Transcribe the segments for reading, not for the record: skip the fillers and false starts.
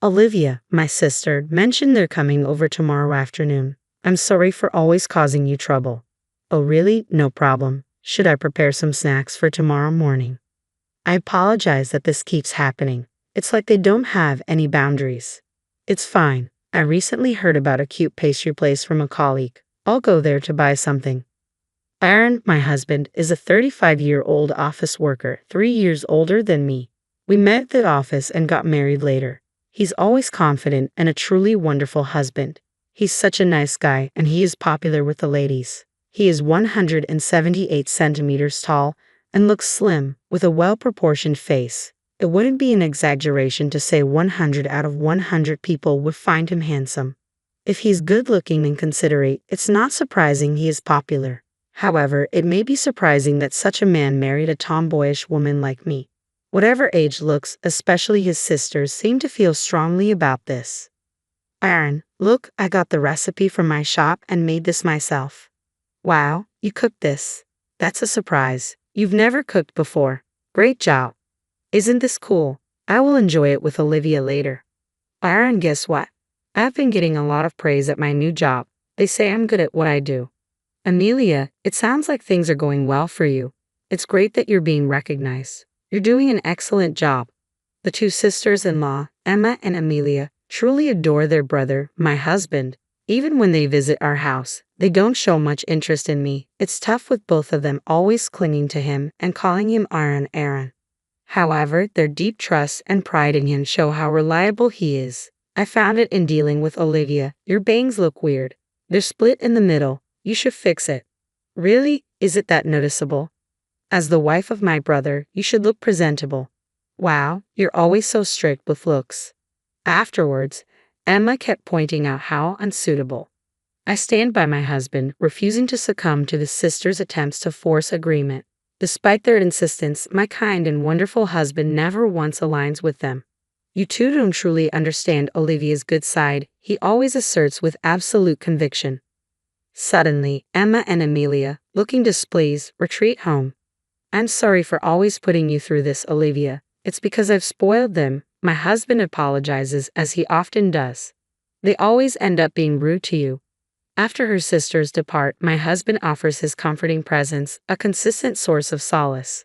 Olivia, my sister, mentioned they're coming over tomorrow afternoon. I'm sorry for always causing you trouble. Oh really? No problem. Should I prepare some snacks for tomorrow morning? I apologize that this keeps happening. It's like they don't have any boundaries. It's fine. I recently heard about a cute pastry place from a colleague. I'll go there to buy something. Aaron, my husband, is a 35-year-old office worker, 3 years older than me. We met at the office and got married later. He's always confident and a truly wonderful husband. He's such a nice guy and he is popular with the ladies. He is 178 centimeters tall and looks slim, with a well-proportioned face. It wouldn't be an exaggeration to say 100 out of 100 people would find him handsome. If he's good-looking and considerate, it's not surprising he is popular. However, it may be surprising that such a man married a tomboyish woman like me. Whatever age looks, especially his sisters, seem to feel strongly about this. Aaron, look, I got the recipe from my shop and made this myself. Wow, you cooked this. That's a surprise. You've never cooked before. Great job. Isn't this cool? I will enjoy it with Olivia later. Aaron, guess what? I've been getting a lot of praise at my new job. They say I'm good at what I do. Amelia, it sounds like things are going well for you. It's great that you're being recognized. You're doing an excellent job. The two sisters-in-law, Emma and Amelia, truly adore their brother, my husband. Even when they visit our house, they don't show much interest in me. It's tough with both of them always clinging to him and calling him Aaron. However, their deep trust and pride in him show how reliable he is. I found it in dealing with Olivia. Your bangs look weird. They're split in the middle. You should fix it. Really? Is it that noticeable? As the wife of my brother, you should look presentable. Wow, you're always so strict with looks. Afterwards, Emma kept pointing out how unsuitable. I stand by my husband, refusing to succumb to the sisters' attempts to force agreement. Despite their insistence, my kind and wonderful husband never once aligns with them. You two don't truly understand Olivia's good side, he always asserts with absolute conviction. Suddenly, Emma and Amelia, looking displeased, retreat home. I'm sorry for always putting you through this, Olivia. It's because I've spoiled them. My husband apologizes, as he often does. They always end up being rude to you. After her sisters depart, my husband offers his comforting presence, a consistent source of solace.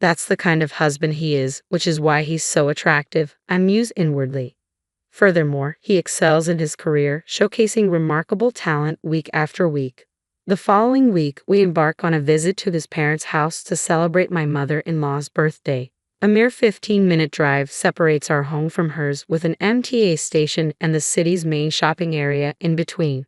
That's the kind of husband he is, which is why he's so attractive, I muse inwardly. Furthermore, he excels in his career, showcasing remarkable talent week after week. The following week, we embark on a visit to his parents' house to celebrate my mother-in-law's birthday. A mere 15-minute drive separates our home from hers, with an MTA station and the city's main shopping area in between.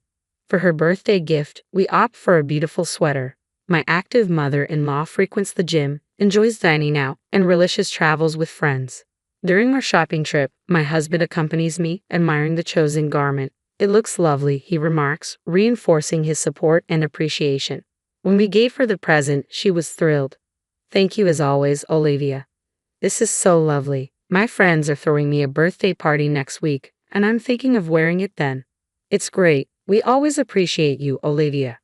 For her birthday gift, we opt for a beautiful sweater. My active mother-in-law frequents the gym, enjoys dining out, and relishes travels with friends. During our shopping trip, my husband accompanies me, admiring the chosen garment. It looks lovely, he remarks, reinforcing his support and appreciation. When we gave her the present, she was thrilled. Thank you as always, Olivia. This is so lovely. My friends are throwing me a birthday party next week, and I'm thinking of wearing it then. It's great. We always appreciate you, Olivia.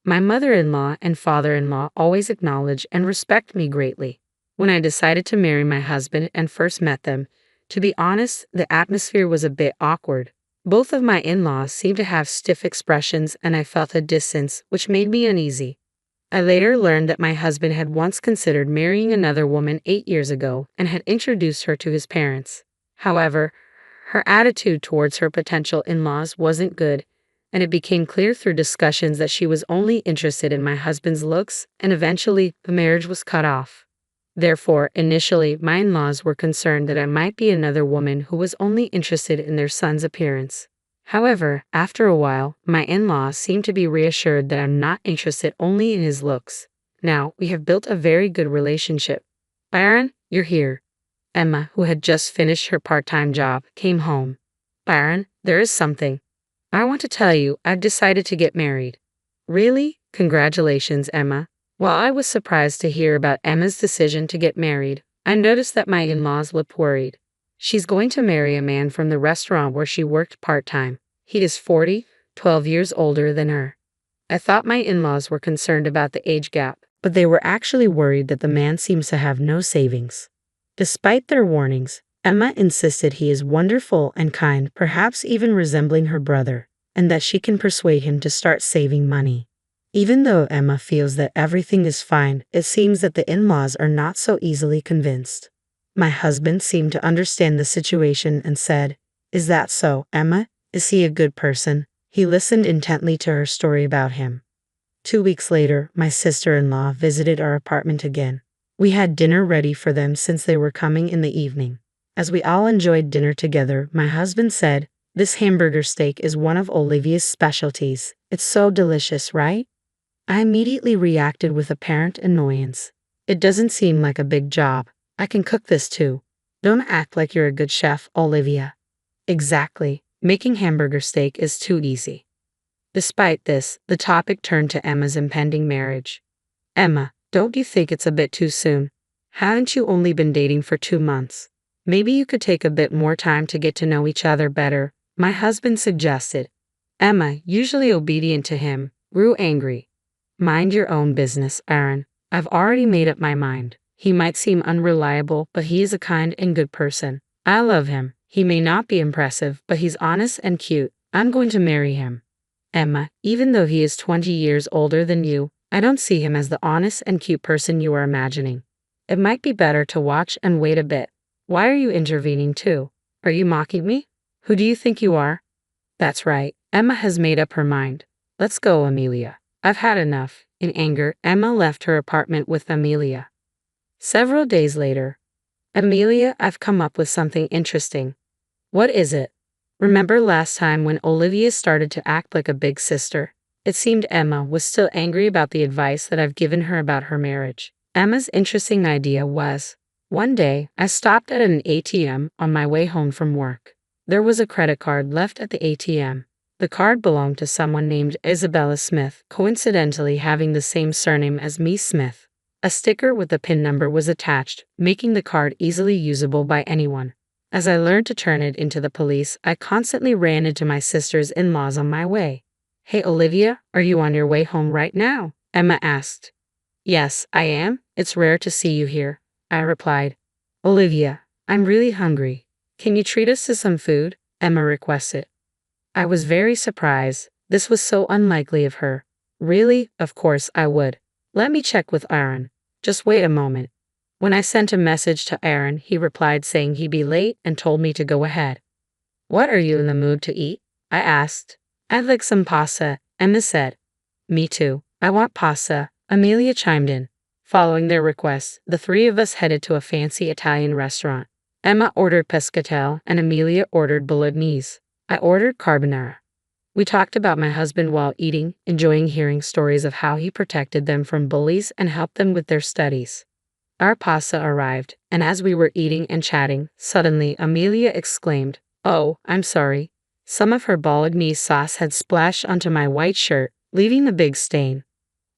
My mother-in-law and father-in-law always acknowledge and respect me greatly. When I decided to marry my husband and first met them, to be honest, the atmosphere was a bit awkward. Both of my in-laws seemed to have stiff expressions and I felt a distance, which made me uneasy. I later learned that my husband had once considered marrying another woman 8 years ago and had introduced her to his parents. However, her attitude towards her potential in-laws wasn't good, and it became clear through discussions that she was only interested in my husband's looks, and eventually the marriage was cut off. Therefore, initially, my in-laws were concerned that I might be another woman who was only interested in their son's appearance. However, after a while, my in-laws seemed to be reassured that I'm not interested only in his looks. Now, we have built a very good relationship. Aaron, you're here. Emma, who had just finished her part-time job, came home. Aaron, there is something. I want to tell you, I've decided to get married. Really? Congratulations, Emma. While I was surprised to hear about Emma's decision to get married, I noticed that my in-laws looked worried. She's going to marry a man from the restaurant where she worked part-time. He is 40, 12 years older than her. I thought my in-laws were concerned about the age gap, but they were actually worried that the man seems to have no savings. Despite their warnings, Emma insisted he is wonderful and kind, perhaps even resembling her brother, and that she can persuade him to start saving money. Even though Emma feels that everything is fine, it seems that the in-laws are not so easily convinced. My husband seemed to understand the situation and said, "Is that so, Emma? Is he a good person?" He listened intently to her story about him. 2 weeks later, my sister-in-law visited our apartment again. We had dinner ready for them since they were coming in the evening. As we all enjoyed dinner together, my husband said, "This hamburger steak is one of Olivia's specialties. It's so delicious, right?" I immediately reacted with apparent annoyance. "It doesn't seem like a big job. I can cook this too. Don't act like you're a good chef, Olivia." Exactly. Making hamburger steak is too easy. Despite this, the topic turned to Emma's impending marriage. "Emma, don't you think it's a bit too soon? Haven't you only been dating for 2 months? Maybe you could take a bit more time to get to know each other better," my husband suggested. Emma, usually obedient to him, grew angry. "Mind your own business, Aaron. I've already made up my mind. He might seem unreliable, but he is a kind and good person. I love him. He may not be impressive, but he's honest and cute. I'm going to marry him." "Emma, even though he is 20 years older than you, I don't see him as the honest and cute person you are imagining. It might be better to watch and wait a bit." "Why are you intervening too? Are you mocking me? Who do you think you are?" "That's right. Emma has made up her mind. Let's go, Amelia. I've had enough." In anger, Emma left her apartment with Amelia. Several days later. "Amelia, I've come up with something interesting." "What is it?" "Remember last time when Olivia started to act like a big sister?" It seemed Emma was still angry about the advice that I've given her about her marriage. Emma's interesting idea was, one day, I stopped at an ATM on my way home from work. There was a credit card left at the ATM. The card belonged to someone named Isabella Smith, coincidentally having the same surname as me, Smith. A sticker with the PIN number was attached, making the card easily usable by anyone. As I learned to turn it into the police, I constantly ran into my sister's in-laws on my way. "Hey Olivia, are you on your way home right now?" Emma asked. "Yes, I am. It's rare to see you here," I replied. "Olivia, I'm really hungry. Can you treat us to some food?" Emma requested. I was very surprised. This was so unlikely of her. "Really? Of course I would. Let me check with Aaron. Just wait a moment." When I sent a message to Aaron, he replied saying he'd be late and told me to go ahead. "What are you in the mood to eat?" I asked. "I'd like some pasta," Emma said. "Me too. I want pasta," Amelia chimed in. Following their request, the three of us headed to a fancy Italian restaurant. Emma ordered pescatelle and Amelia ordered bolognese. I ordered carbonara. We talked about my husband while eating, enjoying hearing stories of how he protected them from bullies and helped them with their studies. Our pasta arrived, and as we were eating and chatting, suddenly Amelia exclaimed, "Oh, I'm sorry." Some of her bolognese sauce had splashed onto my white shirt, leaving a big stain.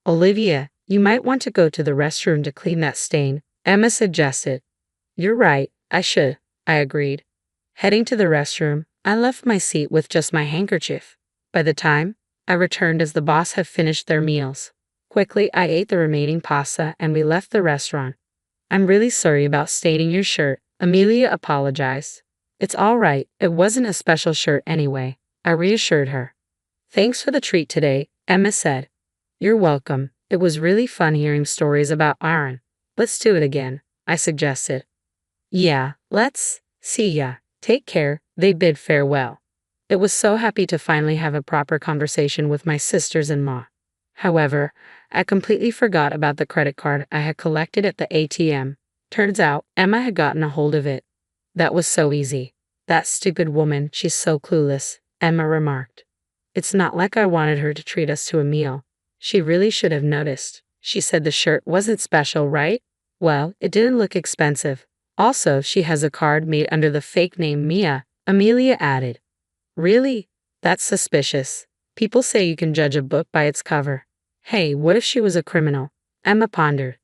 "Olivia, you might want to go to the restroom to clean that stain," Emma suggested. "You're right, I should," I agreed. Heading to the restroom, I left my seat with just my handkerchief. By the time I returned as the boss had finished their meals. Quickly, I ate the remaining pasta and we left the restaurant. "I'm really sorry about staining your shirt," Amelia apologized. "It's all right, it wasn't a special shirt anyway," I reassured her. "Thanks for the treat today," Emma said. "You're welcome. It was really fun hearing stories about Aaron. Let's do it again," I suggested. "Yeah, let's. See ya. Take care," they bid farewell. It was so happy to finally have a proper conversation with my sisters-in-law. However, I completely forgot about the credit card I had collected at the ATM. Turns out, Emma had gotten a hold of it. "That was so easy. That stupid woman, she's so clueless," Emma remarked. "It's not like I wanted her to treat us to a meal. She really should have noticed. She said the shirt wasn't special, right? Well, it didn't look expensive. Also, she has a card made under the fake name Mia," Amelia added. "Really? That's suspicious. People say you can judge a book by its cover." "Hey, what if she was a criminal?" Emma pondered.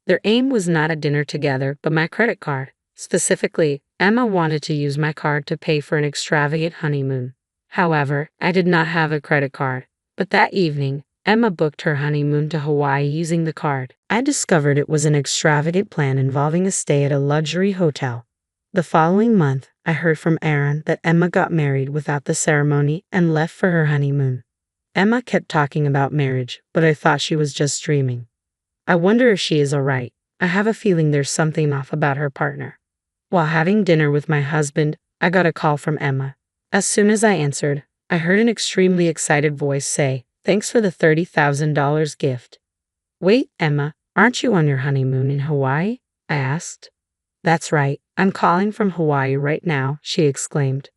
Their aim was not a dinner together, but my credit card. Specifically, Emma wanted to use my card to pay for an extravagant honeymoon. However, I did not have a credit card. But that evening, Emma booked her honeymoon to Hawaii using the card. I discovered it was an extravagant plan involving a stay at a luxury hotel. The following month, I heard from Aaron that Emma got married without the ceremony and left for her honeymoon. Emma kept talking about marriage, but I thought she was just dreaming. I wonder if she is alright. I have a feeling there's something off about her partner. While having dinner with my husband, I got a call from Emma. As soon as I answered, I heard an extremely excited voice say, "Thanks for the $30,000 gift." "Wait, Emma, aren't you on your honeymoon in Hawaii?" I asked. "That's right, I'm calling from Hawaii right now," she exclaimed.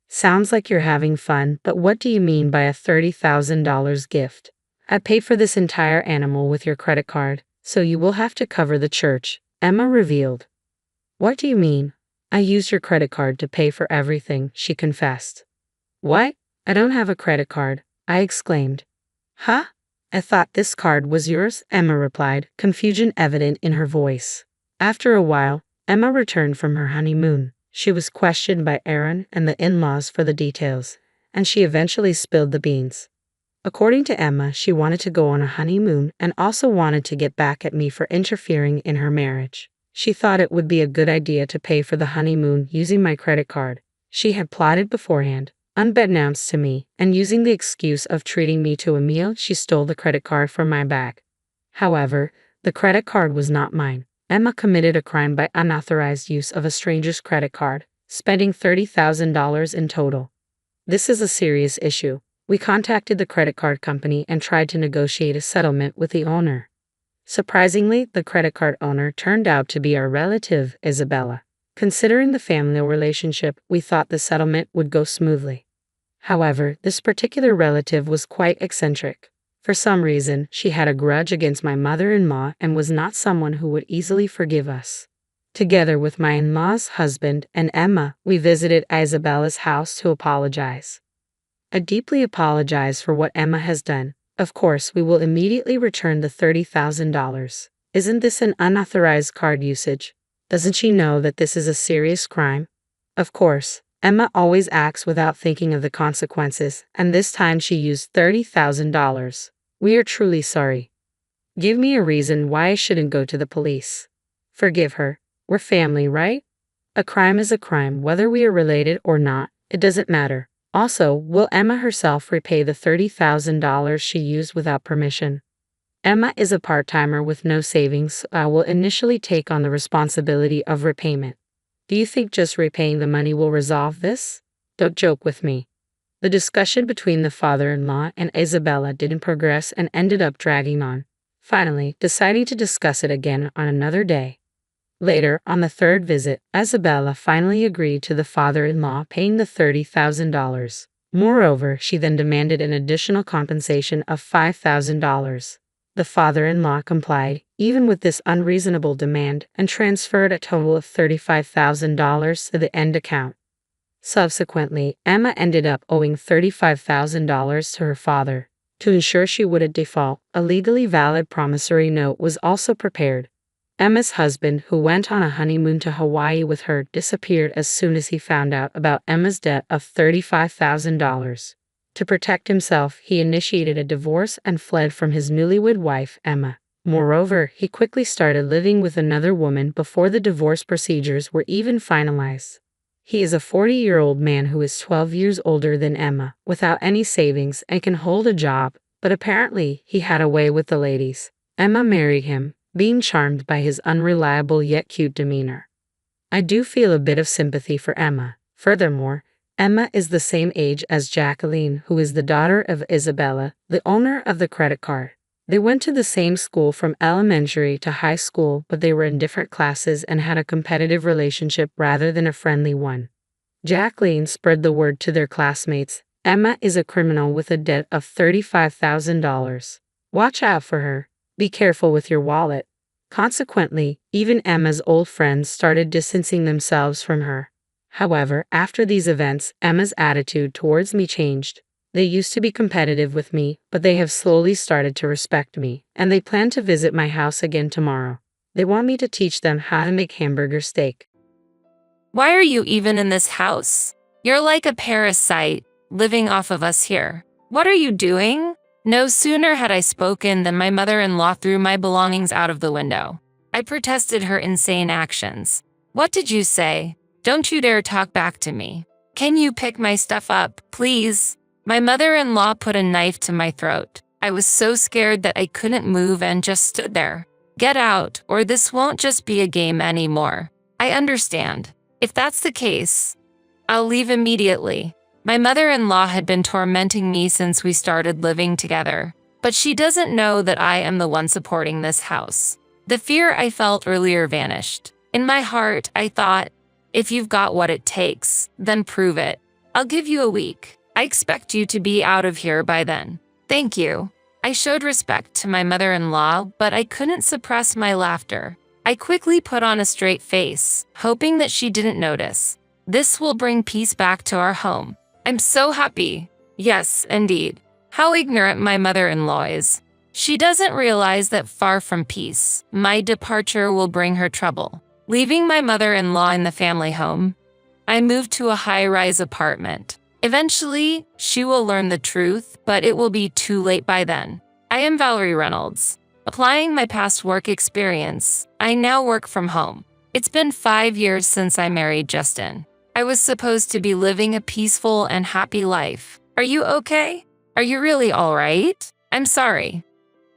"Sounds like you're having fun, but what do you mean by a $30,000 gift? I paid for this entire animal with your credit card, so you will have to cover the church," Emma revealed. "What do you mean? I used your credit card to pay for everything," she confessed. "What? I don't have a credit card," I exclaimed. "Huh? I thought this card was yours," Emma replied, confusion evident in her voice. After a while, Emma returned from her honeymoon. She was questioned by Aaron and the in-laws for the details, and she eventually spilled the beans. According to Emma, she wanted to go on a honeymoon and also wanted to get back at me for interfering in her marriage. She thought it would be a good idea to pay for the honeymoon using my credit card. She had plotted beforehand, unbeknownst to me, and using the excuse of treating me to a meal, she stole the credit card from my bag. However, the credit card was not mine. Emma committed a crime by unauthorized use of a stranger's credit card, spending $30,000 in total. This is a serious issue. We contacted the credit card company and tried to negotiate a settlement with the owner. Surprisingly, the credit card owner turned out to be our relative, Isabella. Considering the family relationship, we thought the settlement would go smoothly. However, this particular relative was quite eccentric. For some reason, she had a grudge against my mother-in-law and was not someone who would easily forgive us. Together with my in-law's husband and Emma, we visited Isabella's house to apologize. I deeply apologize for what Emma has done. Of course, we will immediately return the $30,000. Isn't this an unauthorized card usage? Doesn't she know that this is a serious crime? Of course, Emma always acts without thinking of the consequences, and this time she used $30,000. We are truly sorry. Give me a reason why I shouldn't go to the police. Forgive her. We're family, right? A crime is a crime, whether we are related or not. It doesn't matter. Also, will Emma herself repay the $30,000 she used without permission? Emma is a part-timer with no savings, so I will initially take on the responsibility of repayment. Do you think just repaying the money will resolve this? Don't joke with me. The discussion between the father-in-law and Isabella didn't progress and ended up dragging on, finally deciding to discuss it again on another day. Later, on the third visit, Isabella finally agreed to the father-in-law paying the $30,000. Moreover, she then demanded an additional compensation of $5,000. The father-in-law complied, even with this unreasonable demand, and transferred a total of $35,000 to the end account. Subsequently, Emma ended up owing $35,000 to her father. To ensure she wouldn't default, a legally valid promissory note was also prepared. Emma's husband, who went on a honeymoon to Hawaii with her, disappeared as soon as he found out about Emma's debt of $35,000. To protect himself, he initiated a divorce and fled from his newlywed wife, Emma. Moreover, he quickly started living with another woman before the divorce procedures were even finalized. He is a 40-year-old man who is 12 years older than Emma, without any savings and can hold a job, but apparently he had a way with the ladies. Emma married him, being charmed by his unreliable yet cute demeanor. I do feel a bit of sympathy for Emma. Furthermore, Emma is the same age as Jacqueline, who is the daughter of Isabella, the owner of the credit card. They went to the same school from elementary to high school, but they were in different classes and had a competitive relationship rather than a friendly one. Jacqueline spread the word to their classmates. Emma is a criminal with a debt of $35,000. Watch out for her. Be careful with your wallet. Consequently, even Emma's old friends started distancing themselves from her. However, after these events, Emma's attitude towards me changed. They used to be competitive with me, but they have slowly started to respect me, and they plan to visit my house again tomorrow. They want me to teach them how to make hamburger steak. Why are you even in this house? You're like a parasite, living off of us here. What are you doing? No sooner had I spoken than my mother-in-law threw my belongings out of the window. I protested her insane actions. What did you say? Don't you dare talk back to me. Can you pick my stuff up, please? My mother-in-law put a knife to my throat. I was so scared that I couldn't move and just stood there. Get out, or this won't just be a game anymore. I understand. If that's the case, I'll leave immediately. My mother-in-law had been tormenting me since we started living together, but she doesn't know that I am the one supporting this house. The fear I felt earlier vanished. In my heart, I thought, if you've got what it takes, then prove it. I'll give you a week. I expect you to be out of here by then. Thank you. I showed respect to my mother-in-law, but I couldn't suppress my laughter. I quickly put on a straight face, hoping that she didn't notice. This will bring peace back to our home. I'm so happy. Yes, indeed. How ignorant my mother-in-law is. She doesn't realize that far from peace, my departure will bring her trouble. Leaving my mother-in-law in the family home, I moved to a high-rise apartment. Eventually, she will learn the truth, but it will be too late by then. I am Valerie Reynolds. Applying my past work experience, I now work from home. It's been 5 years since I married Justin. I was supposed to be living a peaceful and happy life. Are you okay? Are you really all right? I'm sorry.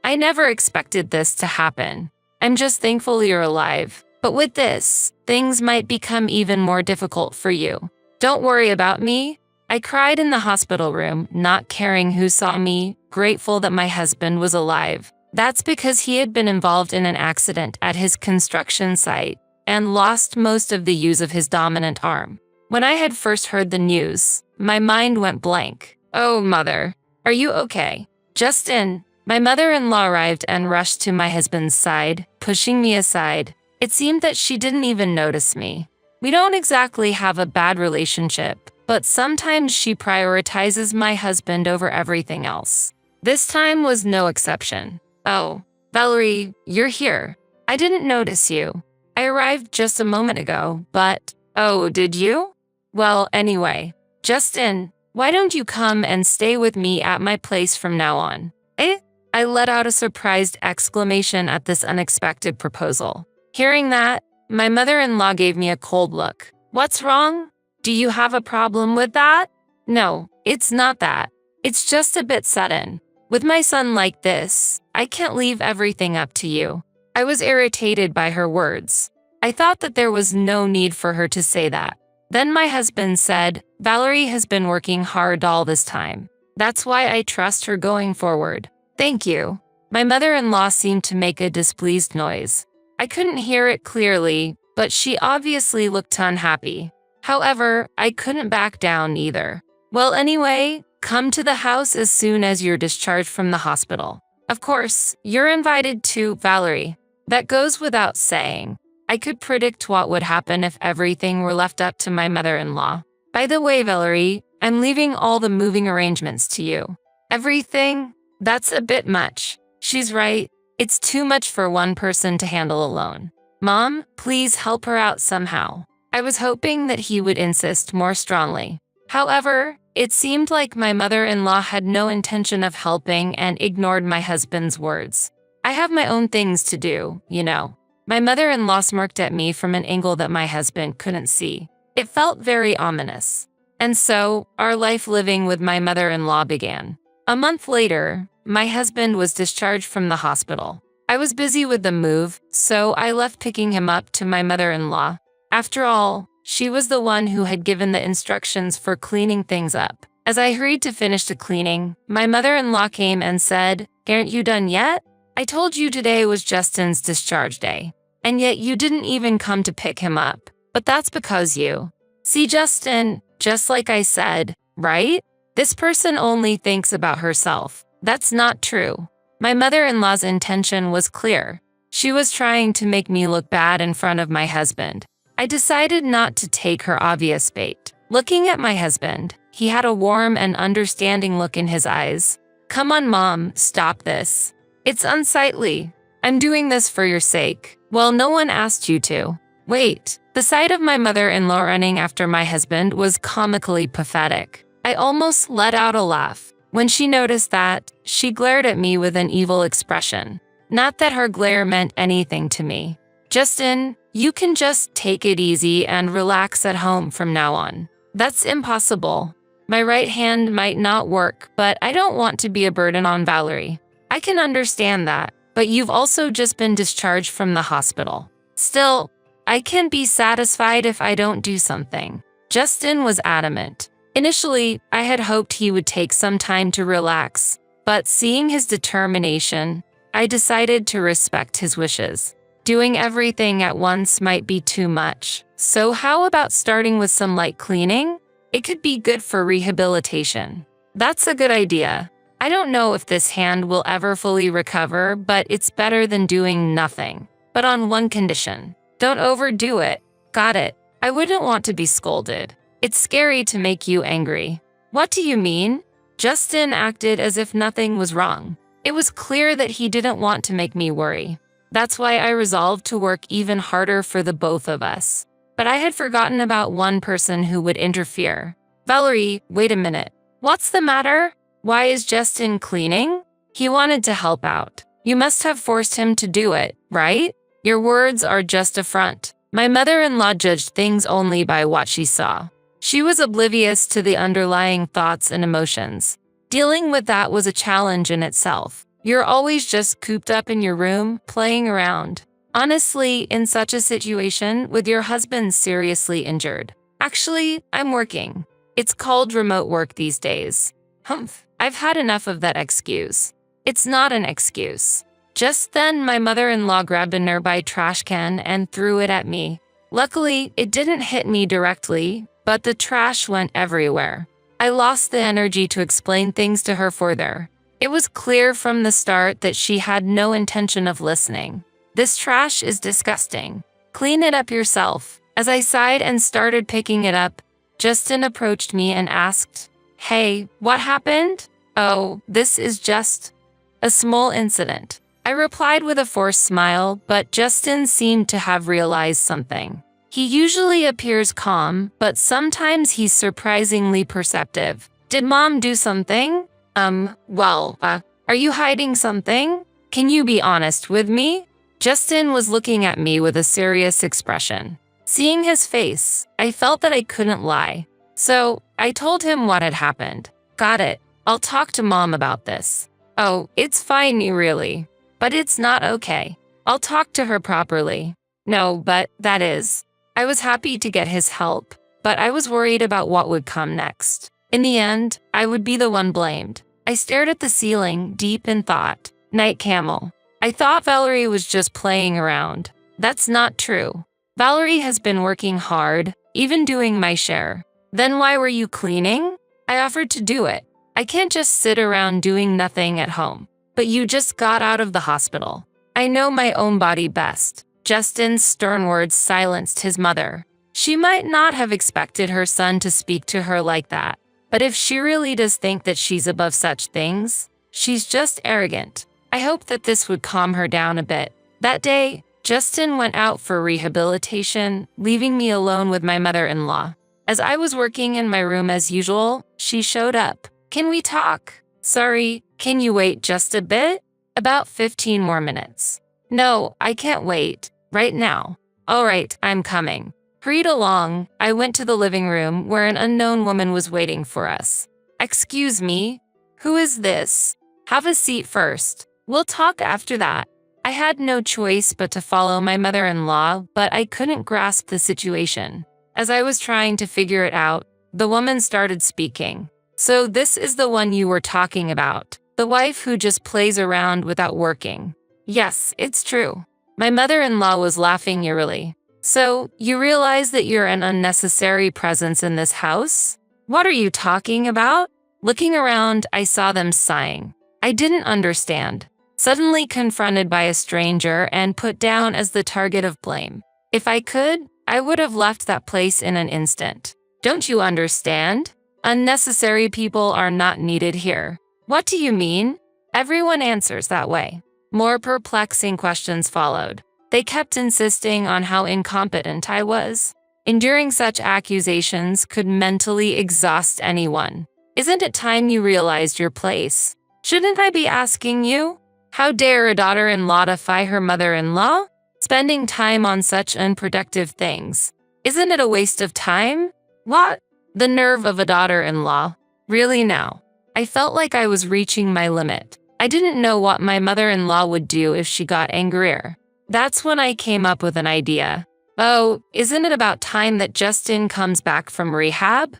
I never expected this to happen. I'm just thankful you're alive. But with this, things might become even more difficult for you. Don't worry about me. I cried in the hospital room, not caring who saw me, grateful that my husband was alive. That's because he had been involved in an accident at his construction site and lost most of the use of his dominant arm. When I had first heard the news, my mind went blank. Oh, mother, are you okay? Justin, my mother-in-law arrived and rushed to my husband's side, pushing me aside. It seemed that she didn't even notice me. We don't exactly have a bad relationship, but sometimes she prioritizes my husband over everything else. This time was no exception. Oh, Valerie, you're here. I didn't notice you. I arrived just a moment ago, but, oh, did you? Well, anyway, Justin, why don't you come and stay with me at my place from now on? I let out a surprised exclamation at this unexpected proposal. Hearing that, my mother-in-law gave me a cold look. What's wrong? Do you have a problem with that? No, it's not that. It's just a bit sudden. With my son like this, I can't leave everything up to you. I was irritated by her words. I thought that there was no need for her to say that. Then my husband said, Valerie has been working hard all this time. That's why I trust her going forward. Thank you. My mother-in-law seemed to make a displeased noise. I couldn't hear it clearly, but she obviously looked unhappy. However, I couldn't back down either. Well, anyway, come to the house as soon as you're discharged from the hospital. Of course, you're invited too, Valerie. That goes without saying. I could predict what would happen if everything were left up to my mother-in-law. By the way, Valerie, I'm leaving all the moving arrangements to you. Everything? That's a bit much. She's right. It's too much for one person to handle alone. Mom, please help her out somehow. I was hoping that he would insist more strongly. However, it seemed like my mother-in-law had no intention of helping and ignored my husband's words. I have my own things to do, you know. My mother-in-law smirked at me from an angle that my husband couldn't see. It felt very ominous. And so, our life living with my mother-in-law began. A month later, my husband was discharged from the hospital. I was busy with the move, so I left picking him up to my mother-in-law. After all, she was the one who had given the instructions for cleaning things up. As I hurried to finish the cleaning, my mother-in-law came and said, "Aren't you done yet? I told you today was Justin's discharge day, and yet you didn't even come to pick him up. But that's because you see Justin, just like I said, right? This person only thinks about herself. That's not true." My mother-in-law's intention was clear. She was trying to make me look bad in front of my husband. I decided not to take her obvious bait. Looking at my husband, he had a warm and understanding look in his eyes. "Come on, Mom, stop this. It's unsightly. I'm doing this for your sake. Well, no one asked you to." Wait, the sight of my mother-in-law running after my husband was comically pathetic. I almost let out a laugh. When she noticed that, she glared at me with an evil expression. Not that her glare meant anything to me. "Justin, You can just take it easy and relax at home from now on. That's impossible. My right hand might not work, but I don't want to be a burden on Valerie. I can understand that, but you've also just been discharged from the hospital. Still, I can be satisfied if I don't do something. Justin was adamant. Initially, I had hoped he would take some time to relax, but seeing his determination, I decided to respect his wishes. Doing everything at once might be too much. So how about starting with some light cleaning? It could be good for rehabilitation. That's a good idea. I don't know if this hand will ever fully recover, but it's better than doing nothing. But on one condition. Don't overdo it. Got it. I wouldn't want to be scolded. It's scary to make you angry. What do you mean? Justin acted as if nothing was wrong. It was clear that he didn't want to make me worry. That's why I resolved to work even harder for the both of us. But I had forgotten about one person who would interfere. Valerie, wait a minute. What's the matter? Why is Justin cleaning? He wanted to help out. You must have forced him to do it, right? Your words are just a front. My mother-in-law judged things only by what she saw. She was oblivious to the underlying thoughts and emotions. Dealing with that was a challenge in itself. You're always just cooped up in your room, playing around. Honestly, in such a situation, with your husband seriously injured. Actually, I'm working. It's called remote work these days. Humph, I've had enough of that excuse. It's not an excuse. Just then, my mother-in-law grabbed a nearby trash can and threw it at me. Luckily, it didn't hit me directly, but the trash went everywhere. I lost the energy to explain things to her further. It was clear from the start that she had no intention of listening. This trash is disgusting. Clean it up yourself. As I sighed and started picking it up, Justin approached me and asked, "Hey, what happened?" "Oh, this is just a small incident." I replied with a forced smile, but Justin seemed to have realized something. He usually appears calm, but sometimes he's surprisingly perceptive. "Did Mom do something?" Are you hiding something? Can you be honest with me?" Justin was looking at me with a serious expression. Seeing his face, I felt that I couldn't lie. So, I told him what had happened. "Got it. I'll talk to Mom about this." "Oh, it's fine, really. But it's not okay. I'll talk to her properly." "No, but that is." I was happy to get his help, but I was worried about what would come next. In the end, I would be the one blamed. I stared at the ceiling, deep in thought. Night camel. I thought Valerie was just playing around. That's not true. Valerie has been working hard, even doing my share. Then why were you cleaning? I offered to do it. I can't just sit around doing nothing at home. But you just got out of the hospital. I know my own body best. Justin's stern words silenced his mother. She might not have expected her son to speak to her like that. But if she really does think that she's above such things, she's just arrogant. I hoped that this would calm her down a bit. That day, Justin went out for rehabilitation, leaving me alone with my mother-in-law. As I was working in my room as usual, she showed up. "Can we talk?" "Sorry, can you wait just a bit?" "About 15 more minutes." "No, I can't wait. Right now." "All right, I'm coming." Hurried along, I went to the living room where an unknown woman was waiting for us. "Excuse me, who is this?" "Have a seat first. We'll talk after that." I had no choice but to follow my mother-in-law, but I couldn't grasp the situation. As I was trying to figure it out, the woman started speaking. "So this is the one you were talking about, the wife who just plays around without working." "Yes, it's true." My mother-in-law was laughing eerily. "So, you realize that you're an unnecessary presence in this house?" "What are you talking about?" Looking around, I saw them sighing. I didn't understand. Suddenly confronted by a stranger and put down as the target of blame. If I could, I would have left that place in an instant. "Don't you understand? Unnecessary people are not needed here." "What do you mean?" Everyone answers that way. More perplexing questions followed. They kept insisting on how incompetent I was. Enduring such accusations could mentally exhaust anyone. "Isn't it time you realized your place? Shouldn't I be asking you? How dare a daughter-in-law defy her mother-in-law?" Spending time on such unproductive things. Isn't it a waste of time? What? The nerve of a daughter-in-law. Really now? I felt like I was reaching my limit. I didn't know what my mother-in-law would do if she got angrier. That's when I came up with an idea. Oh, isn't it about time that Justin comes back from rehab?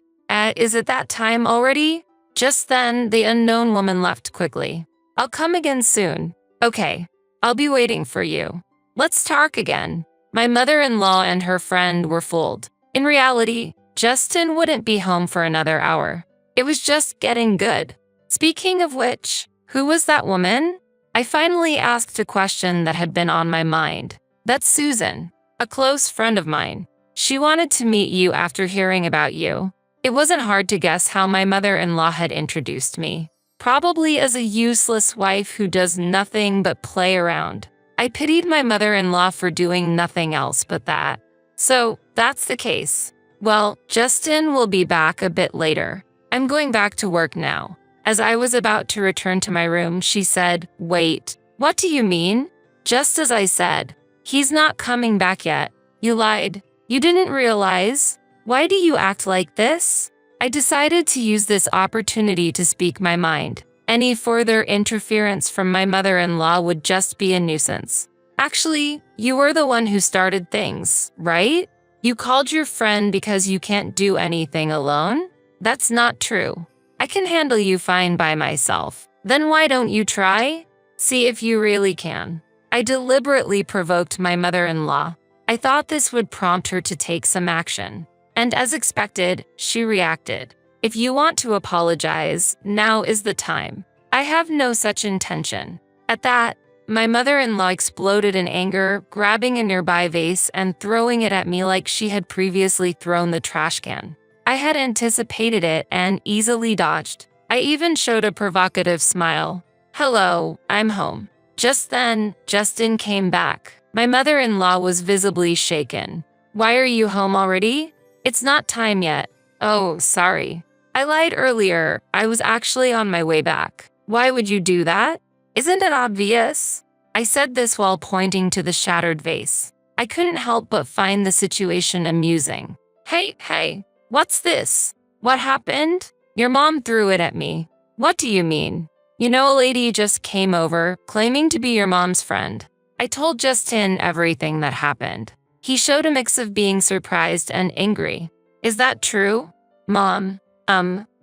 Is it that time already? Just then, the unknown woman left quickly. I'll come again soon. Okay, I'll be waiting for you. Let's talk again. My mother-in-law and her friend were fooled. In reality, Justin wouldn't be home for another hour. It was just getting good. Speaking of which, who was that woman? I finally asked a question that had been on my mind. That's Susan, a close friend of mine. She wanted to meet you after hearing about you. It wasn't hard to guess how my mother-in-law had introduced me. Probably as a useless wife who does nothing but play around. I pitied my mother-in-law for doing nothing else but that. So, that's the case. Well, Justin will be back a bit later. I'm going back to work now. As I was about to return to my room, she said, "Wait, what do you mean?" Just as I said, "He's not coming back yet." You lied. You didn't realize. Why do you act like this? I decided to use this opportunity to speak my mind. Any further interference from my mother-in-law would just be a nuisance. Actually, you were the one who started things, right? You called your friend because you can't do anything alone? That's not true. I can handle you fine by myself. Then why don't you try? See if you really can. I deliberately provoked my mother-in-law. I thought this would prompt her to take some action. And as expected, she reacted. If you want to apologize, now is the time. I have no such intention. At that, my mother-in-law exploded in anger, grabbing a nearby vase and throwing it at me like she had previously thrown the trash can. I had anticipated it and easily dodged. I even showed a provocative smile. "Hello, I'm home." Just then, Justin came back. My mother-in-law was visibly shaken. "Why are you home already?" "It's not time yet." "Oh, sorry. I lied earlier. I was actually on my way back." "Why would you do that? Isn't it obvious?" I said this while pointing to the shattered vase. I couldn't help but find the situation amusing. Hey, what's this? What happened?" "Your mom threw it at me." "What do you mean?" "You know, a lady just came over, claiming to be your mom's friend." I told Justin everything that happened. He showed a mix of being surprised and angry. "Is that true?" "Mom,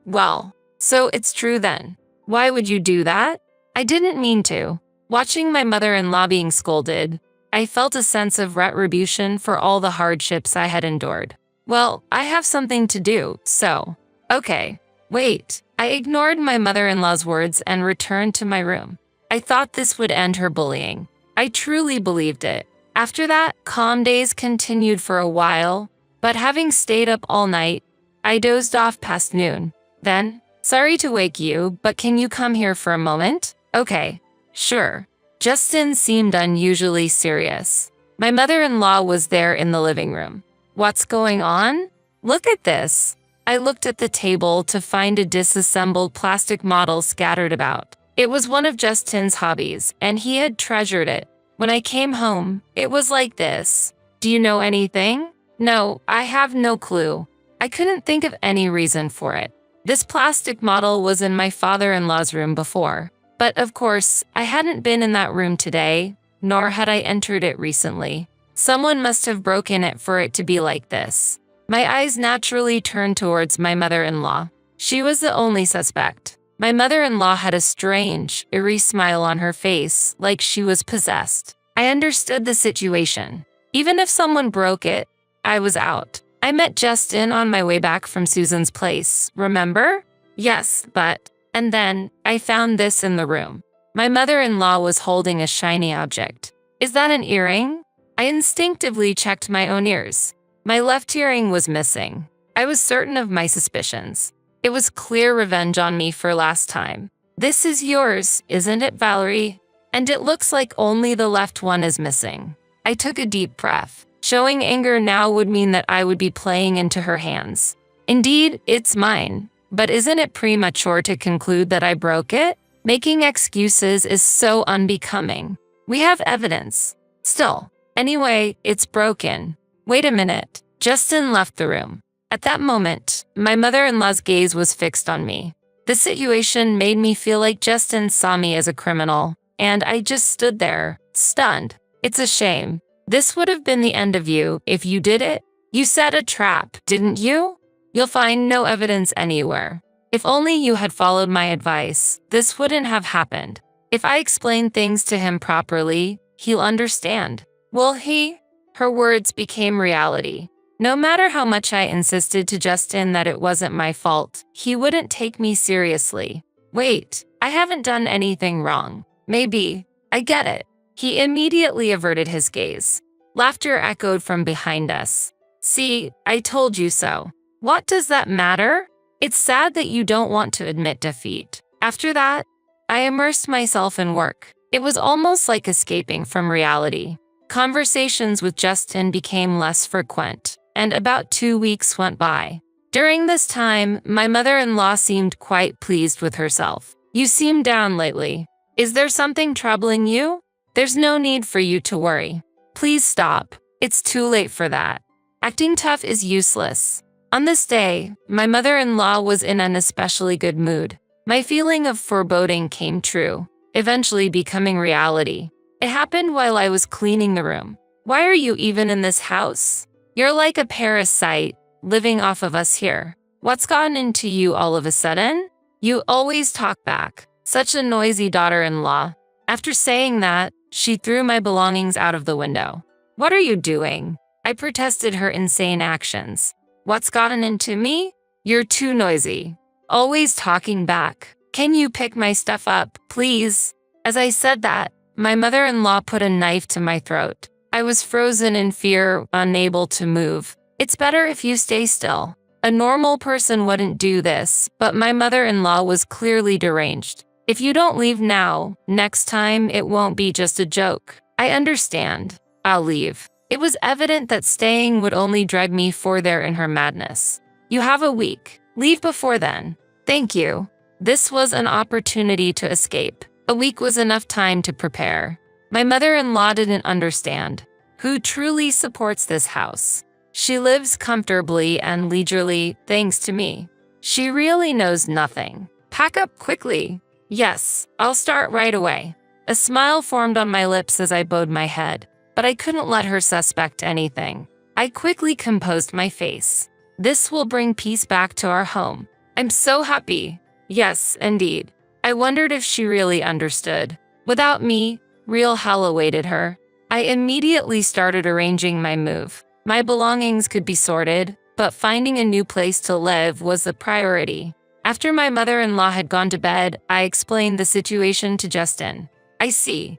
well, so it's true then. Why would you do that?" I didn't mean to. Watching my mother-in-law being scolded, I felt a sense of retribution for all the hardships I had endured. Well, I have something to do, so. Okay, wait. I ignored my mother-in-law's words and returned to my room. I thought this would end her bullying. I truly believed it. After that, calm days continued for a while, but having stayed up all night, I dozed off past noon. Then, "Sorry to wake you, but can you come here for a moment?" "Okay, sure." Justin seemed unusually serious. My mother-in-law was there in the living room. "What's going on?" "Look at this." I looked at the table to find a disassembled plastic model scattered about. It was one of Justin's hobbies, and he had treasured it. When I came home, it was like this. "Do you know anything?" "No, I have no clue." I couldn't think of any reason for it. This plastic model was in my father-in-law's room before. But of course, I hadn't been in that room today, nor had I entered it recently. Someone must have broken it for it to be like this. My eyes naturally turned towards my mother-in-law. She was the only suspect. My mother-in-law had a strange, eerie smile on her face, like she was possessed. I understood the situation. Even if someone broke it, I was out. I met Justin on my way back from Susan's place, remember? Yes, but... And then, I found this in the room. My mother-in-law was holding a shiny object. "Is that an earring?" I instinctively checked my own ears. My left earring was missing. I was certain of my suspicions. It was clear revenge on me for last time. "This is yours, isn't it, Valerie? And it looks like only the left one is missing." I took a deep breath. Showing anger now would mean that I would be playing into her hands. Indeed, it's mine. But isn't it premature to conclude that I broke it? Making excuses is so unbecoming. We have evidence. Still, Anyway, it's broken. Wait a minute. Justin left the room. At that moment, my mother-in-law's gaze was fixed on me. The situation made me feel like Justin saw me as a criminal, and I just stood there, stunned. It's a shame. This would have been the end of you if you did it. You set a trap, didn't you? You'll find no evidence anywhere. If only you had followed my advice, this wouldn't have happened. If I explain things to him properly, he'll understand. Will he? Her words became reality. No matter how much I insisted to Justin that it wasn't my fault, he wouldn't take me seriously. Wait, I haven't done anything wrong. Maybe. I get it. He immediately averted his gaze. Laughter echoed from behind us. See, I told you so. What does that matter? It's sad that you don't want to admit defeat. After that, I immersed myself in work. It was almost like escaping from reality. Conversations with Justin became less frequent, and about 2 weeks went by. During this time, my mother-in-law seemed quite pleased with herself. You seem down lately. Is there something troubling you? There's no need for you to worry. Please stop. It's too late for that. Acting tough is useless. On this day, my mother-in-law was in an especially good mood. My feeling of foreboding came true, eventually becoming reality. It happened while I was cleaning the room. Why are you even in this house? You're like a parasite, living off of us here. What's gotten into you all of a sudden? You always talk back. Such a noisy daughter-in-law. After saying that, she threw my belongings out of the window. What are you doing? I protested her insane actions. What's gotten into me? You're too noisy. Always talking back. Can you pick my stuff up, please? As I said that, my mother-in-law put a knife to my throat. I was frozen in fear, unable to move. It's better if you stay still. A normal person wouldn't do this, but my mother-in-law was clearly deranged. If you don't leave now, next time it won't be just a joke. I understand. I'll leave. It was evident that staying would only drag me further in her madness. You have a week. Leave before then. Thank you. This was an opportunity to escape. A week was enough time to prepare. My mother-in-law didn't understand. Who truly supports this house? She lives comfortably and leisurely thanks to me. She really knows nothing. Pack up quickly. Yes, I'll start right away. A smile formed on my lips as I bowed my head, but I couldn't let her suspect anything. I quickly composed my face. This will bring peace back to our home. I'm so happy. Yes, indeed. I wondered if she really understood. Without me, real hell awaited her. I immediately started arranging my move. My belongings could be sorted, but finding a new place to live was the priority. After my mother-in-law had gone to bed, I explained the situation to Justin. I see.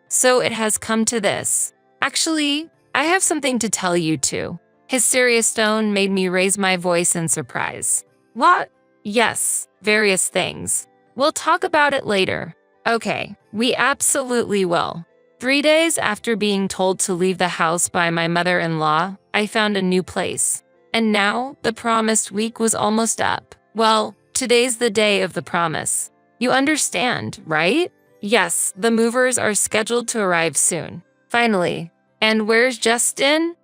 So it has come to this. Actually, I have something to tell you too. His serious tone made me raise my voice in surprise. What? Yes, various things. We'll talk about it later. Okay, we absolutely will. 3 days after being told to leave the house by my mother-in-law, I found a new place. And now, the promised week was almost up. Well, today's the day of the promise. You understand, right? Yes, the movers are scheduled to arrive soon. Finally. And where's Justin?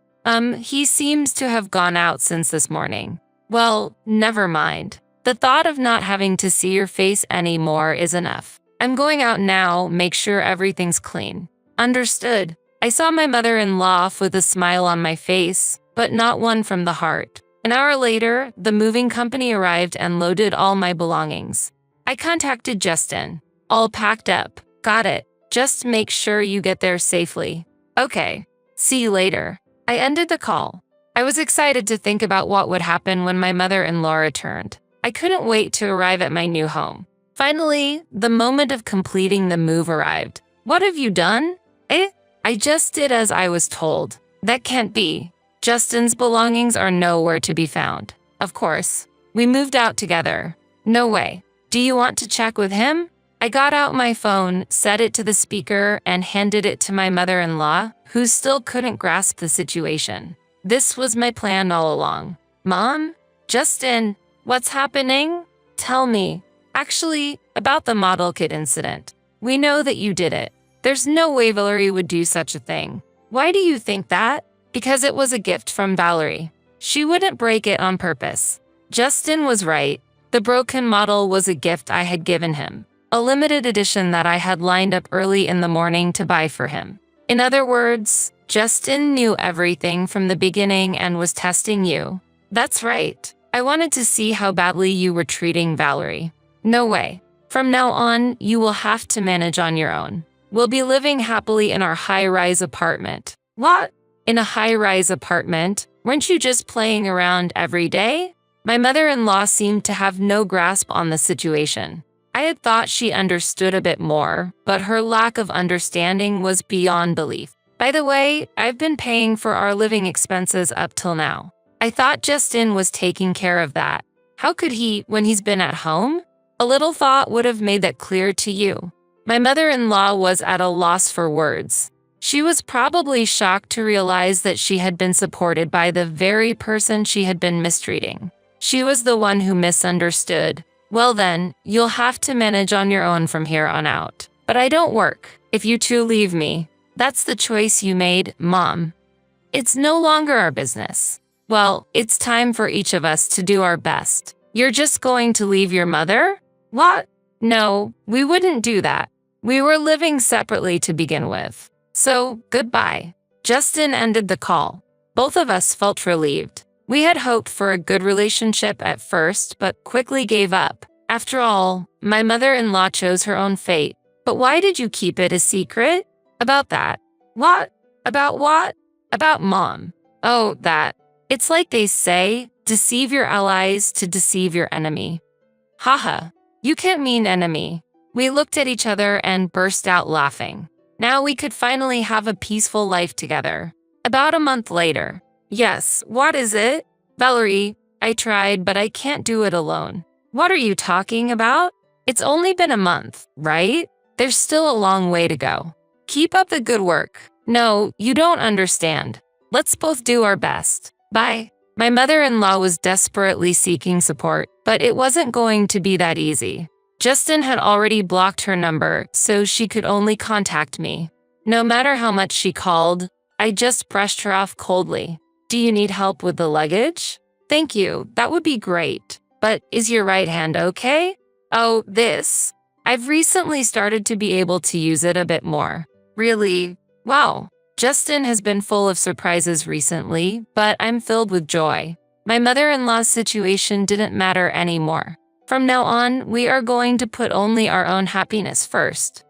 He seems to have gone out since this morning. Well, never mind. The thought of not having to see your face anymore is enough. I'm going out now, make sure everything's clean. Understood. I saw my mother-in-law off with a smile on my face, but not one from the heart. An hour later, the moving company arrived and loaded all my belongings. I contacted Justin. All packed up. Got it. Just make sure you get there safely. Okay. See you later. I ended the call. I was excited to think about what would happen when my mother-in-law returned. I couldn't wait to arrive at my new home. Finally, the moment of completing the move arrived. What have you done? I just did as I was told. That can't be. Justin's belongings are nowhere to be found. Of course. We moved out together. No way. Do you want to check with him? I got out my phone, set it to the speaker, and handed it to my mother-in-law, who still couldn't grasp the situation. This was my plan all along. Mom? Justin? What's happening? Tell me. Actually, about the model kit incident. We know that you did it. There's no way Valerie would do such a thing. Why do you think that? Because it was a gift from Valerie. She wouldn't break it on purpose. Justin was right. The broken model was a gift I had given him, a limited edition that I had lined up early in the morning to buy for him. In other words, Justin knew everything from the beginning and was testing you. That's right. I wanted to see how badly you were treating Valerie. No way. From now on, you will have to manage on your own. We'll be living happily in our high-rise apartment. What? In a high-rise apartment? Weren't you just playing around every day? My mother-in-law seemed to have no grasp on the situation. I had thought she understood a bit more, but her lack of understanding was beyond belief. By the way, I've been paying for our living expenses up till now. I thought Justin was taking care of that. How could he when he's been at home? A little thought would have made that clear to you. My mother-in-law was at a loss for words. She was probably shocked to realize that she had been supported by the very person she had been mistreating. She was the one who misunderstood. Well then, you'll have to manage on your own from here on out. But I don't work. If you two leave me, that's the choice you made, Mom. It's no longer our business. Well, it's time for each of us to do our best. You're just going to leave your mother? What? No, we wouldn't do that. We were living separately to begin with. So, goodbye. Justin ended the call. Both of us felt relieved. We had hoped for a good relationship at first, but quickly gave up. After all, my mother-in-law chose her own fate. But why did you keep it a secret? About that. What? About what? About Mom. Oh, that. It's like they say, deceive your allies to deceive your enemy. Haha, you can't mean enemy. We looked at each other and burst out laughing. Now we could finally have a peaceful life together. About a month later. Yes, what is it? Valerie, I tried, but I can't do it alone. What are you talking about? It's only been a month, right? There's still a long way to go. Keep up the good work. No, you don't understand. Let's both do our best. Bye. My mother-in-law was desperately seeking support, but it wasn't going to be that easy. Justin had already blocked her number, so she could only contact me. No matter how much she called, I just brushed her off coldly. Do you need help with the luggage? Thank you, that would be great. But is your right hand okay? Oh, this. I've recently started to be able to use it a bit more. Really? Wow. Justin has been full of surprises recently, but I'm filled with joy. My mother-in-law's situation didn't matter anymore. From now on, we are going to put only our own happiness first.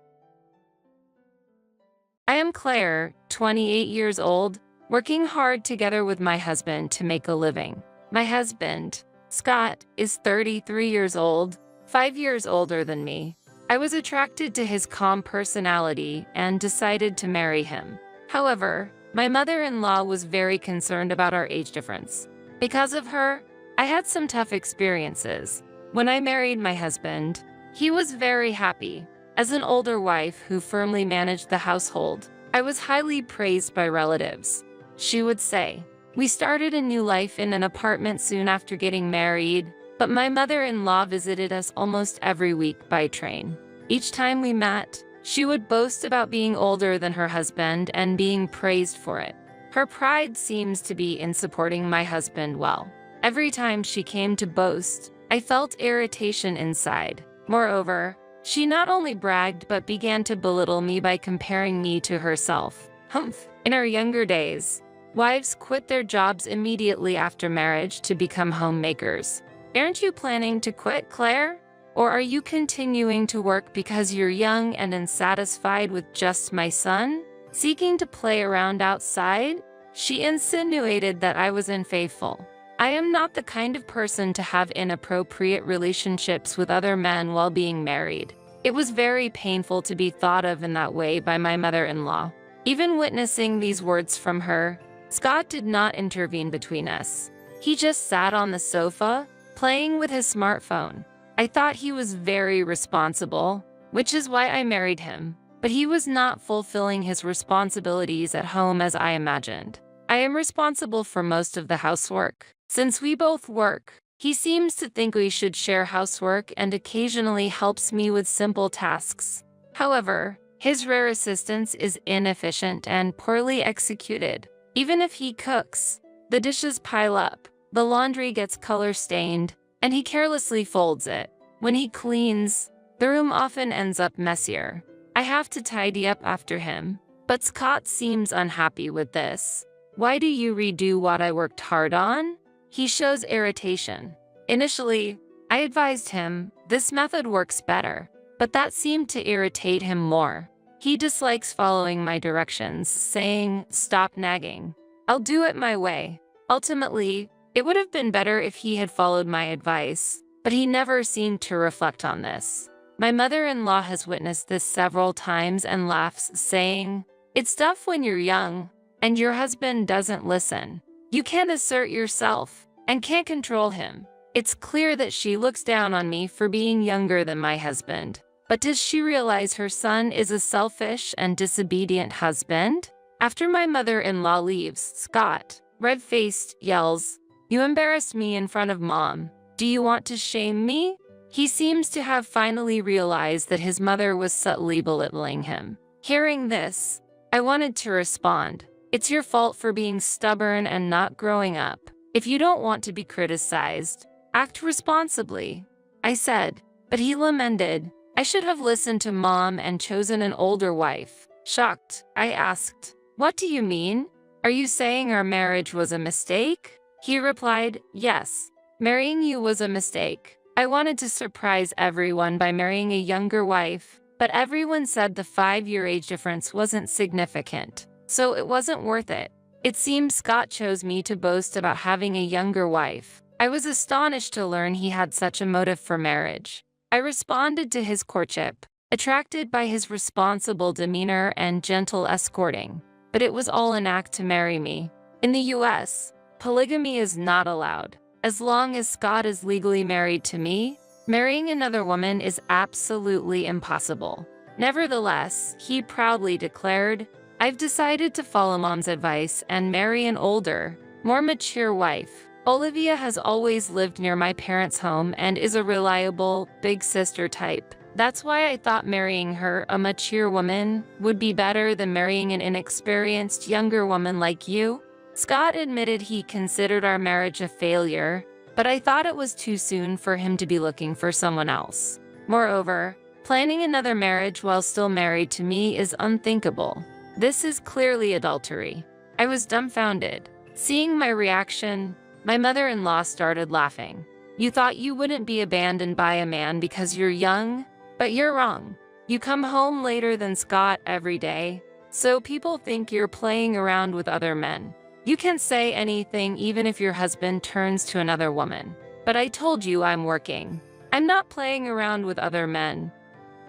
I am Claire, 28 years old, working hard together with my husband to make a living. My husband, Scott, is 33 years old, 5 years older than me. I was attracted to his calm personality and decided to marry him. However, my mother-in-law was very concerned about our age difference. Because of her, I had some tough experiences. When I married my husband, he was very happy. As an older wife who firmly managed the household, I was highly praised by relatives. She would say, "We started a new life in an apartment soon after getting married, but my mother-in-law visited us almost every week by train. Each time we met, she would boast about being older than her husband and being praised for it. Her pride seems to be in supporting my husband well. Every time she came to boast, I felt irritation inside. Moreover, she not only bragged but began to belittle me by comparing me to herself. Humph. In our younger days, wives quit their jobs immediately after marriage to become homemakers. Aren't you planning to quit, Claire? Or are you continuing to work because you're young and unsatisfied with just my son? Seeking to play around outside? She insinuated that I was unfaithful. I am not the kind of person to have inappropriate relationships with other men while being married. It was very painful to be thought of in that way by my mother-in-law. Even witnessing these words from her, Scott did not intervene between us. He just sat on the sofa, playing with his smartphone. I thought he was very responsible, which is why I married him. But he was not fulfilling his responsibilities at home as I imagined. I am responsible for most of the housework. Since we both work, he seems to think we should share housework and occasionally helps me with simple tasks. However, His rare assistance is inefficient and poorly executed. Even if he cooks, the dishes pile up, the laundry gets color-stained, and he carelessly folds it. When he cleans, the room often ends up messier. I have to tidy up after him. But Scott seems unhappy with this. Why do you redo what I worked hard on? He shows irritation. Initially, I advised him this method works better, but that seemed to irritate him more. He dislikes following my directions, saying, "Stop nagging. I'll do it my way." Ultimately, it would have been better if he had followed my advice, but he never seemed to reflect on this. My mother-in-law has witnessed this several times and laughs, saying, "It's tough when you're young, and your husband doesn't listen. You can't assert yourself, and can't control him." It's clear that she looks down on me for being younger than my husband. But does she realize her son is a selfish and disobedient husband? After my mother-in-law leaves, Scott, red-faced, yells, "You embarrassed me in front of Mom. Do you want to shame me?" He seems to have finally realized that his mother was subtly belittling him. Hearing this, I wanted to respond. It's your fault for being stubborn and not growing up. If you don't want to be criticized, act responsibly, I said. But he lamented, "I should have listened to Mom and chosen an older wife." Shocked, I asked, "What do you mean? Are you saying our marriage was a mistake?" He replied, "Yes, marrying you was a mistake. I wanted to surprise everyone by marrying a younger wife, but everyone said the 5-year age difference wasn't significant, so it wasn't worth it." It seems Scott chose me to boast about having a younger wife. I was astonished to learn he had such a motive for marriage. I responded to his courtship, attracted by his responsible demeanor and gentle escorting. But it was all an act to marry me. In the US, polygamy is not allowed. As long as Scott is legally married to me, marrying another woman is absolutely impossible. Nevertheless, he proudly declared, "I've decided to follow Mom's advice and marry an older, more mature wife. Olivia has always lived near my parents' home and is a reliable, big sister type. That's why I thought marrying her, a mature woman, would be better than marrying an inexperienced younger woman like you." Scott admitted he considered our marriage a failure, but I thought it was too soon for him to be looking for someone else. Moreover, planning another marriage while still married to me is unthinkable. This is clearly adultery. I was dumbfounded. Seeing my reaction, my mother-in-law started laughing. "You thought you wouldn't be abandoned by a man because you're young? But you're wrong. You come home later than Scott every day, so people think you're playing around with other men. You can say anything even if your husband turns to another woman. But I told you I'm working. I'm not playing around with other men."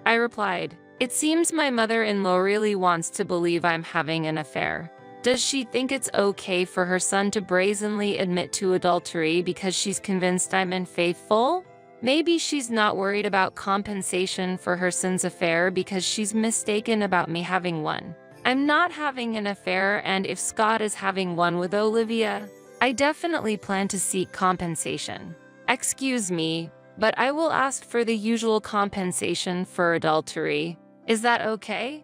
I replied, "It seems my mother-in-law really wants to believe I'm having an affair. Does she think it's okay for her son to brazenly admit to adultery because she's convinced I'm unfaithful? Maybe she's not worried about compensation for her son's affair because she's mistaken about me having one. I'm not having an affair, and if Scott is having one with Olivia, I definitely plan to seek compensation. Excuse me, but I will ask for the usual compensation for adultery. Is that okay?"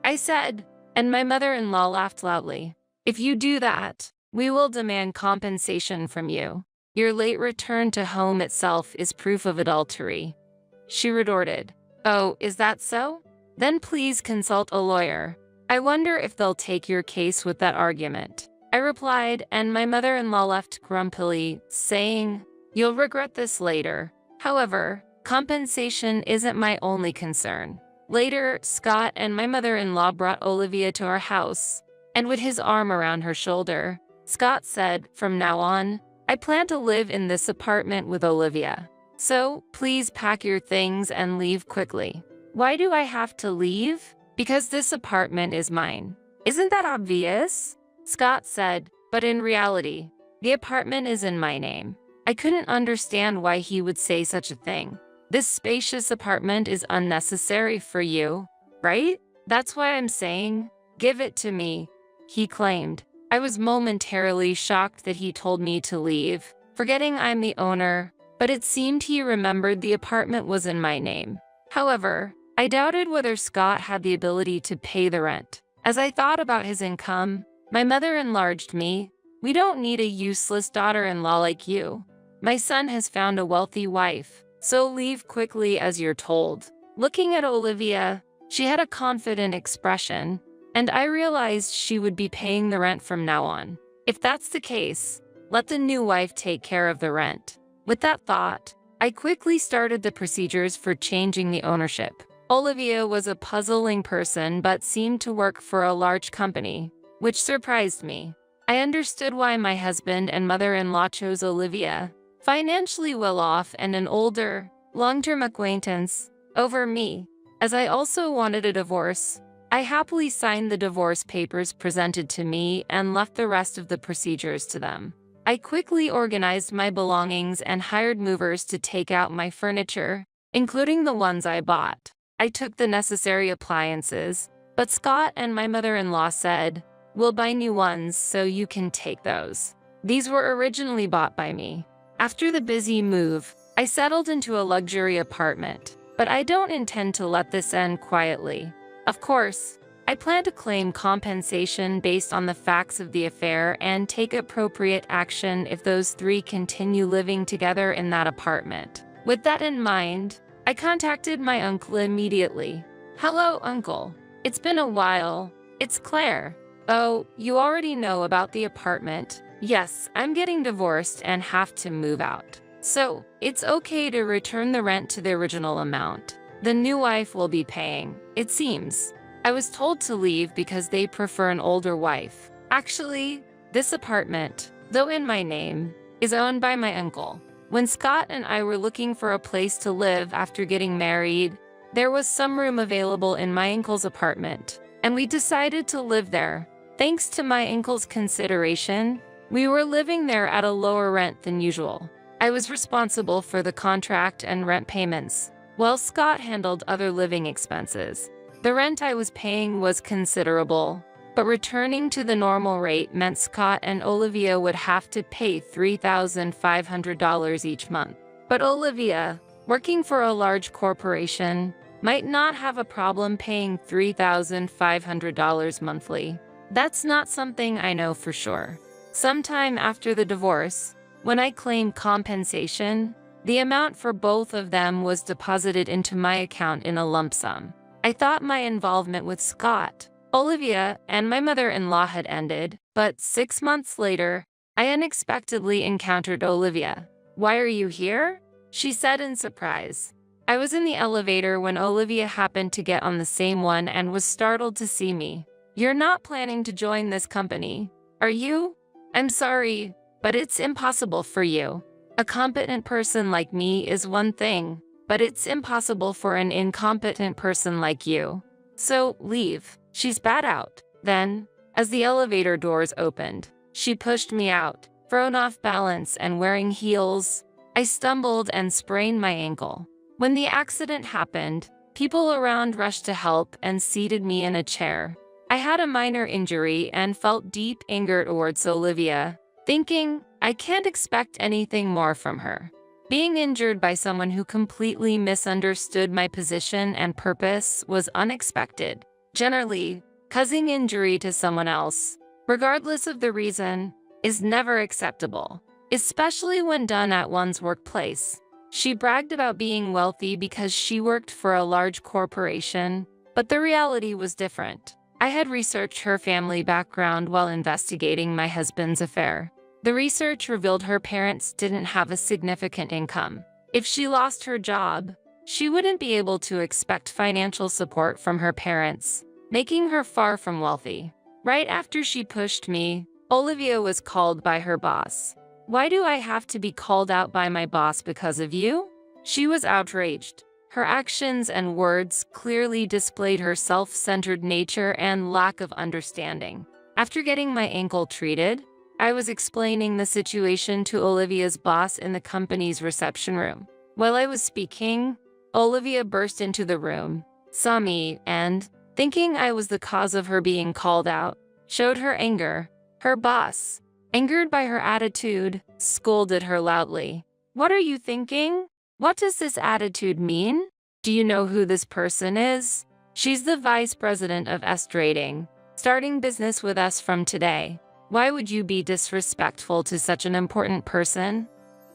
I said, and my mother-in-law laughed loudly. "If you do that, we will demand compensation from you. Your late return to home itself is proof of adultery." She retorted, "Oh, is that so? Then please consult a lawyer. I wonder if they'll take your case with that argument." I replied, and my mother-in-law left grumpily, saying, "You'll regret this later." However, compensation isn't my only concern. Later, Scott and my mother-in-law brought Olivia to our house, and with his arm around her shoulder, Scott said, "From now on, I plan to live in this apartment with Olivia. So, please pack your things and leave quickly." "Why do I have to leave?" "Because this apartment is mine. Isn't that obvious?" Scott said, but in reality, the apartment is in my name. I couldn't understand why he would say such a thing. "This spacious apartment is unnecessary for you, right? That's why I'm saying, give it to me," he claimed. I was momentarily shocked that he told me to leave, forgetting I'm the owner, but it seemed he remembered the apartment was in my name. However, I doubted whether Scott had the ability to pay the rent. As I thought about his income, my mother enlarged me. We don't need a useless daughter-in-law like you. My son has found a wealthy wife, so leave quickly as you're told. Looking at Olivia, she had a confident expression, and I realized she would be paying the rent from now on. If that's the case, let the new wife take care of the rent. With that thought, I quickly started the procedures for changing the ownership. Olivia was a puzzling person but seemed to work for a large company, which surprised me. I understood why my husband and mother-in-law chose Olivia, financially well-off and an older, long-term acquaintance, over me. As I also wanted a divorce, I happily signed the divorce papers presented to me and left the rest of the procedures to them. I quickly organized my belongings and hired movers to take out my furniture, including the ones I bought. I took the necessary appliances, but Scott and my mother-in-law said, "We'll buy new ones so you can take those." These were originally bought by me. After the busy move, I settled into a luxury apartment, but I don't intend to let this end quietly. Of course, I plan to claim compensation based on the facts of the affair and take appropriate action if those three continue living together in that apartment. With that in mind, I contacted my uncle immediately. "Hello, Uncle. It's been a while. It's Claire. Oh, you already know about the apartment. Yes, I'm getting divorced and have to move out. So, it's okay to return the rent to the original amount. The new wife will be paying, it seems. I was told to leave because they prefer an older wife. Actually, this apartment, though in my name, is owned by my uncle. When Scott and I were looking for a place to live after getting married, there was some room available in my uncle's apartment, and we decided to live there. Thanks to my uncle's consideration, we were living there at a lower rent than usual. I was responsible for the contract and rent payments, while Scott handled other living expenses. The rent I was paying was considerable, but returning to the normal rate meant Scott and Olivia would have to pay $3,500 each month. But Olivia, working for a large corporation, might not have a problem paying $3,500 monthly. That's not something I know for sure. Sometime after the divorce, when I claimed compensation, the amount for both of them was deposited into my account in a lump sum. I thought my involvement with Scott, Olivia, and my mother-in-law had ended, but 6 months later, I unexpectedly encountered Olivia. "Why are you here?" she said in surprise. I was in the elevator when Olivia happened to get on the same one and was startled to see me. "You're not planning to join this company, are you?" "I'm sorry, but it's impossible for you. A competent person like me is one thing, but it's impossible for an incompetent person like you. So, leave." She spat out. Then, as the elevator doors opened, she pushed me out. Thrown off balance and wearing heels, I stumbled and sprained my ankle. When the accident happened, people around rushed to help and seated me in a chair. I had a minor injury and felt deep anger towards Olivia, thinking, I can't expect anything more from her. Being injured by someone who completely misunderstood my position and purpose was unexpected. Generally, causing injury to someone else, regardless of the reason, is never acceptable, especially when done at one's workplace. She bragged about being wealthy because she worked for a large corporation, but the reality was different. I had researched her family background while investigating my husband's affair. The research revealed her parents didn't have a significant income. If she lost her job, she wouldn't be able to expect financial support from her parents, making her far from wealthy. Right after she pushed me, Olivia was called by her boss. "Why do I have to be called out by my boss because of you?" She was outraged. Her actions and words clearly displayed her self-centered nature and lack of understanding. After getting my ankle treated, I was explaining the situation to Olivia's boss in the company's reception room. While I was speaking, Olivia burst into the room, saw me, and, thinking I was the cause of her being called out, showed her anger. Her boss, angered by her attitude, scolded her loudly. "What are you thinking? What does this attitude mean? Do you know who this person is? She's the vice president of Trading, starting business with us from today. Why would you be disrespectful to such an important person?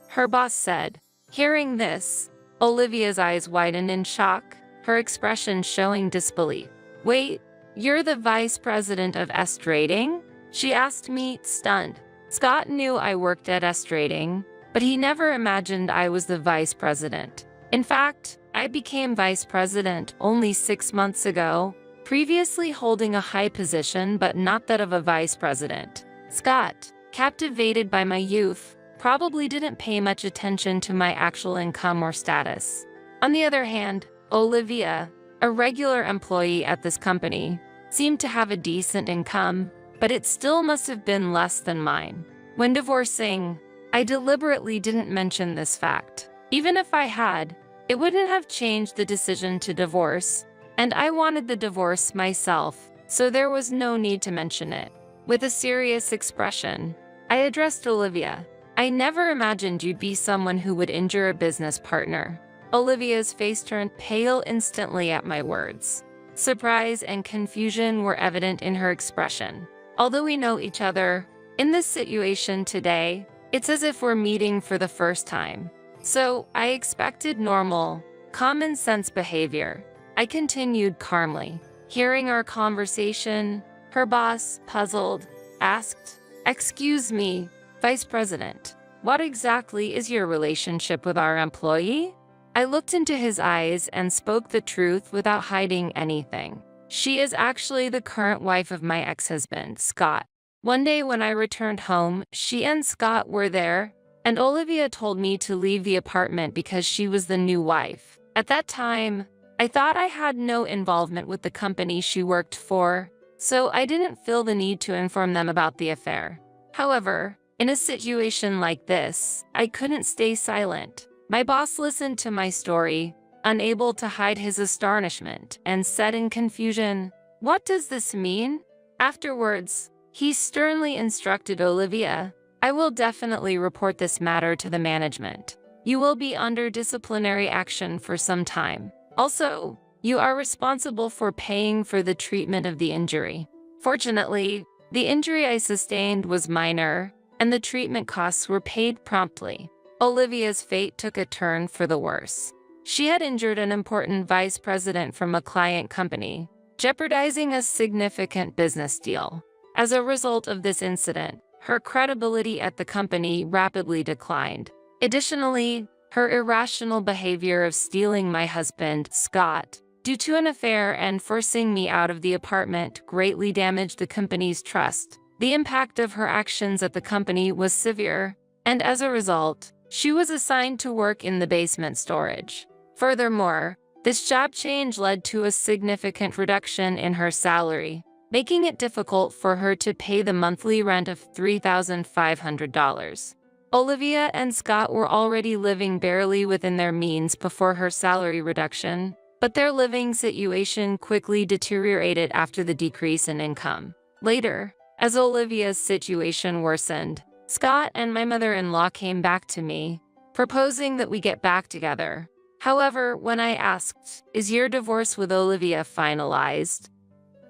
Her boss said. Hearing this, Olivia's eyes widened in shock, her expression showing disbelief. Wait, you're the vice president of Trading? She asked me, stunned. Scott knew I worked at Trading, but he never imagined I was the vice president. In fact, I became vice president only 6 months ago, previously holding a high position but not that of a vice president. Scott, captivated by my youth, probably didn't pay much attention to my actual income or status. On the other hand, Olivia, a regular employee at this company, seemed to have a decent income, but it still must have been less than mine. When divorcing, I deliberately didn't mention this fact. Even if I had, it wouldn't have changed the decision to divorce, and I wanted the divorce myself, so there was no need to mention it. With a serious expression, I addressed Olivia. I never imagined you'd be someone who would injure a business partner. Olivia's face turned pale instantly at my words. Surprise and confusion were evident in her expression. Although we know each other, in this situation today, it's as if we're meeting for the first time. So I expected normal, common sense behavior. I continued calmly. Hearing our conversation, her boss, puzzled, asked, "Excuse me, Vice President, what exactly is your relationship with our employee?" I looked into his eyes and spoke the truth without hiding anything. She is actually the current wife of my ex-husband, Scott. One day when I returned home, she and Scott were there, and Olivia told me to leave the apartment because she was the new wife. At that time, I thought I had no involvement with the company she worked for, so I didn't feel the need to inform them about the affair. However, in a situation like this, I couldn't stay silent. My boss listened to my story, unable to hide his astonishment, and said in confusion, "What does this mean?" Afterwards, he sternly instructed Olivia, "I will definitely report this matter to the management. You will be under disciplinary action for some time. Also, you are responsible for paying for the treatment of the injury." Fortunately, the injury I sustained was minor, and the treatment costs were paid promptly. Olivia's fate took a turn for the worse. She had injured an important vice president from a client company, jeopardizing a significant business deal. As a result of this incident, her credibility at the company rapidly declined. Additionally, her irrational behavior of stealing my husband, Scott, due to an affair and forcing me out of the apartment greatly damaged the company's trust. The impact of her actions at the company was severe, and as a result, she was assigned to work in the basement storage. Furthermore, this job change led to a significant reduction in her salary, making it difficult for her to pay the monthly rent of $3,500. Olivia and Scott were already living barely within their means before her salary reduction, but their living situation quickly deteriorated after the decrease in income. Later, as Olivia's situation worsened, Scott and my mother-in-law came back to me, proposing that we get back together. However, when I asked, "Is your divorce with Olivia finalized?"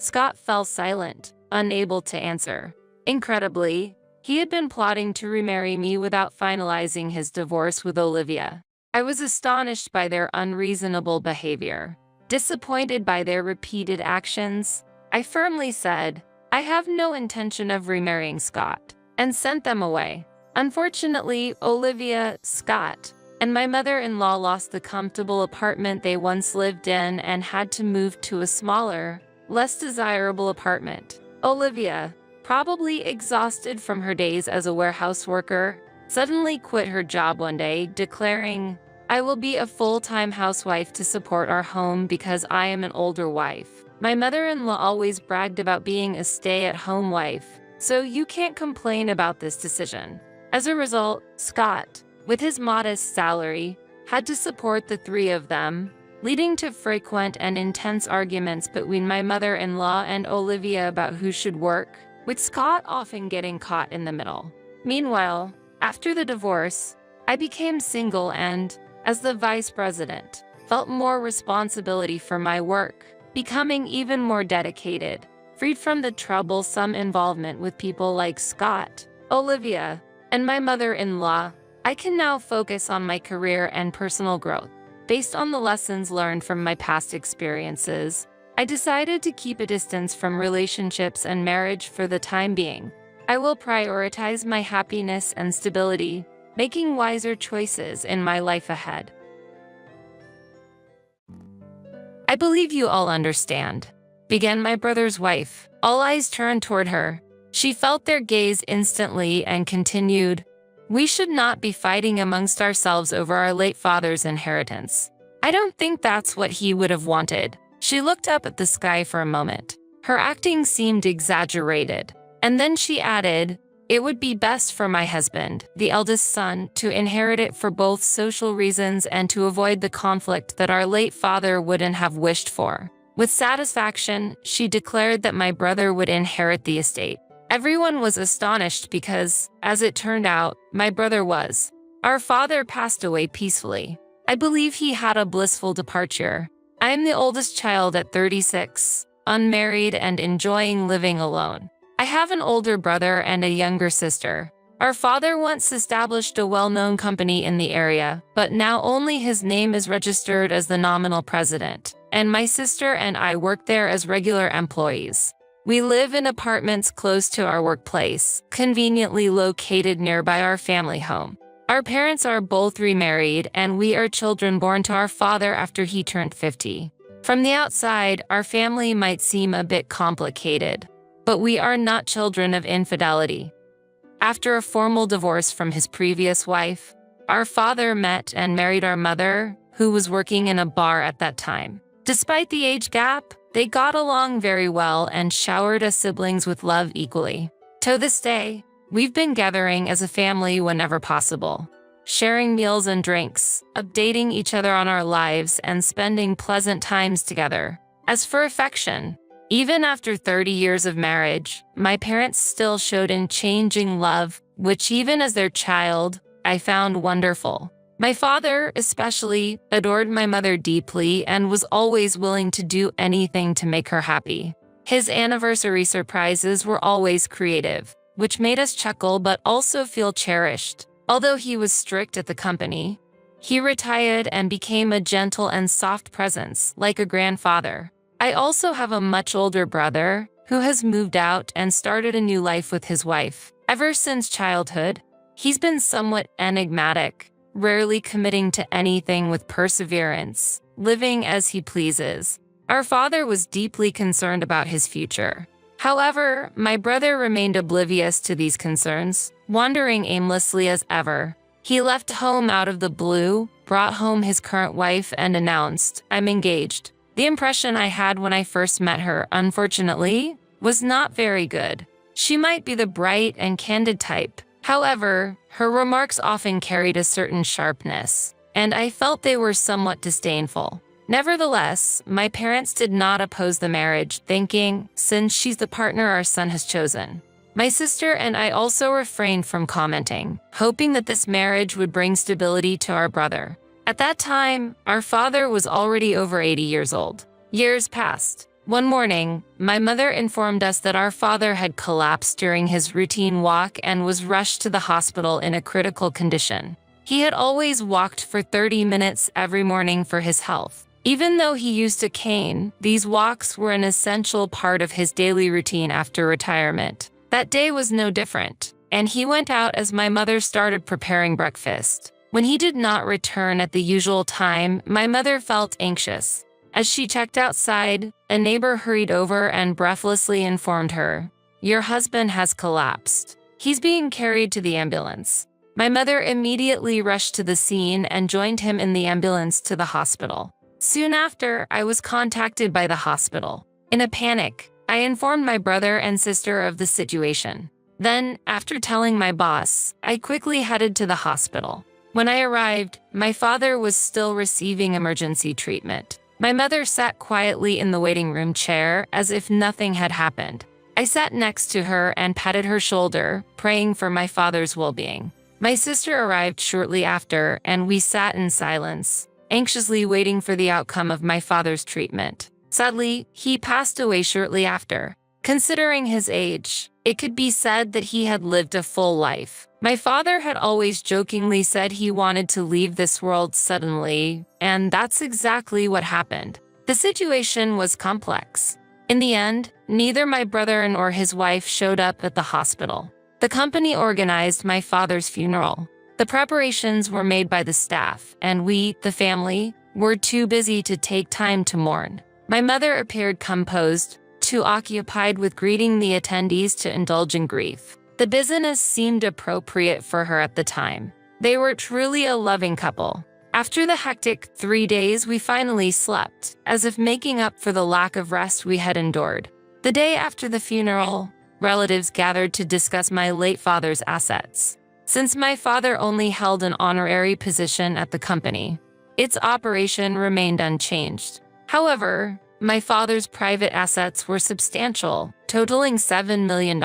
Scott fell silent, unable to answer. Incredibly, he had been plotting to remarry me without finalizing his divorce with Olivia. I was astonished by their unreasonable behavior. Disappointed by their repeated actions, I firmly said, "I have no intention of remarrying Scott," and sent them away. Unfortunately, Olivia, Scott, and my mother-in-law lost the comfortable apartment they once lived in and had to move to a smaller, less desirable apartment. Olivia, probably exhausted from her days as a warehouse worker, suddenly quit her job one day, declaring, "I will be a full-time housewife to support our home because I am an older wife." My mother-in-law always bragged about being a stay-at-home wife, so you can't complain about this decision. As a result, Scott, with his modest salary, had to support the three of them, leading to frequent and intense arguments between my mother-in-law and Olivia about who should work, with Scott often getting caught in the middle. Meanwhile, after the divorce, I became single and, as the vice president, felt more responsibility for my work, becoming even more dedicated. Freed from the troublesome involvement with people like Scott, Olivia, and my mother-in-law, I can now focus on my career and personal growth. Based on the lessons learned from my past experiences, I decided to keep a distance from relationships and marriage for the time being. I will prioritize my happiness and stability, making wiser choices in my life ahead. I believe you all understand, began my brother's wife. All eyes turned toward her. She felt their gaze instantly and continued, "We should not be fighting amongst ourselves over our late father's inheritance. I don't think that's what he would have wanted." She looked up at the sky for a moment. Her acting seemed exaggerated. And then she added, "It would be best for my husband, the eldest son, to inherit it for both social reasons and to avoid the conflict that our late father wouldn't have wished for." With satisfaction, she declared that my brother would inherit the estate. Everyone was astonished because, as it turned out, my brother was. Our father passed away peacefully. I believe he had a blissful departure. I am the oldest child at 36, unmarried and enjoying living alone. I have an older brother and a younger sister. Our father once established a well-known company in the area, but now only his name is registered as the nominal president, and my sister and I work there as regular employees. We live in apartments close to our workplace, conveniently located nearby our family home. Our parents are both remarried, and we are children born to our father after he turned 50. From the outside, our family might seem a bit complicated, but we are not children of infidelity. After a formal divorce from his previous wife, our father met and married our mother, who was working in a bar at that time. Despite the age gap, they got along very well and showered us siblings with love equally. To this day, we've been gathering as a family whenever possible, sharing meals and drinks, updating each other on our lives, and spending pleasant times together. As for affection, even after 30 years of marriage, my parents still showed unchanging love, which even as their child, I found wonderful. My father, especially, adored my mother deeply and was always willing to do anything to make her happy. His anniversary surprises were always creative, which made us chuckle but also feel cherished. Although he was strict at the company, he retired and became a gentle and soft presence, like a grandfather. I also have a much older brother who has moved out and started a new life with his wife. Ever since childhood, he's been somewhat enigmatic, rarely committing to anything with perseverance, living as he pleases. Our father was deeply concerned about his future. However, my brother remained oblivious to these concerns, wandering aimlessly as ever. He left home out of the blue, brought home his current wife, and announced, "I'm engaged." The impression I had when I first met her, unfortunately, was not very good. She might be the bright and candid type. However, her remarks often carried a certain sharpness, and I felt they were somewhat disdainful. Nevertheless, my parents did not oppose the marriage, thinking, since she's the partner our son has chosen. My sister and I also refrained from commenting, hoping that this marriage would bring stability to our brother. At that time, our father was already over 80 years old. Years passed. One morning, my mother informed us that our father had collapsed during his routine walk and was rushed to the hospital in a critical condition. He had always walked for 30 minutes every morning for his health. Even though he used a cane, these walks were an essential part of his daily routine after retirement. That day was no different, and he went out as my mother started preparing breakfast. When he did not return at the usual time, my mother felt anxious. As she checked outside, a neighbor hurried over and breathlessly informed her, "Your husband has collapsed. He's being carried to the ambulance." My mother immediately rushed to the scene and joined him in the ambulance to the hospital. Soon after, I was contacted by the hospital. In a panic, I informed my brother and sister of the situation. Then, after telling my boss, I quickly headed to the hospital. When I arrived, my father was still receiving emergency treatment. My mother sat quietly in the waiting room chair as if nothing had happened. I sat next to her and patted her shoulder, praying for my father's well-being. My sister arrived shortly after, and we sat in silence, anxiously waiting for the outcome of my father's treatment. Sadly, he passed away shortly after. Considering his age, it could be said that he had lived a full life. My father had always jokingly said he wanted to leave this world suddenly, and that's exactly what happened. The situation was complex. In the end, neither my brother nor his wife showed up at the hospital. The company organized my father's funeral. The preparations were made by the staff, and we, the family, were too busy to take time to mourn. My mother appeared composed, too occupied with greeting the attendees to indulge in grief. The business seemed appropriate for her at the time. They were truly a loving couple. After the hectic 3 days, we finally slept, as if making up for the lack of rest we had endured. The day after the funeral, relatives gathered to discuss my late father's assets. Since my father only held an honorary position at the company, its operation remained unchanged. However, my father's private assets were substantial, totaling $7 million.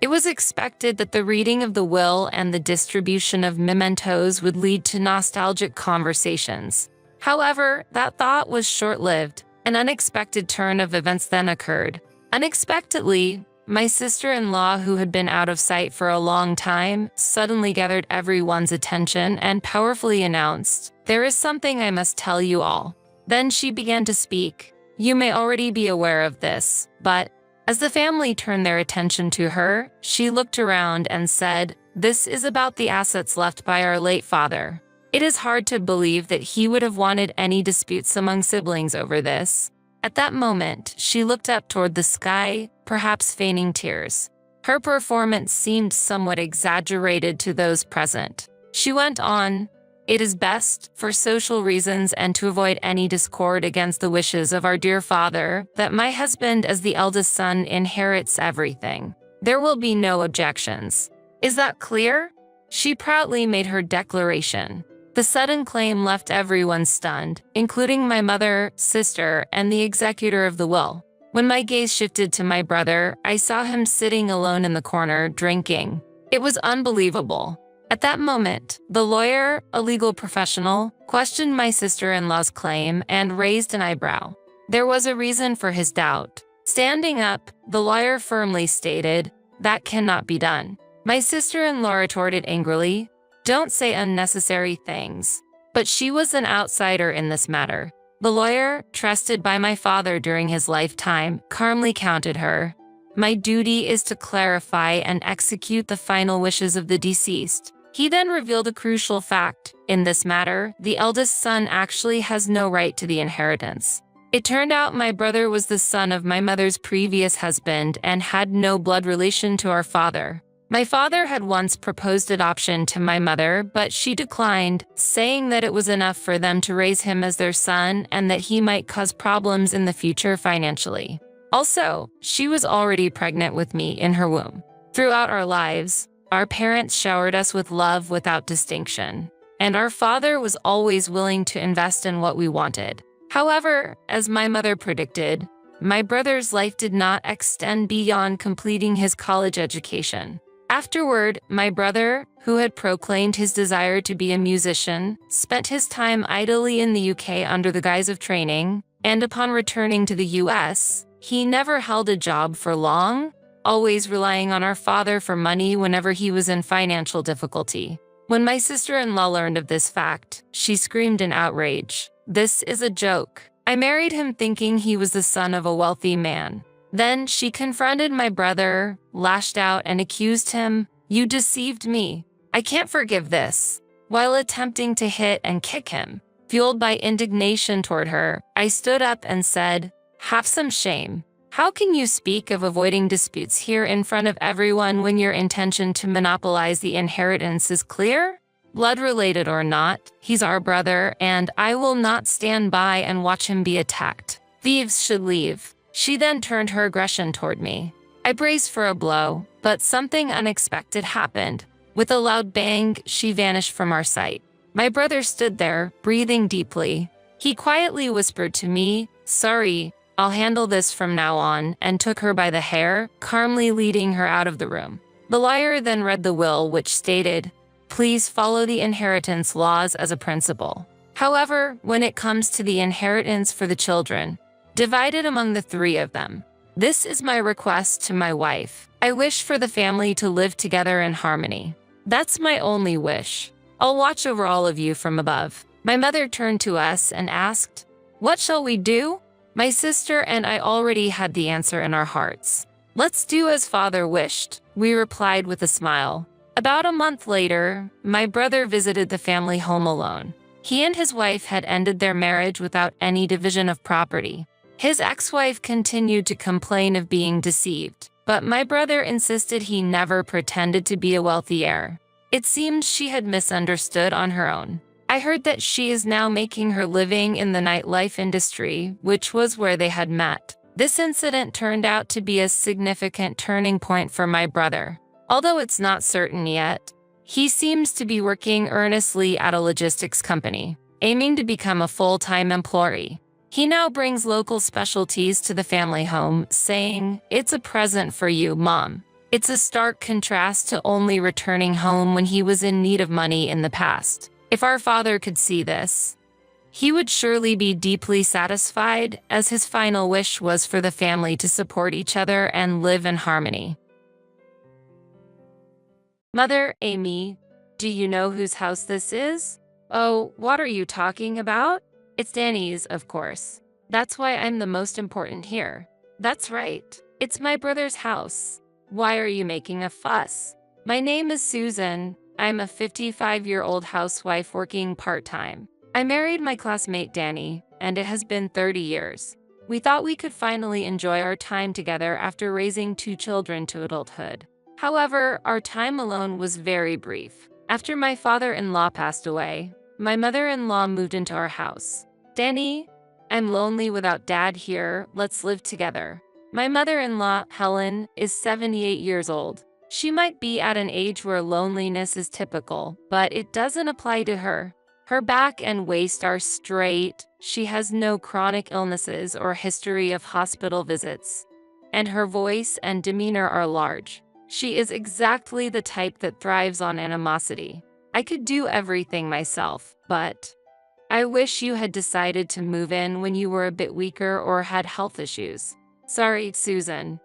It was expected that the reading of the will and the distribution of mementos would lead to nostalgic conversations. However, that thought was short-lived. An unexpected turn of events then occurred. Unexpectedly, my sister-in-law, who had been out of sight for a long time, suddenly gathered everyone's attention and powerfully announced, "There is something I must tell you all." Then she began to speak. You may already be aware of this, but as the family turned their attention to her, she looked around and said, "This is about the assets left by our late father." It is hard to believe that he would have wanted any disputes among siblings over this. At that moment, she looked up toward the sky, perhaps feigning tears. Her performance seemed somewhat exaggerated to those present. She went on, "It is best, for social reasons and to avoid any discord against the wishes of our dear father, that my husband as the eldest son inherits everything. There will be no objections. Is that clear?" She proudly made her declaration. The sudden claim left everyone stunned, including my mother, sister, and the executor of the will. When my gaze shifted to my brother, I saw him sitting alone in the corner, drinking. It was unbelievable. At that moment, the lawyer, a legal professional, questioned my sister-in-law's claim and raised an eyebrow. There was a reason for his doubt. Standing up, the lawyer firmly stated, "That cannot be done." My sister-in-law retorted angrily, "Don't say unnecessary things." But she was an outsider in this matter. The lawyer, trusted by my father during his lifetime, calmly countered her. "My duty is to clarify and execute the final wishes of the deceased." He then revealed a crucial fact. In this matter, the eldest son actually has no right to the inheritance. It turned out my brother was the son of my mother's previous husband and had no blood relation to our father. My father had once proposed adoption to my mother, but she declined, saying that it was enough for them to raise him as their son and that he might cause problems in the future financially. Also, she was already pregnant with me in her womb. Throughout our lives, our parents showered us with love without distinction, and our father was always willing to invest in what we wanted. However, as my mother predicted, my brother's life did not extend beyond completing his college education. Afterward, my brother, who had proclaimed his desire to be a musician, spent his time idly in the UK under the guise of training, and upon returning to the US, he never held a job for long, always relying on our father for money whenever he was in financial difficulty. When my sister-in-law learned of this fact, she screamed in outrage, "This is a joke. I married him thinking he was the son of a wealthy man." Then she confronted my brother, lashed out, and accused him, "You deceived me. I can't forgive this," while attempting to hit and kick him. Fueled by indignation toward her, I stood up and said, "Have some shame. How can you speak of avoiding disputes here in front of everyone when your intention to monopolize the inheritance is clear? Blood-related or not, he's our brother, and I will not stand by and watch him be attacked. Thieves should leave." She then turned her aggression toward me. I braced for a blow, but something unexpected happened. With a loud bang, she vanished from our sight. My brother stood there, breathing deeply. He quietly whispered to me, "Sorry, I'll handle this from now on," and took her by the hair, calmly leading her out of the room. The lawyer then read the will, which stated, "Please follow the inheritance laws as a principle." However, when it comes to the inheritance for the children, divided among the three of them, this is my request to my wife. I wish for the family to live together in harmony. That's my only wish. I'll watch over all of you from above." My mother turned to us and asked, "What shall we do?" My sister and I already had the answer in our hearts. "Let's do as father wished," we replied with a smile. About a month later, my brother visited the family home alone. He and his wife had ended their marriage without any division of property. His ex-wife continued to complain of being deceived, but my brother insisted he never pretended to be a wealthy heir. It seemed she had misunderstood on her own. I heard that she is now making her living in the nightlife industry, which was where they had met. This incident turned out to be a significant turning point for my brother. Although it's not certain yet, he seems to be working earnestly at a logistics company, aiming to become a full-time employee. He now brings local specialties to the family home, saying, "It's a present for you, Mom." It's a stark contrast to only returning home when he was in need of money in the past. If our father could see this, he would surely be deeply satisfied, as his final wish was for the family to support each other and live in harmony. Mother, Amy, do you know whose house this is? Oh, what are you talking about? It's Danny's, of course. That's why I'm the most important here. That's right. It's my brother's house. Why are you making a fuss? My name is Susan. I'm a 55-year-old housewife working part-time. I married my classmate Danny, and it has been 30 years. We thought we could finally enjoy our time together after raising 2 children to adulthood. However, our time alone was very brief. After my father-in-law passed away, my mother-in-law moved into our house. "Danny, I'm lonely without Dad here. Let's live together." My mother-in-law, Helen, is 78 years old. She might be at an age where loneliness is typical, but it doesn't apply to her. Her back and waist are straight, she has no chronic illnesses or history of hospital visits, and her voice and demeanor are large. She is exactly the type that thrives on animosity. I could do everything myself, but I wish you had decided to move in when you were a bit weaker or had health issues. Sorry, Susan.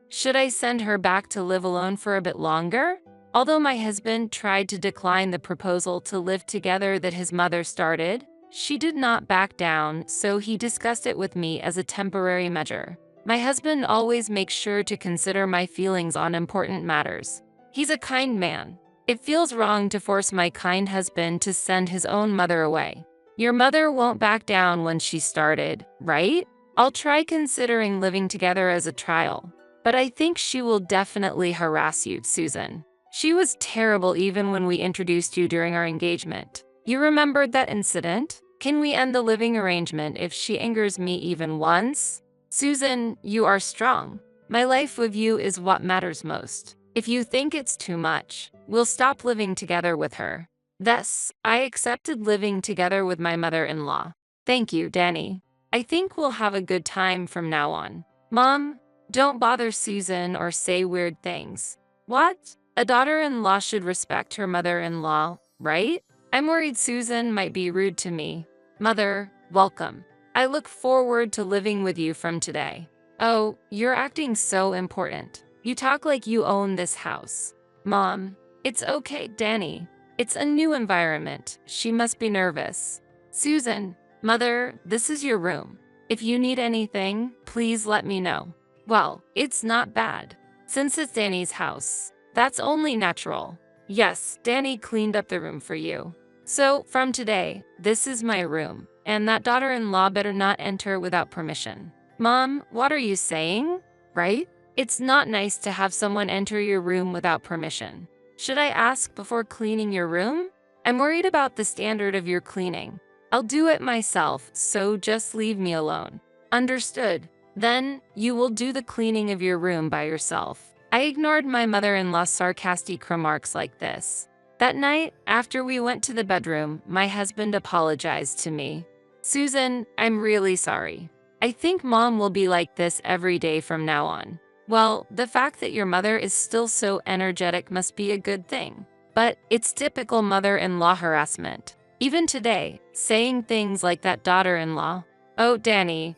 Should I send her back to live alone for a bit longer? Although my husband tried to decline the proposal to live together that his mother started, she did not back down, so he discussed it with me as a temporary measure. My husband always makes sure to consider my feelings on important matters. He's a kind man. It feels wrong to force my kind husband to send his own mother away. Your mother won't back down when she started, right? I'll try considering living together as a trial. But I think she will definitely harass you, Susan. She was terrible even when we introduced you during our engagement. You remembered that incident? Can we end the living arrangement if she angers me even once? Susan, you are strong. My life with you is what matters most. If you think it's too much, we'll stop living together with her. Thus, I accepted living together with my mother-in-law. Thank you, Danny. I think we'll have a good time from now on. Mom, don't bother Susan or say weird things. What? A daughter-in-law should respect her mother-in-law, right? I'm worried Susan might be rude to me. Mother, welcome. I look forward to living with you from today. Oh, you're acting so important. You talk like you own this house. Mom, it's okay, Danny. It's a new environment. She must be nervous. Susan, Mother, this is your room. If you need anything, please let me know. Well, it's not bad. Since it's Danny's house, that's only natural. Yes, Danny cleaned up the room for you. So, from today, this is my room, and that daughter-in-law better not enter without permission. Mom, what are you saying? Right? It's not nice to have someone enter your room without permission. Should I ask before cleaning your room? I'm worried about the standard of your cleaning. I'll do it myself, so just leave me alone. Understood. Then, you will do the cleaning of your room by yourself. I ignored my mother-in-law's sarcastic remarks like this. That night, after we went to the bedroom, my husband apologized to me. Susan, I'm really sorry. I think Mom will be like this every day from now on. Well, the fact that your mother is still so energetic must be a good thing. But it's typical mother-in-law harassment. Even today, saying things like that daughter-in-law. Oh, Danny,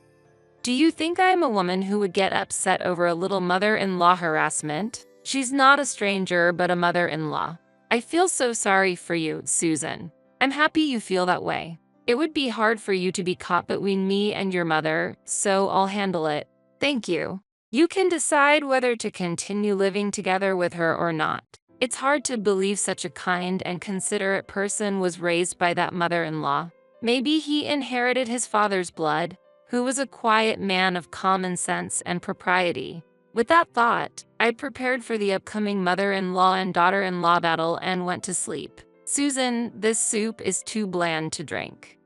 do you think I'm a woman who would get upset over a little mother-in-law harassment? She's not a stranger, but a mother-in-law. I feel so sorry for you, Susan. I'm happy you feel that way. It would be hard for you to be caught between me and your mother, so I'll handle it. Thank you. You can decide whether to continue living together with her or not. It's hard to believe such a kind and considerate person was raised by that mother-in-law. Maybe he inherited his father's blood, who was a quiet man of common sense and propriety. With that thought, I prepared for the upcoming mother-in-law and daughter-in-law battle and went to sleep. Susan, this soup is too bland to drink.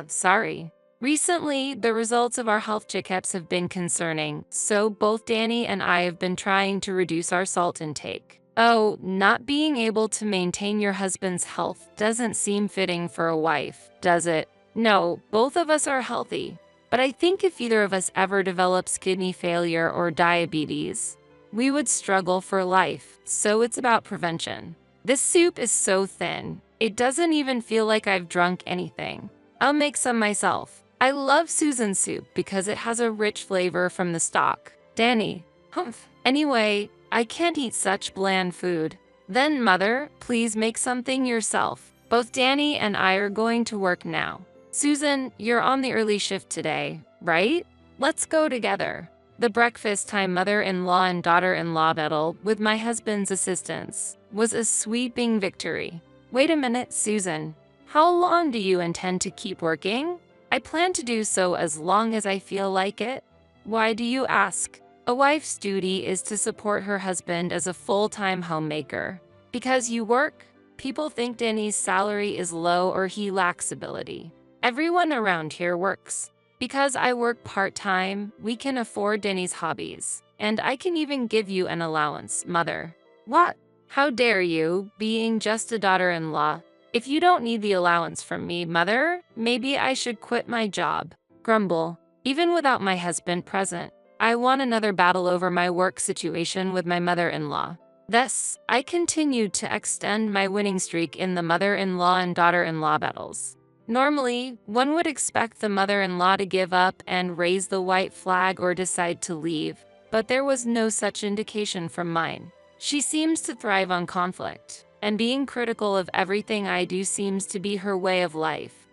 Sorry. Recently, the results of our health checkups have been concerning, so both Danny and I have been trying to reduce our salt intake. Oh, not being able to maintain your husband's health doesn't seem fitting for a wife, does it? No, both of us are healthy. But I think if either of us ever develops kidney failure or diabetes, we would struggle for life, so it's about prevention. This soup is so thin, it doesn't even feel like I've drunk anything. I'll make some myself. I love Susan's soup because it has a rich flavor from the stock. Danny, humph. Anyway, I can't eat such bland food. Then, Mother, please make something yourself. Both Danny and I are going to work now. Susan, you're on the early shift today, right? Let's go together. The breakfast time mother-in-law and daughter-in-law battle, with my husband's assistance, was a sweeping victory. Wait a minute, Susan. How long do you intend to keep working? I plan to do so as long as I feel like it. Why do you ask? A wife's duty is to support her husband as a full-time homemaker. Because you work, people think Danny's salary is low or he lacks ability. Everyone around here works. Because I work part-time, we can afford Danny's hobbies. And I can even give you an allowance, Mother. What? How dare you, being just a daughter-in-law? If you don't need the allowance from me, Mother, maybe I should quit my job. Grumble. Even without my husband present, I won another battle over my work situation with my mother-in-law. Thus, I continued to extend my winning streak in the mother-in-law and daughter-in-law battles. Normally, one would expect the mother-in-law to give up and raise the white flag or decide to leave, but there was no such indication from mine. She seems to thrive on conflict, and being critical of everything I do seems to be her way of life.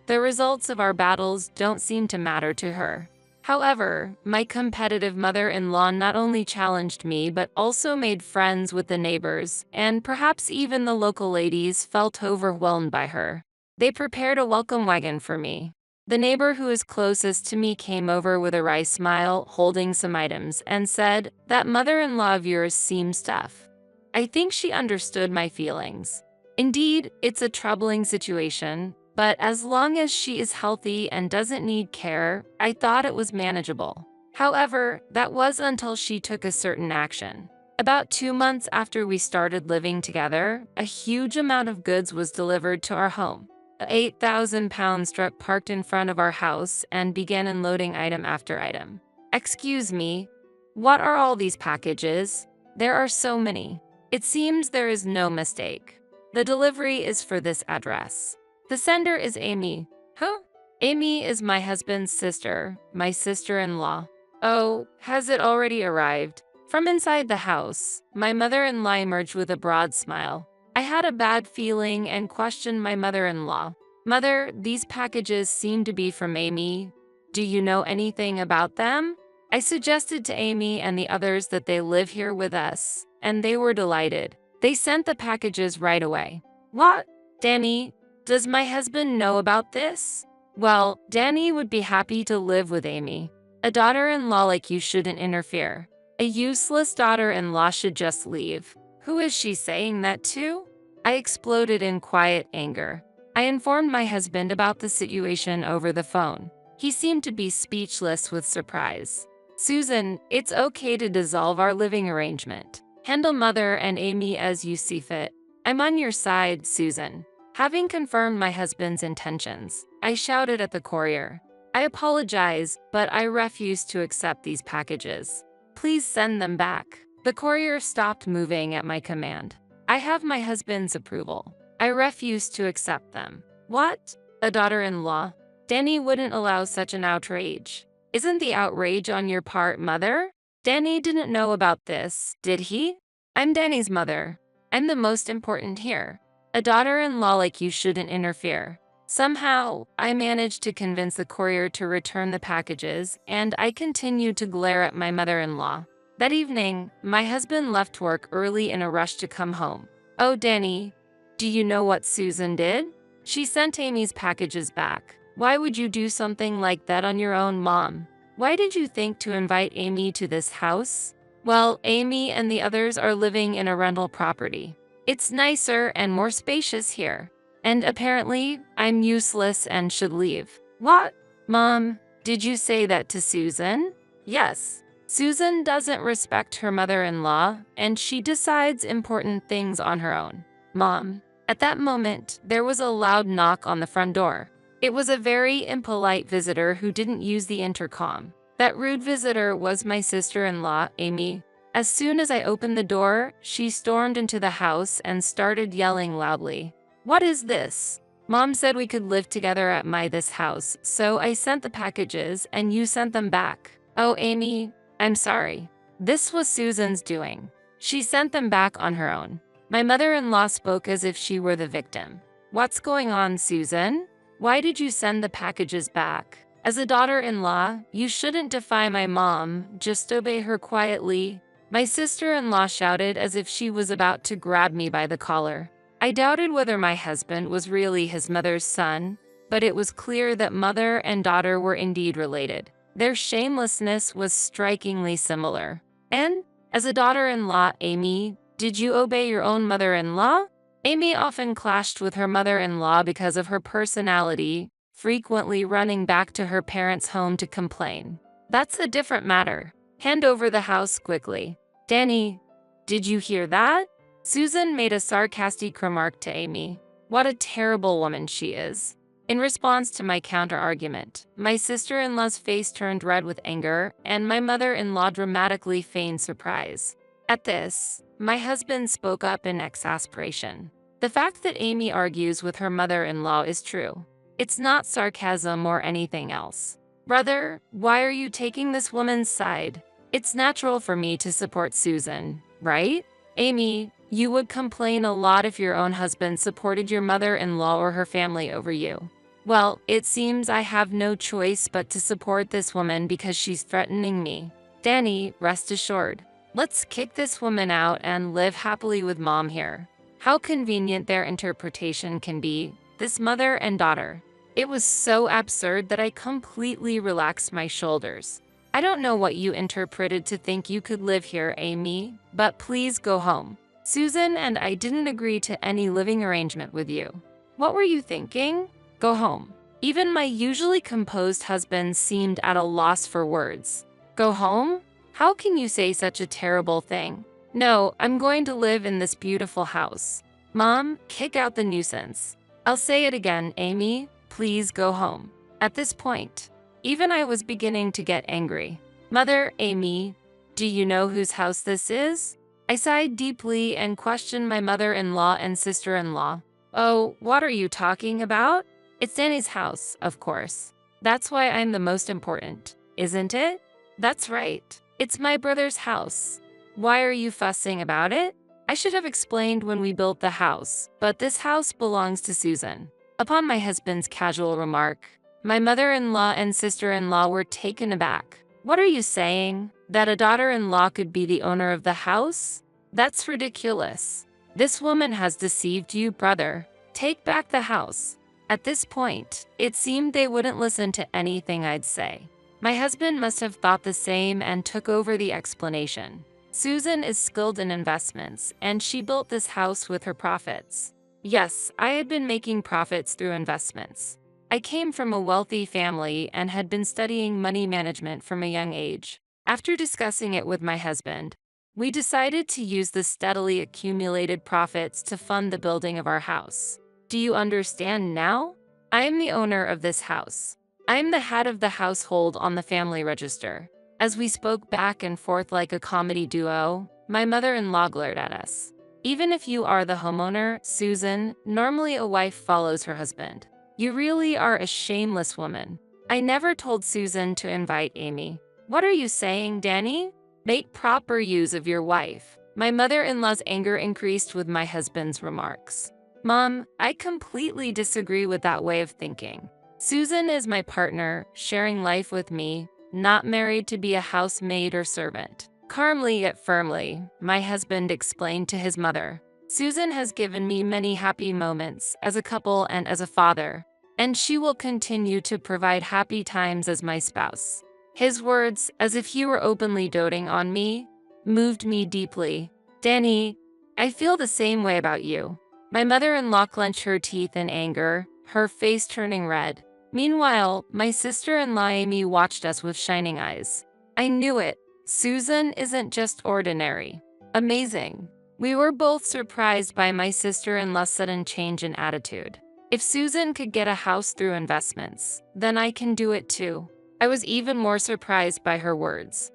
The results of our battles don't seem to matter to her. However, my competitive mother-in-law not only challenged me but also made friends with the neighbors, and perhaps even the local ladies felt overwhelmed by her. They prepared a welcome wagon for me. The neighbor who is closest to me came over with a wry smile, holding some items, and said, "That mother-in-law of yours seems tough." I think she understood my feelings. Indeed, it's a troubling situation, but as long as she is healthy and doesn't need care, I thought it was manageable. However, that was until she took a certain action. About 2 months after we started living together, a huge amount of goods was delivered to our home. A 8,000-pound truck parked in front of our house and began unloading item after item. Excuse me, what are all these packages? There are so many. It seems there is no mistake. The delivery is for this address. The sender is Amy. Huh? Amy is my husband's sister, my sister-in-law. Oh, has it already arrived? From inside the house, my mother-in-law emerged with a broad smile. I had a bad feeling and questioned my mother-in-law. Mother, these packages seem to be from Amy. Do you know anything about them? I suggested to Amy and the others that they live here with us, and they were delighted. They sent the packages right away. What? Danny, does my husband know about this? Well, Danny would be happy to live with Amy. A daughter-in-law like you shouldn't interfere. A useless daughter-in-law should just leave. Who is she saying that to? I exploded in quiet anger. I informed my husband about the situation over the phone. He seemed to be speechless with surprise. Susan, it's okay to dissolve our living arrangement. Handle Mother and Amy as you see fit. I'm on your side, Susan. Having confirmed my husband's intentions, I shouted at the courier. I apologize, but I refuse to accept these packages. Please send them back. The courier stopped moving at my command. I have my husband's approval. I refuse to accept them. What? A daughter-in-law? Danny wouldn't allow such an outrage. Isn't the outrage on your part, mother? Danny didn't know about this, did he? I'm Danny's mother. I'm the most important here. A daughter-in-law like you shouldn't interfere. Somehow, I managed to convince the courier to return the packages, and I continued to glare at my mother-in-law. That evening, my husband left work early in a rush to come home. Oh, Danny, do you know what Susan did? She sent Amy's packages back. Why would you do something like that on your own, Mom? Why did you think to invite Amy to this house? Well, Amy and the others are living in a rental property. It's nicer and more spacious here. And apparently, I'm useless and should leave. What? Mom, did you say that to Susan? Yes. Susan doesn't respect her mother-in-law, and she decides important things on her own. Mom. At that moment, there was a loud knock on the front door. It was a very impolite visitor who didn't use the intercom. That rude visitor was my sister-in-law, Amy. As soon as I opened the door, she stormed into the house and started yelling loudly. What is this? Mom said we could live together at this house, so I sent the packages and you sent them back. Oh, Amy, I'm sorry. This was Susan's doing. She sent them back on her own. My mother-in-law spoke as if she were the victim. What's going on, Susan? Why did you send the packages back? As a daughter-in-law, you shouldn't defy my mom, just obey her quietly. My sister-in-law shouted as if she was about to grab me by the collar. I doubted whether my husband was really his mother's son, but it was clear that mother and daughter were indeed related. Their shamelessness was strikingly similar. And, as a daughter-in-law, Amy, did you obey your own mother-in-law? Amy often clashed with her mother-in-law because of her personality, frequently running back to her parents' home to complain. That's a different matter. Hand over the house quickly. Danny, did you hear that? Susan made a sarcastic remark to Amy. What a terrible woman she is. In response to my counter-argument, my sister-in-law's face turned red with anger, and my mother-in-law dramatically feigned surprise. At this, my husband spoke up in exasperation. The fact that Amy argues with her mother-in-law is true. It's not sarcasm or anything else. Brother, why are you taking this woman's side? It's natural for me to support Susan, right? Amy, you would complain a lot if your own husband supported your mother-in-law or her family over you. Well, it seems I have no choice but to support this woman because she's threatening me. Danny, rest assured. Let's kick this woman out and live happily with Mom here. How convenient their interpretation can be, this mother and daughter. It was so absurd that I completely relaxed my shoulders. I don't know what you interpreted to think you could live here, Amy, but please go home. Susan and I didn't agree to any living arrangement with you. What were you thinking? Go home. Even my usually composed husband seemed at a loss for words. Go home? How can you say such a terrible thing? No, I'm going to live in this beautiful house. Mom, kick out the nuisance. I'll say it again, Amy, please go home. At this point, even I was beginning to get angry. Mother, Amy, do you know whose house this is? I sighed deeply and questioned my mother-in-law and sister-in-law. Oh, what are you talking about? It's Danny's house, of course. That's why I'm the most important, isn't it? That's right. It's my brother's house. Why are you fussing about it? I should have explained when we built the house, but this house belongs to Susan. Upon my husband's casual remark, my mother-in-law and sister-in-law were taken aback. What are you saying? That a daughter-in-law could be the owner of the house? That's ridiculous. This woman has deceived you, brother. Take back the house. At this point, it seemed they wouldn't listen to anything I'd say. My husband must have thought the same and took over the explanation. Susan is skilled in investments, and she built this house with her profits. Yes, I had been making profits through investments. I came from a wealthy family and had been studying money management from a young age. After discussing it with my husband, we decided to use the steadily accumulated profits to fund the building of our house. Do you understand now? I am the owner of this house. I am the head of the household on the family register. As we spoke back and forth like a comedy duo, my mother-in-law glared at us. Even if you are the homeowner, Susan, normally a wife follows her husband. You really are a shameless woman. I never told Susan to invite Amy. What are you saying, Danny? Make proper use of your wife. My mother-in-law's anger increased with my husband's remarks. Mom, I completely disagree with that way of thinking. Susan is my partner, sharing life with me, not married to be a housemaid or servant. Calmly yet firmly, my husband explained to his mother. Susan has given me many happy moments as a couple and as a father, and she will continue to provide happy times as my spouse. His words, as if he were openly doting on me, moved me deeply. Danny, I feel the same way about you. My mother-in-law clenched her teeth in anger, her face turning red. Meanwhile, my sister-in-law Amy watched us with shining eyes. I knew it. Susan isn't just ordinary. Amazing. We were both surprised by my sister-in-law's sudden change in attitude. If Susan could get a house through investments, then I can do it too. I was even more surprised by her words.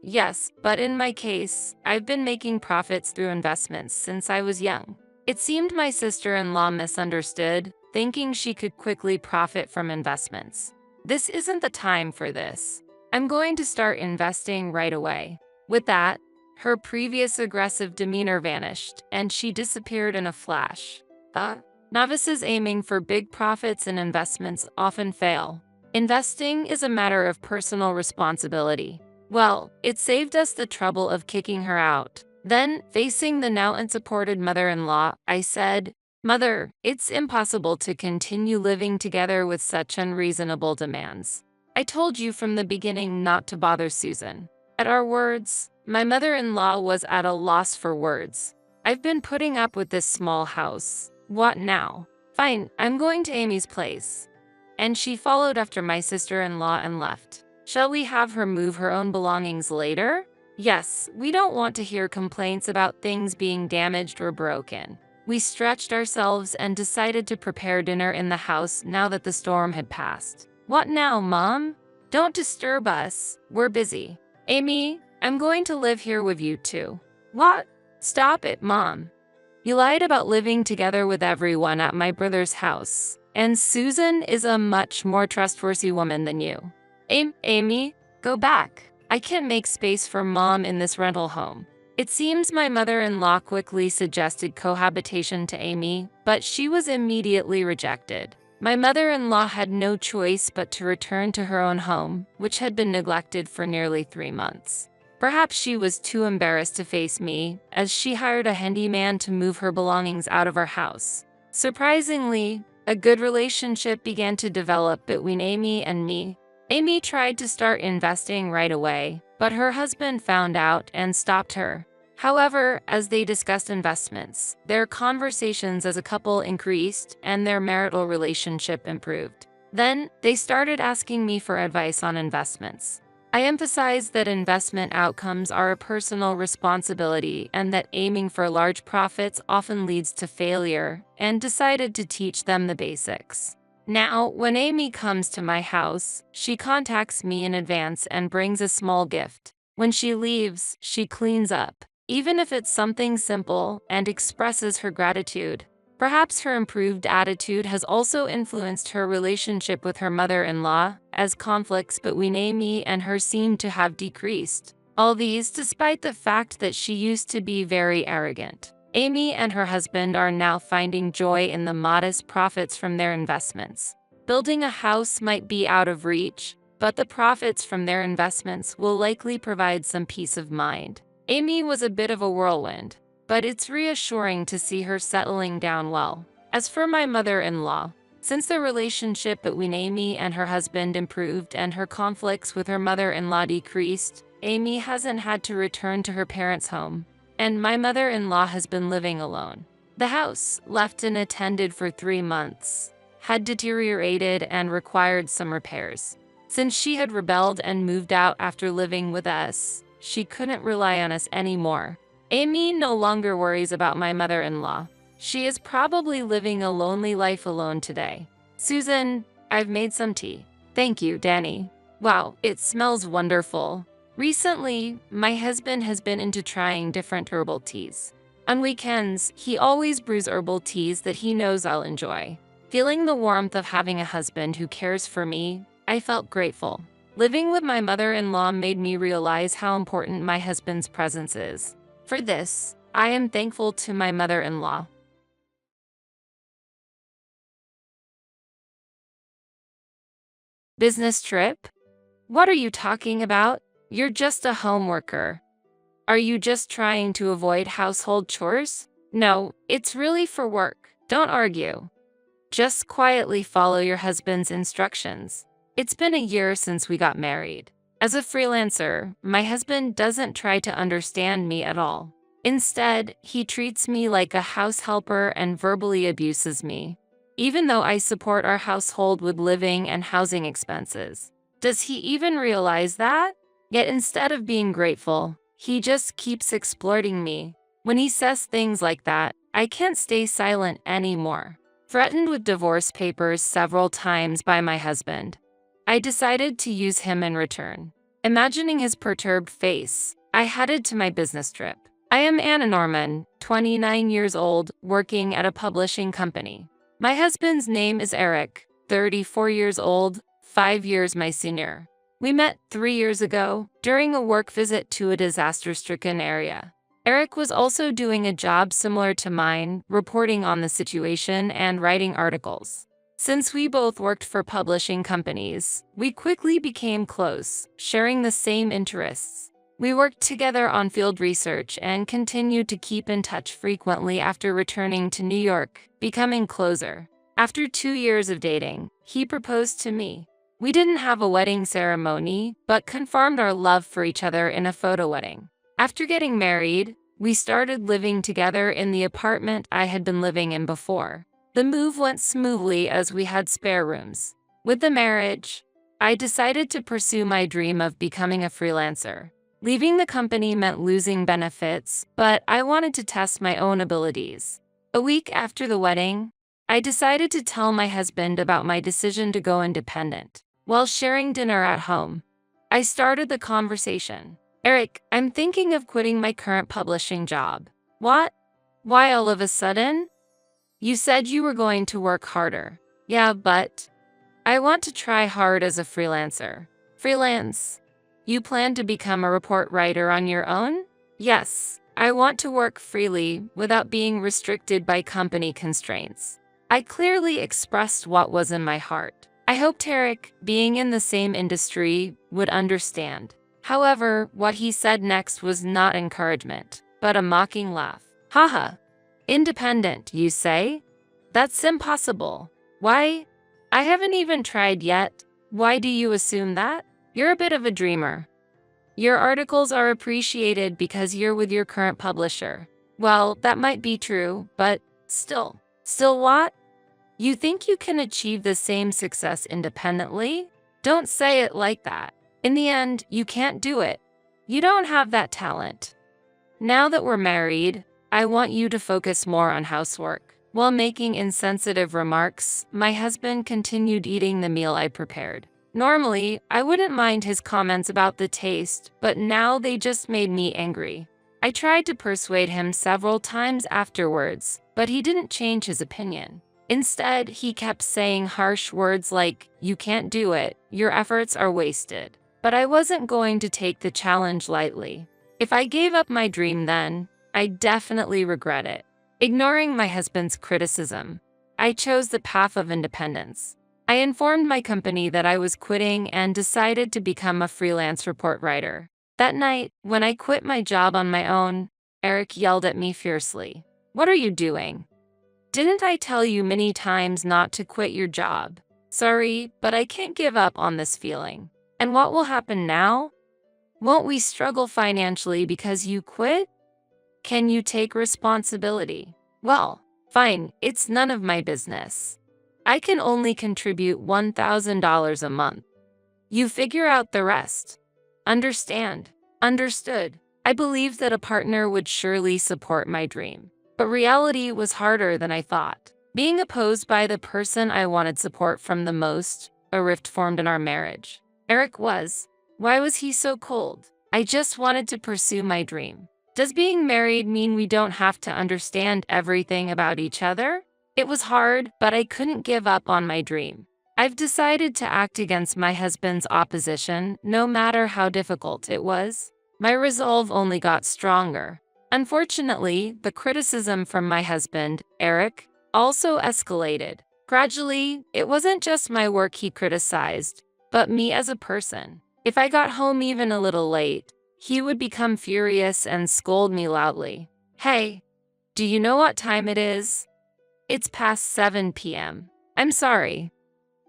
Yes, but in my case, I've been making profits through investments since I was young. It seemed my sister-in-law misunderstood, thinking she could quickly profit from investments. This isn't the time for this. I'm going to start investing right away. With that, her previous aggressive demeanor vanished, and she disappeared in a flash. Novices aiming for big profits in investments often fail. Investing is a matter of personal responsibility. Well, it saved us the trouble of kicking her out. Then, facing the now unsupported mother-in-law, I said, Mother, it's impossible to continue living together with such unreasonable demands. I told you from the beginning not to bother Susan. At our words, my mother-in-law was at a loss for words. I've been putting up with this small house. What now? Fine, I'm going to Amy's place. And she followed after my sister-in-law and left. Shall we have her move her own belongings later? Yes, we don't want to hear complaints about things being damaged or broken. We stretched ourselves and decided to prepare dinner in the house now that the storm had passed. What now, Mom? Don't disturb us. We're busy. Amy, I'm going to live here with you too. What? Stop it, Mom. You lied about living together with everyone at my brother's house, and Susan is a much more trustworthy woman than you. Amy, go back. I can't make space for Mom in this rental home. It seems my mother-in-law quickly suggested cohabitation to Amy, but she was immediately rejected. My mother-in-law had no choice but to return to her own home, which had been neglected for nearly 3 months. Perhaps she was too embarrassed to face me, as she hired a handyman to move her belongings out of our house. Surprisingly, a good relationship began to develop between Amy and me. Amy tried to start investing right away, but her husband found out and stopped her. However, as they discussed investments, their conversations as a couple increased and their marital relationship improved. Then, they started asking me for advice on investments. I emphasized that investment outcomes are a personal responsibility and that aiming for large profits often leads to failure, and decided to teach them the basics. Now, when Amy comes to my house, she contacts me in advance and brings a small gift. When she leaves, she cleans up, even if it's something simple, and expresses her gratitude. Perhaps her improved attitude has also influenced her relationship with her mother-in-law, as conflicts between Amy and her seem to have decreased. All these despite the fact that she used to be very arrogant. Amy and her husband are now finding joy in the modest profits from their investments. Building a house might be out of reach, but the profits from their investments will likely provide some peace of mind. Amy was a bit of a whirlwind, but it's reassuring to see her settling down well. As for my mother-in-law, since the relationship between Amy and her husband improved and her conflicts with her mother-in-law decreased, Amy hasn't had to return to her parents' home, and my mother-in-law has been living alone. The house, left unattended for 3 months, had deteriorated and required some repairs. Since she had rebelled and moved out after living with us, she couldn't rely on us anymore. Amy no longer worries about my mother-in-law. She is probably living a lonely life alone today. Susan, I've made some tea. Thank you, Danny. Wow, it smells wonderful. Recently, my husband has been into trying different herbal teas. On weekends, he always brews herbal teas that he knows I'll enjoy. Feeling the warmth of having a husband who cares for me, I felt grateful. Living with my mother-in-law made me realize how important my husband's presence is. For this, I am thankful to my mother-in-law. Business trip? What are you talking about? You're just a home worker. Are you just trying to avoid household chores? No, it's really for work. Don't argue. Just quietly follow your husband's instructions. It's been a year since we got married. As a freelancer, my husband doesn't try to understand me at all. Instead, he treats me like a house helper and verbally abuses me, even though I support our household with living and housing expenses. Does he even realize that? Yet instead of being grateful, he just keeps exploiting me. When he says things like that, I can't stay silent anymore. Threatened with divorce papers several times by my husband, I decided to use him in return. Imagining his perturbed face, I headed to my business trip. I am Anna Norman, 29 years old, working at a publishing company. My husband's name is Eric, 34 years old, 5 years my senior. We met 3 years ago during a work visit to a disaster-stricken area. Eric was also doing a job similar to mine, reporting on the situation and writing articles. Since we both worked for publishing companies, we quickly became close, sharing the same interests. We worked together on field research and continued to keep in touch frequently after returning to New York, becoming closer. After 2 years of dating, he proposed to me. We didn't have a wedding ceremony, but confirmed our love for each other in a photo wedding. After getting married, we started living together in the apartment I had been living in before. The move went smoothly as we had spare rooms. With the marriage, I decided to pursue my dream of becoming a freelancer. Leaving the company meant losing benefits, but I wanted to test my own abilities. A week after the wedding, I decided to tell my husband about my decision to go independent. While sharing dinner at home, I started the conversation. Eric, I'm thinking of quitting my current publishing job. What? Why all of a sudden? You said you were going to work harder. Yeah, but I want to try hard as a freelancer. Freelance? You plan to become a report writer on your own? Yes, I want to work freely without being restricted by company constraints. I clearly expressed what was in my heart. I hoped Eric, being in the same industry, would understand. However, what he said next was not encouragement, but a mocking laugh. Haha. Independent, you say? That's impossible. Why? I haven't even tried yet. Why do you assume that? You're a bit of a dreamer. Your articles are appreciated because you're with your current publisher. Well, that might be true, but still. Still what? You think you can achieve the same success independently? Don't say it like that. In the end, you can't do it. You don't have that talent. Now that we're married, I want you to focus more on housework. While making insensitive remarks, my husband continued eating the meal I prepared. Normally, I wouldn't mind his comments about the taste, but now they just made me angry. I tried to persuade him several times afterwards, but he didn't change his opinion. Instead, he kept saying harsh words like, "You can't do it, your efforts are wasted." But I wasn't going to take the challenge lightly. If I gave up my dream then, I'd definitely regret it. Ignoring my husband's criticism, I chose the path of independence. I informed my company that I was quitting and decided to become a freelance report writer. That night, when I quit my job on my own, Eric yelled at me fiercely. "What are you doing? Didn't I tell you many times not to quit your job? Sorry, but I can't give up on this feeling. And what will happen now? Won't we struggle financially because you quit? Can you take responsibility?" Well, fine, it's none of my business. I can only contribute $1,000 a month. You figure out the rest. Understand? Understood. I believed that a partner would surely support my dream. But reality was harder than I thought. Being opposed by the person I wanted support from the most, a rift formed in our marriage. Eric was. Why was he so cold? I just wanted to pursue my dream. Does being married mean we don't have to understand everything about each other? It was hard, but I couldn't give up on my dream. I've decided to act against my husband's opposition, no matter how difficult it was. My resolve only got stronger. Unfortunately, the criticism from my husband, Eric, also escalated. Gradually, it wasn't just my work he criticized, but me as a person. If I got home even a little late, he would become furious and scold me loudly. "Hey, do you know what time it is? It's past 7 p.m. I'm sorry.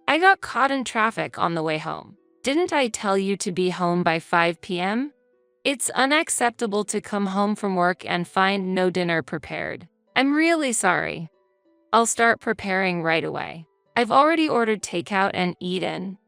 I got caught in traffic on the way home. Didn't I tell you to be home by 5 p.m.? It's unacceptable to come home from work and find no dinner prepared. I'm really sorry. I'll start preparing right away. I've already ordered takeout and eat in.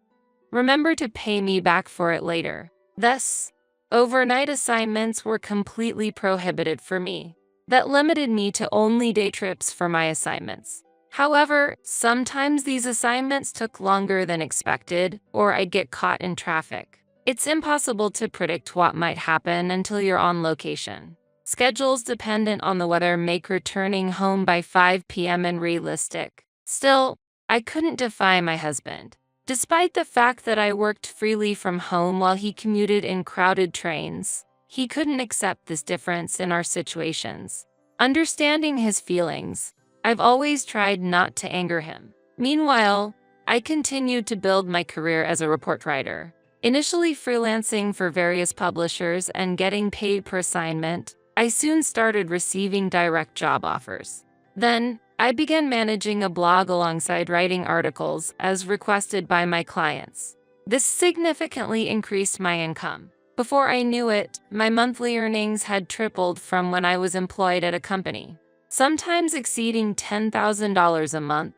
Remember to pay me back for it later." Thus, overnight assignments were completely prohibited for me. That limited me to only day trips for my assignments. However, sometimes these assignments took longer than expected, or I'd get caught in traffic. It's impossible to predict what might happen until you're on location. Schedules dependent on the weather make returning home by 5 p.m. unrealistic. Still, I couldn't defy my husband. Despite the fact that I worked freely from home while he commuted in crowded trains, he couldn't accept this difference in our situations. Understanding his feelings, I've always tried not to anger him. Meanwhile, I continued to build my career as a report writer. Initially freelancing for various publishers and getting paid per assignment, I soon started receiving direct job offers. Then, I began managing a blog alongside writing articles as requested by my clients. This significantly increased my income. Before I knew it, my monthly earnings had tripled from when I was employed at a company, sometimes exceeding $10,000 a month.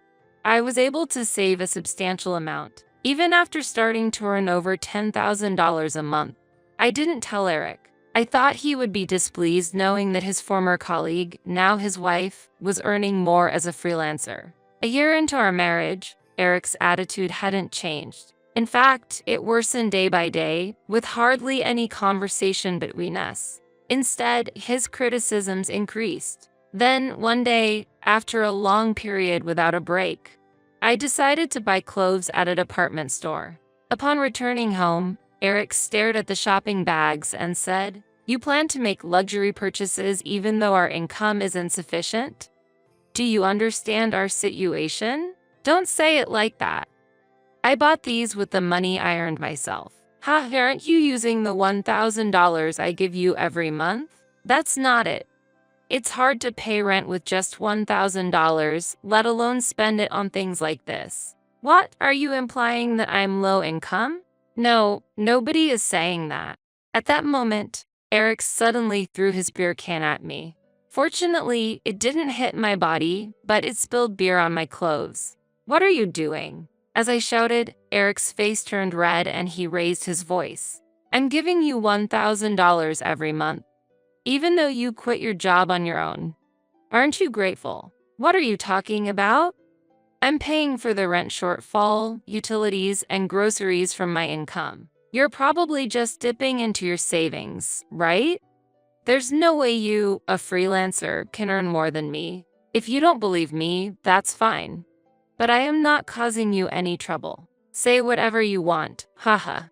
I was able to save a substantial amount. Even after starting to earn over $10,000 a month, I didn't tell Eric. I thought he would be displeased knowing that his former colleague, now his wife, was earning more as a freelancer. A year into our marriage, Eric's attitude hadn't changed. In fact, it worsened day by day, with hardly any conversation between us. Instead, his criticisms increased. Then, one day, after a long period without a break, I decided to buy clothes at a department store. Upon returning home, Eric stared at the shopping bags and said, "You plan to make luxury purchases even though our income is insufficient? Do you understand our situation? Don't say it like that. I bought these with the money I earned myself. Ha, aren't you using the $1,000 I give you every month? That's not it. It's hard to pay rent with just $1,000, let alone spend it on things like this. What, are you implying that I'm low income? No, nobody is saying that." At that moment, Eric suddenly threw his beer can at me. Fortunately, it didn't hit my body, but it spilled beer on my clothes. "What are you doing?" As I shouted, Eric's face turned red and he raised his voice. "I'm giving you $1,000 every month, even though you quit your job on your own. Aren't you grateful? What are you talking about? I'm paying for the rent shortfall, utilities, and groceries from my income. You're probably just dipping into your savings, right? There's no way you, a freelancer, can earn more than me. If you don't believe me, that's fine. But I am not causing you any trouble. Say whatever you want, haha.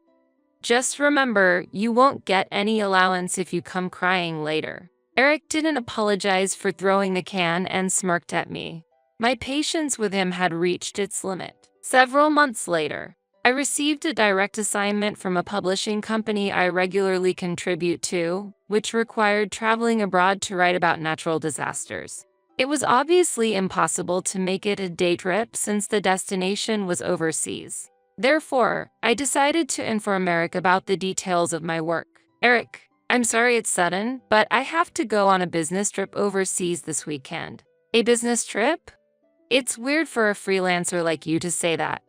Just remember, you won't get any allowance if you come crying later." Eric didn't apologize for throwing the can and smirked at me. My patience with him had reached its limit. Several months later, I received a direct assignment from a publishing company I regularly contribute to, which required traveling abroad to write about natural disasters. It was obviously impossible to make it a day trip since the destination was overseas. Therefore, I decided to inform Eric about the details of my work. "Eric, I'm sorry it's sudden, but I have to go on a business trip overseas this weekend." "A business trip? It's weird for a freelancer like you to say that.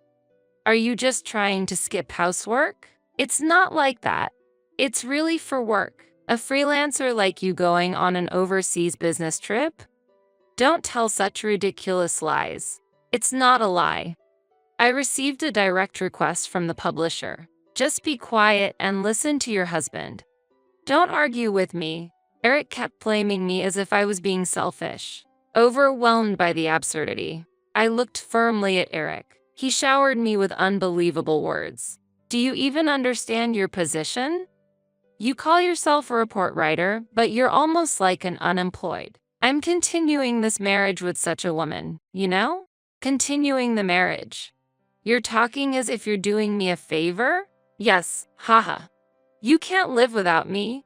Are you just trying to skip housework? It's not like that. It's really for work. A freelancer like you going on an overseas business trip? Don't tell such ridiculous lies." "It's not a lie. I received a direct request from the publisher. Just be quiet and listen to your husband. Don't argue with me." Eric kept blaming me as if I was being selfish. Overwhelmed by the absurdity, I looked firmly at Eric. He showered me with unbelievable words. Do you even understand your position? You call yourself a report writer, but you're almost like an unemployed. I'm continuing this marriage with such a woman, you know? Continuing the marriage. You're talking as if you're doing me a favor? Yes, haha. You can't live without me.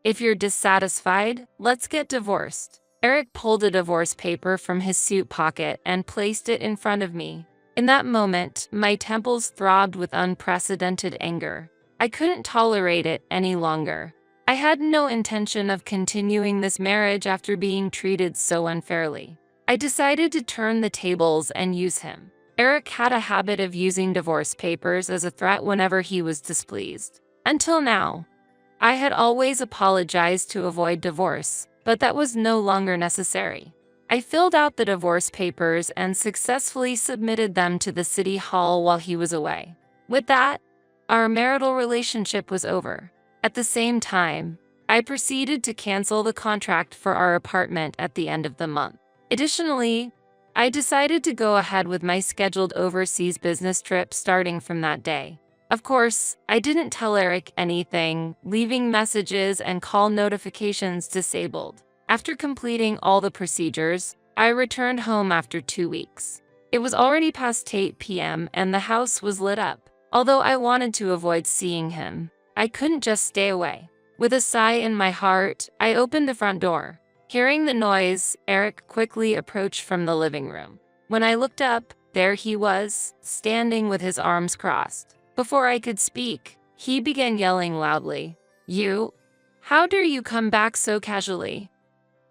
If you're dissatisfied, let's get divorced. Eric pulled a divorce paper from his suit pocket and placed it in front of me. In that moment, my temples throbbed with unprecedented anger. I couldn't tolerate it any longer. I had no intention of continuing this marriage after being treated so unfairly. I decided to turn the tables and use him. Eric had a habit of using divorce papers as a threat whenever he was displeased. Until now. I had always apologized to avoid divorce, but that was no longer necessary. I filled out the divorce papers and successfully submitted them to the city hall while he was away. With that, our marital relationship was over. At the same time, I proceeded to cancel the contract for our apartment at the end of the month. Additionally, I decided to go ahead with my scheduled overseas business trip starting from that day. Of course, I didn't tell Eric anything, leaving messages and call notifications disabled. After completing all the procedures, I returned home after 2 weeks. It was already past 8 p.m. and the house was lit up. Although I wanted to avoid seeing him, I couldn't just stay away. With a sigh in my heart, I opened the front door. Hearing the noise, Eric quickly approached from the living room. When I looked up, there he was, standing with his arms crossed. Before I could speak, he began yelling loudly, "You? How dare you come back so casually?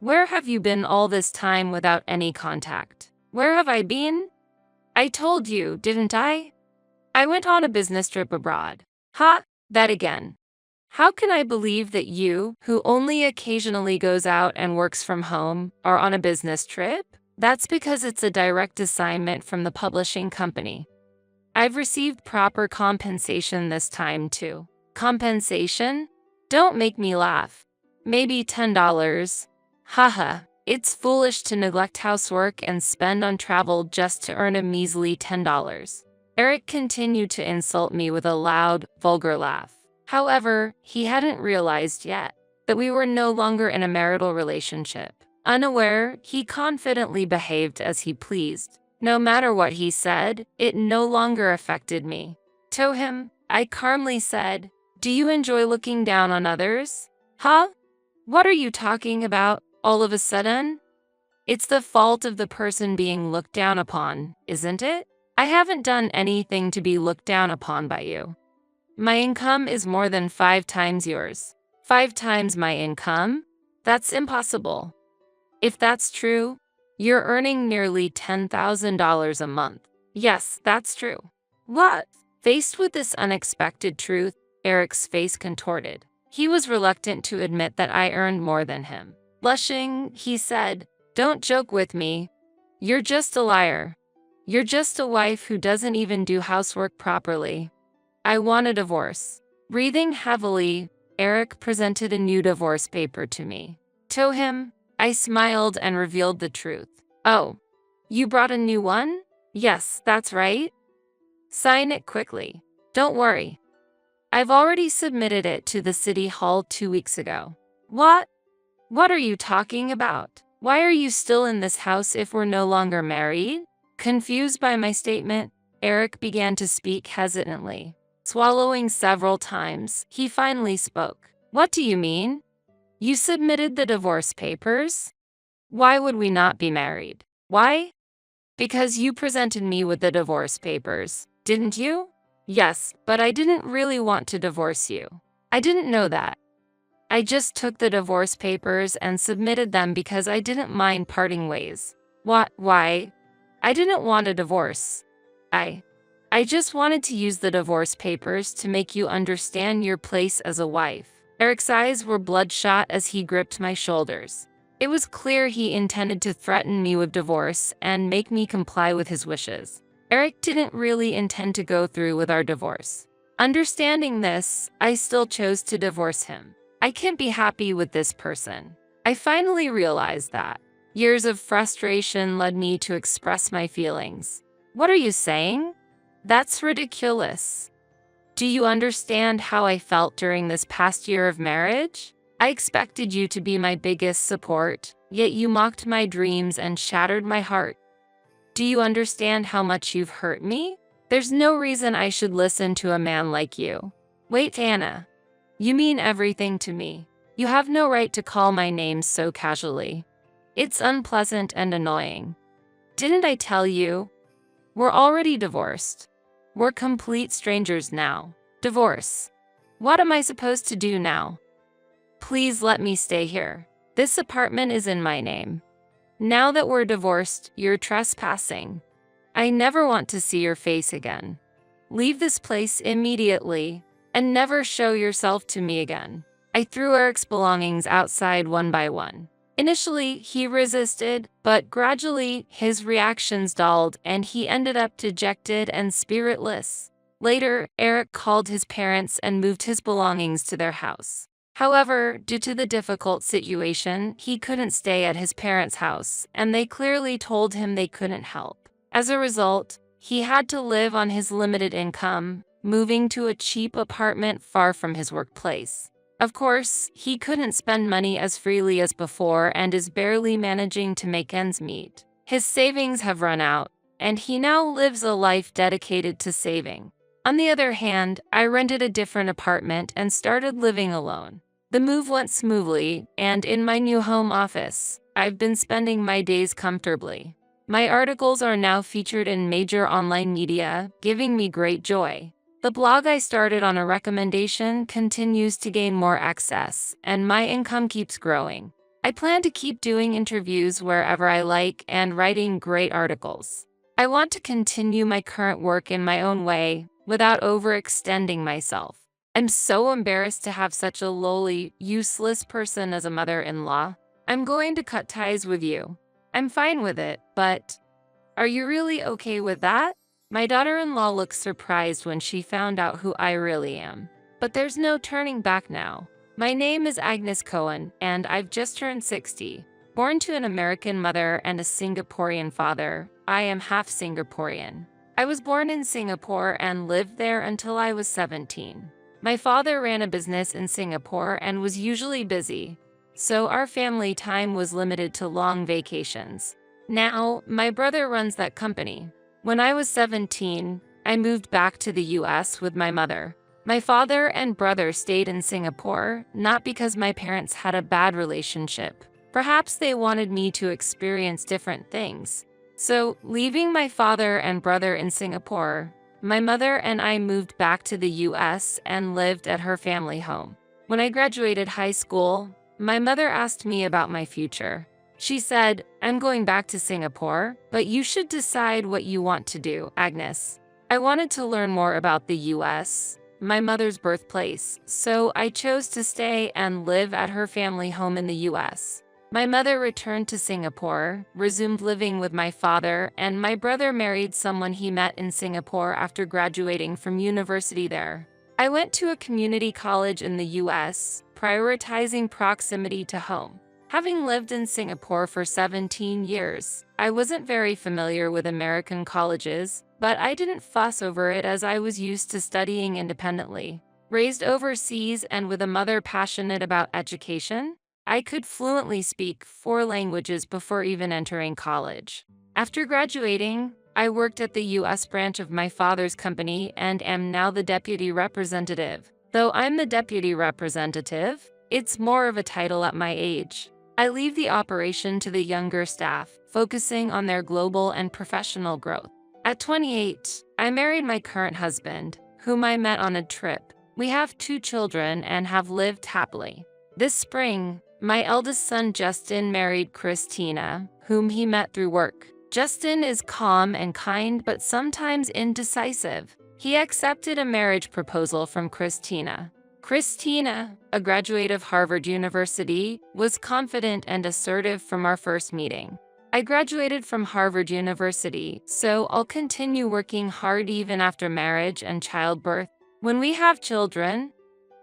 Where have you been all this time without any contact? Where have I been? I told you, didn't I? I went on a business trip abroad." Ha! That again. How can I believe that you, who only occasionally goes out and works from home, are on a business trip? That's because it's a direct assignment from the publishing company. I've received proper compensation this time too. Compensation? Don't make me laugh. Maybe $10. Haha, it's foolish to neglect housework and spend on travel just to earn a measly $10. Eric continued to insult me with a loud, vulgar laugh. However, he hadn't realized yet that we were no longer in a marital relationship. Unaware, he confidently behaved as he pleased. No matter what he said, it no longer affected me. To him, I calmly said, "Do you enjoy looking down on others? Huh? What are you talking about, all of a sudden? It's the fault of the person being looked down upon, isn't it? I haven't done anything to be looked down upon by you. My income is more than 5 times yours. 5 times my income? That's impossible. If that's true, you're earning nearly $10,000 a month. Yes, that's true." What? Faced with this unexpected truth, Eric's face contorted. He was reluctant to admit that I earned more than him. Blushing, he said, "Don't joke with me. You're just a liar. You're just a wife who doesn't even do housework properly. I want a divorce." Breathing heavily, Eric presented a new divorce paper to me. To him, I smiled and revealed the truth. "Oh, you brought a new one?" "Yes, that's right." "Sign it quickly. Don't worry. I've already submitted it to the city hall 2 weeks ago." "What? What are you talking about? Why are you still in this house if we're no longer married?" Confused by my statement, Eric began to speak hesitantly. Swallowing several times, he finally spoke. "What do you mean? You submitted the divorce papers? Why would we not be married? Why?" "Because you presented me with the divorce papers, didn't you?" "Yes, but I didn't really want to divorce you. I didn't know that. I just took the divorce papers and submitted them because I didn't mind parting ways." "What? Why?" "I didn't want a divorce. I just wanted to use the divorce papers to make you understand your place as a wife." Eric's eyes were bloodshot as he gripped my shoulders. It was clear he intended to threaten me with divorce and make me comply with his wishes. Eric didn't really intend to go through with our divorce. Understanding this, I still chose to divorce him. I can't be happy with this person. I finally realized that. Years of frustration led me to express my feelings. What are you saying? That's ridiculous. Do you understand how I felt during this past year of marriage? I expected you to be my biggest support, yet you mocked my dreams and shattered my heart. Do you understand how much you've hurt me? There's no reason I should listen to a man like you. Wait, Anna. You mean everything to me. You have no right to call my name so casually. It's unpleasant and annoying. Didn't I tell you? We're already divorced. We're complete strangers now. Divorce. What am I supposed to do now? Please let me stay here. This apartment is in my name. Now that we're divorced, you're trespassing. I never want to see your face again. Leave this place immediately and never show yourself to me again. I threw Eric's belongings outside one by one. Initially, he resisted, but gradually his reactions dulled and he ended up dejected and spiritless. Later, Eric called his parents and moved his belongings to their house. However, due to the difficult situation, he couldn't stay at his parents' house, and they clearly told him they couldn't help. As a result, he had to live on his limited income, moving to a cheap apartment far from his workplace. Of course, he couldn't spend money as freely as before and is barely managing to make ends meet. His savings have run out, and he now lives a life dedicated to saving. On the other hand, I rented a different apartment and started living alone. The move went smoothly, and in my new home office, I've been spending my days comfortably. My articles are now featured in major online media, giving me great joy. The blog I started on a recommendation continues to gain more access, and my income keeps growing. I plan to keep doing interviews wherever I like and writing great articles. I want to continue my current work in my own way, without overextending myself. I'm so embarrassed to have such a lowly, useless person as a mother-in-law. I'm going to cut ties with you. I'm fine with it, but are you really okay with that? My daughter-in-law looked surprised when she found out who I really am. But there's no turning back now. My name is Agnes Cohen, and I've just turned 60. Born to an American mother and a Singaporean father, I am half Singaporean. I was born in Singapore and lived there until I was 17. My father ran a business in Singapore and was usually busy, so our family time was limited to long vacations. Now, my brother runs that company. When I was 17, I moved back to the US with my mother. My father and brother stayed in Singapore, not because my parents had a bad relationship. Perhaps they wanted me to experience different things. So, leaving my father and brother in Singapore, my mother and I moved back to the US and lived at her family home. When I graduated high school, my mother asked me about my future. She said, "I'm going back to Singapore, but you should decide what you want to do, Agnes." I wanted to learn more about the US, my mother's birthplace, so I chose to stay and live at her family home in the US. My mother returned to Singapore, resumed living with my father, and my brother married someone he met in Singapore after graduating from university there. I went to a community college in the US, prioritizing proximity to home. Having lived in Singapore for 17 years, I wasn't very familiar with American colleges, but I didn't fuss over it as I was used to studying independently. Raised overseas and with a mother passionate about education, I could fluently speak 4 languages before even entering college. After graduating, I worked at the US branch of my father's company and am now the deputy representative. Though I'm the deputy representative, it's more of a title at my age. I leave the operation to the younger staff, focusing on their global and professional growth. At 28, I married my current husband, whom I met on a trip. We have 2 children and have lived happily. This spring, my eldest son Justin married Christina, whom he met through work. Justin is calm and kind but sometimes indecisive. He accepted a marriage proposal from Christina. Christina, a graduate of Harvard University, was confident and assertive from our first meeting. I graduated from Harvard University, so I'll continue working hard even after marriage and childbirth. When we have children,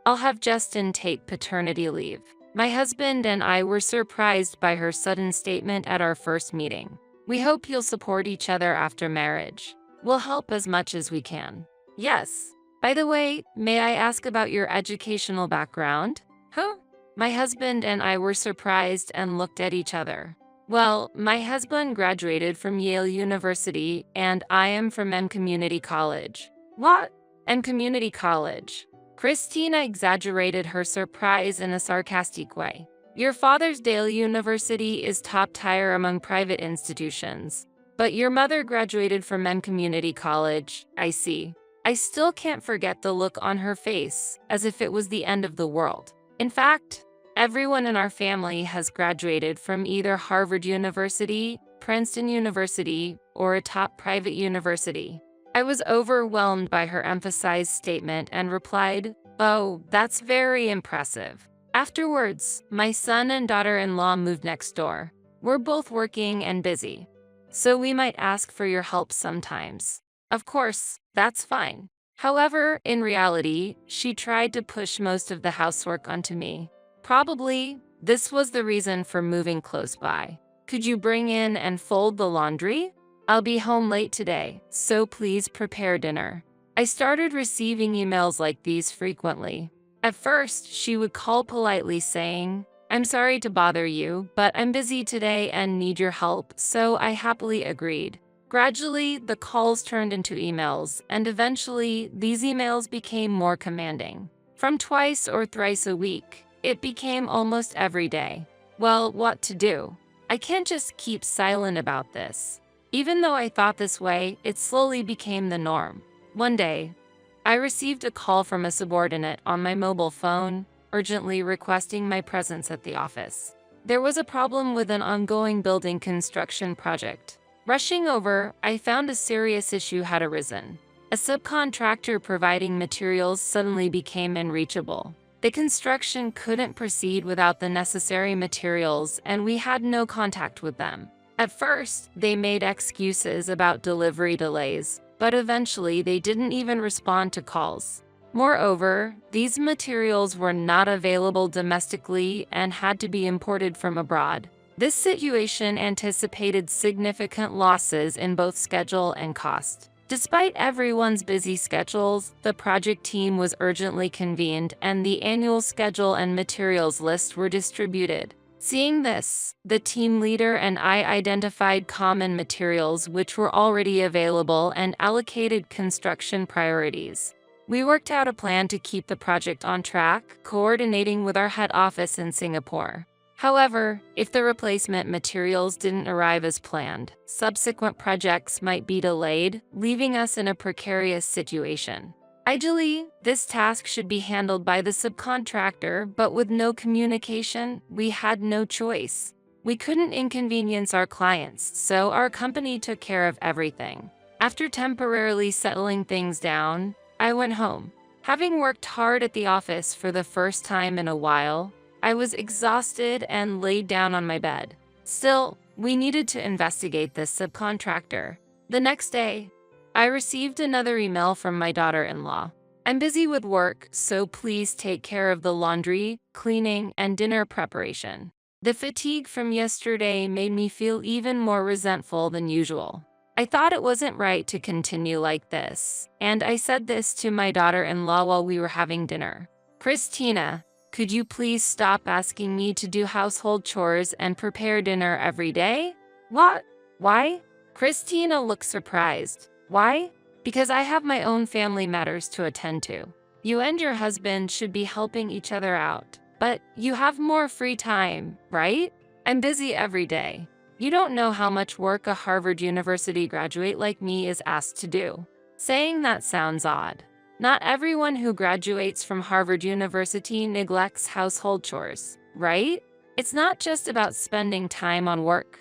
I'll have Justin take paternity leave. My husband and I were surprised by her sudden statement at our first meeting. We hope you'll support each other after marriage. We'll help as much as we can. Yes. By the way, may I ask about your educational background? Huh? My husband and I were surprised and looked at each other. Well, my husband graduated from Yale University and I am from M Community College. What? M Community College. Christina exaggerated her surprise in a sarcastic way. Your father's Yale University is top tier among private institutions. But your mother graduated from M Community College, I see. I still can't forget the look on her face, as if it was the end of the world. In fact, everyone in our family has graduated from either Harvard University, Princeton University, or a top private university. I was overwhelmed by her emphasized statement and replied, "Oh, that's very impressive." Afterwards, my son and daughter-in-law moved next door. We're both working and busy, so we might ask for your help sometimes. Of course, that's fine. However, in reality, she tried to push most of the housework onto me. Probably, this was the reason for moving close by. Could you bring in and fold the laundry? I'll be home late today, so please prepare dinner. I started receiving emails like these frequently. At first, she would call politely saying, "I'm sorry to bother you, but I'm busy today and need your help," so I happily agreed. Gradually, the calls turned into emails, and eventually, these emails became more commanding. From twice or thrice a week, it became almost every day. Well, what to do? I can't just keep silent about this. Even though I thought this way, it slowly became the norm. One day, I received a call from a subordinate on my mobile phone, urgently requesting my presence at the office. There was a problem with an ongoing building construction project. Rushing over, I found a serious issue had arisen. A subcontractor providing materials suddenly became unreachable. The construction couldn't proceed without the necessary materials, and we had no contact with them. At first, they made excuses about delivery delays, but eventually they didn't even respond to calls. Moreover, these materials were not available domestically and had to be imported from abroad. This situation anticipated significant losses in both schedule and cost. Despite everyone's busy schedules, the project team was urgently convened and the annual schedule and materials list were distributed. Seeing this, the team leader and I identified common materials which were already available and allocated construction priorities. We worked out a plan to keep the project on track, coordinating with our head office in Singapore. However, if the replacement materials didn't arrive as planned, subsequent projects might be delayed, leaving us in a precarious situation. Ideally, this task should be handled by the subcontractor, but with no communication, we had no choice. We couldn't inconvenience our clients, so our company took care of everything. After temporarily settling things down, I went home. Having worked hard at the office for the first time in a while, I was exhausted and laid down on my bed. Still, we needed to investigate this subcontractor. The next day, I received another email from my daughter-in-law. "I'm busy with work, so please take care of the laundry, cleaning, and dinner preparation." The fatigue from yesterday made me feel even more resentful than usual. I thought it wasn't right to continue like this, and I said this to my daughter-in-law while we were having dinner. "Christina, could you please stop asking me to do household chores and prepare dinner every day?" "What? Why?" Christina looked surprised. "Why? Because I have my own family matters to attend to. You and your husband should be helping each other out, but you have more free time, right? I'm busy every day. You don't know how much work a Harvard University graduate like me is asked to do." Saying that sounds odd. Not everyone who graduates from Harvard University neglects household chores, right? It's not just about spending time on work.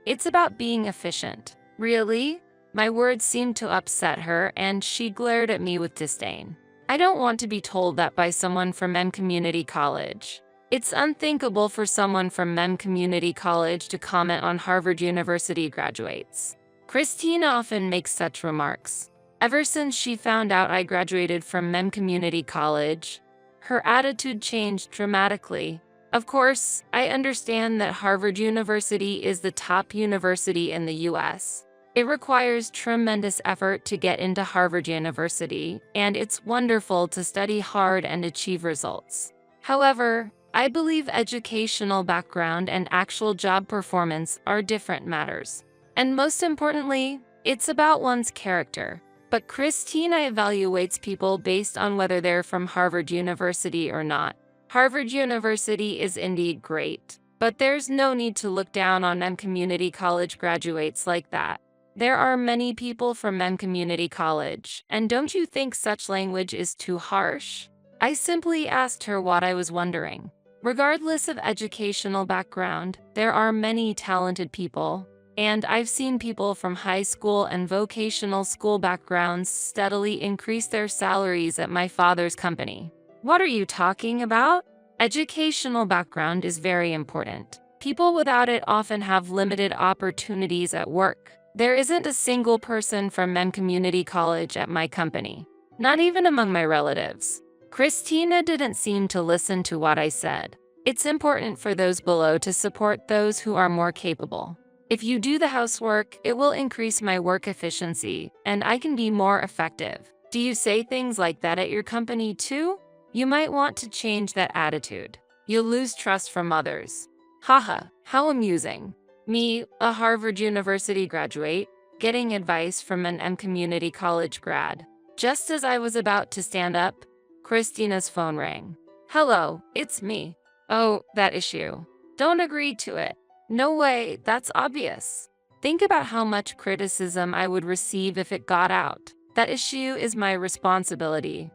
It's about being efficient. Really? My words seemed to upset her, and she glared at me with disdain. I don't want to be told that by someone from M Community College. It's unthinkable for someone from M Community College to comment on Harvard University graduates. Christina often makes such remarks. Ever since she found out I graduated from M Community College, her attitude changed dramatically. Of course, I understand that Harvard University is the top university in the US. It requires tremendous effort to get into Harvard University, and it's wonderful to study hard and achieve results. However, I believe educational background and actual job performance are different matters. And most importantly, it's about one's character. But Christina evaluates people based on whether they're from Harvard University or not. Harvard University is indeed great, but there's no need to look down on community college graduates like that. There are many people from community college, and don't you think such language is too harsh? I simply asked her what I was wondering. Regardless of educational background, there are many talented people, and I've seen people from high school and vocational school backgrounds steadily increase their salaries at my father's company. What are you talking about? Educational background is very important. People without it often have limited opportunities at work. There isn't a single person from community college at my company, not even among my relatives. Christina didn't seem to listen to what I said. It's important for those below to support those who are more capable. If you do the housework, it will increase my work efficiency, and I can be more effective. Do you say things like that at your company too? You might want to change that attitude. You'll lose trust from others. Haha, how amusing. Me, a Harvard University graduate, getting advice from an community college grad. Just as I was about to stand up, Christina's phone rang. Hello, it's me. Oh, that issue. Don't agree to it. No way, that's obvious. Think about how much criticism I would receive if it got out. That issue is my responsibility.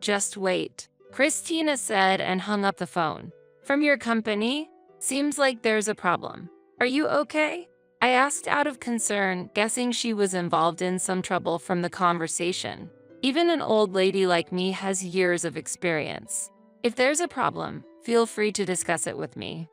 Just wait, Christina said and hung up the phone. From your company? Seems like there's a problem. Are you okay? I asked out of concern, guessing she was involved in some trouble from the conversation. Even an old lady like me has years of experience. If there's a problem, feel free to discuss it with me.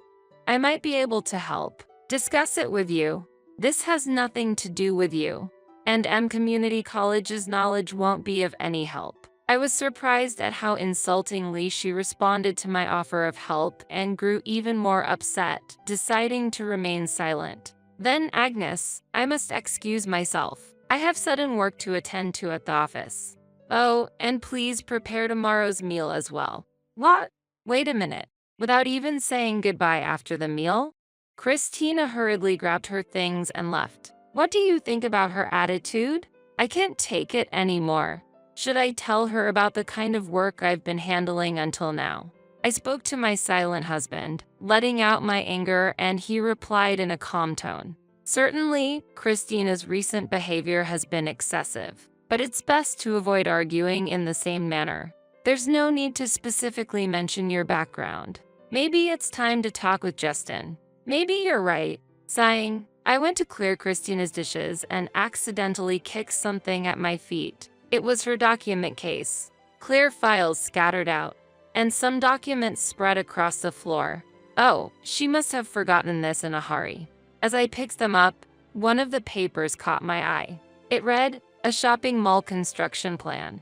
I might be able to help. Discuss it with you. This has nothing to do with you. And community college's knowledge won't be of any help. I was surprised at how insultingly she responded to my offer of help and grew even more upset, deciding to remain silent. Then, Agnes, I must excuse myself. I have sudden work to attend to at the office. Oh, and please prepare tomorrow's meal as well. What? Wait a minute. Without even saying goodbye after the meal, Christina hurriedly grabbed her things and left. What do you think about her attitude? I can't take it anymore. Should I tell her about the kind of work I've been handling until now? I spoke to my silent husband, letting out my anger, and he replied in a calm tone. Certainly, Christina's recent behavior has been excessive, but it's best to avoid arguing in the same manner. There's no need to specifically mention your background. Maybe it's time to talk with Justin. Maybe you're right. Sighing, I went to clear Christina's dishes and accidentally kicked something at my feet. It was her document case. Clear files scattered out, and some documents spread across the floor. Oh, she must have forgotten this in a hurry. As I picked them up, one of the papers caught my eye. It read, "A shopping mall construction plan."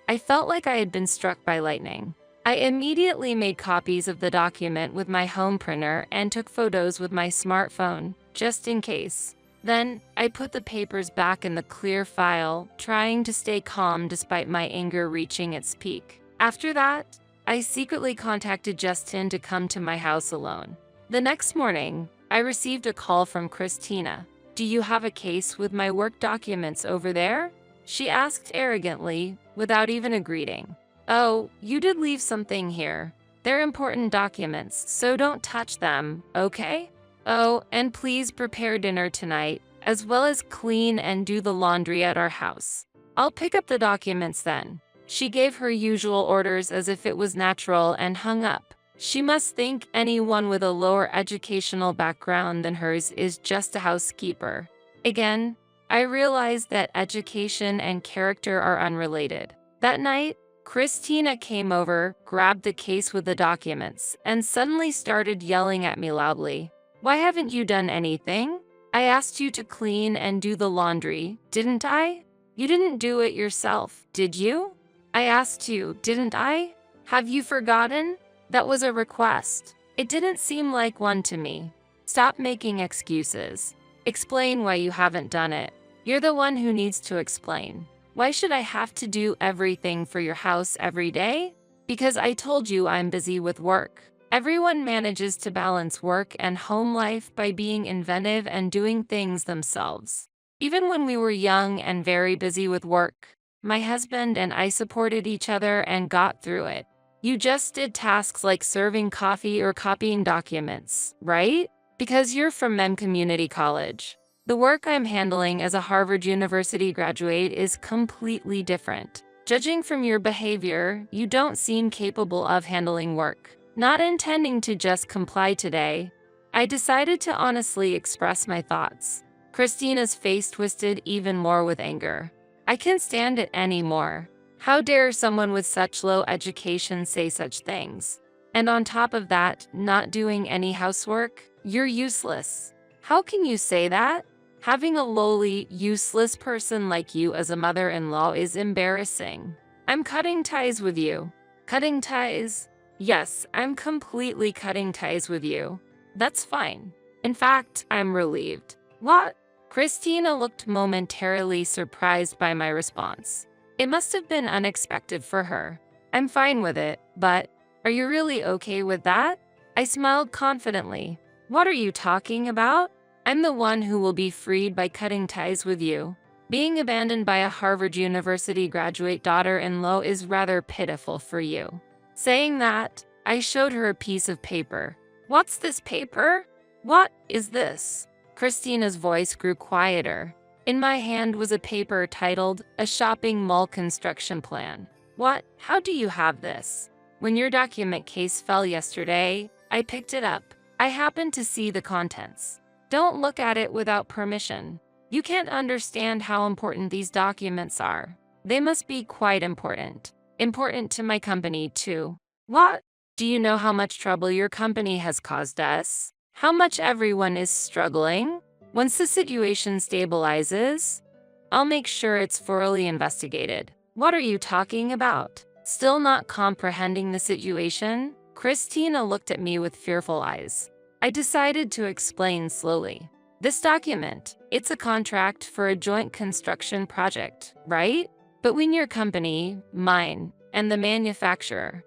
I felt like I had been struck by lightning. I immediately made copies of the document with my home printer and took photos with my smartphone, just in case. Then, I put the papers back in the clear file, trying to stay calm despite my anger reaching its peak. After that, I secretly contacted Justin to come to my house alone. The next morning, I received a call from Christina. "Do you have a case with my work documents over there?" she asked arrogantly, without even a greeting. "Oh, you did leave something here. They're important documents, so don't touch them, okay? Oh, and please prepare dinner tonight, as well as clean and do the laundry at our house. I'll pick up the documents then." She gave her usual orders as if it was natural and hung up. She must think anyone with a lower educational background than hers is just a housekeeper. Again, I realized that education and character are unrelated. That night, Christina came over, grabbed the case with the documents, and suddenly started yelling at me loudly. "Why haven't you done anything? I asked you to clean and do the laundry, didn't I? You didn't do it yourself, did you? I asked you, didn't I? Have you forgotten? That was a request. It didn't seem like one to me. Stop making excuses. Explain why you haven't done it. You're the one who needs to explain. Why should I have to do everything for your house every day? Because I told you I'm busy with work. Everyone manages to balance work and home life by being inventive and doing things themselves. Even when we were young and very busy with work, my husband and I supported each other and got through it. You just did tasks like serving coffee or copying documents, right? Because you're from Mem Community College. The work I'm handling as a Harvard University graduate is completely different. Judging from your behavior, you don't seem capable of handling work. Not intending to just comply today, I decided to honestly express my thoughts. Christina's face twisted even more with anger. I can't stand it anymore. How dare someone with such low education say such things? And on top of that, not doing any housework? You're useless. How can you say that? Having a lowly, useless person like you as a mother-in-law is embarrassing. I'm cutting ties with you. Cutting ties? Yes, I'm completely cutting ties with you. That's fine. In fact, I'm relieved. What? Christina looked momentarily surprised by my response. It must have been unexpected for her. I'm fine with it, but are you really okay with that? I smiled confidently. What are you talking about? I'm the one who will be freed by cutting ties with you. Being abandoned by a Harvard University graduate daughter-in-law is rather pitiful for you. Saying that, I showed her a piece of paper. What's this paper? What is this? Christina's voice grew quieter. In my hand was a paper titled, A Shopping Mall Construction Plan. What? How do you have this? When your document case fell yesterday, I picked it up. I happened to see the contents. Don't look at it without permission. You can't understand how important these documents are. They must be quite important. Important to my company, too. What? Do you know how much trouble your company has caused us? How much everyone is struggling? Once the situation stabilizes, I'll make sure it's thoroughly investigated. What are you talking about? Still not comprehending the situation? Christina looked at me with fearful eyes. I decided to explain slowly. This document, it's a contract for a joint construction project, right? Between your company, mine, and the manufacturer.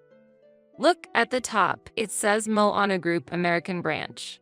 Look at the top, it says Moana Group American Branch.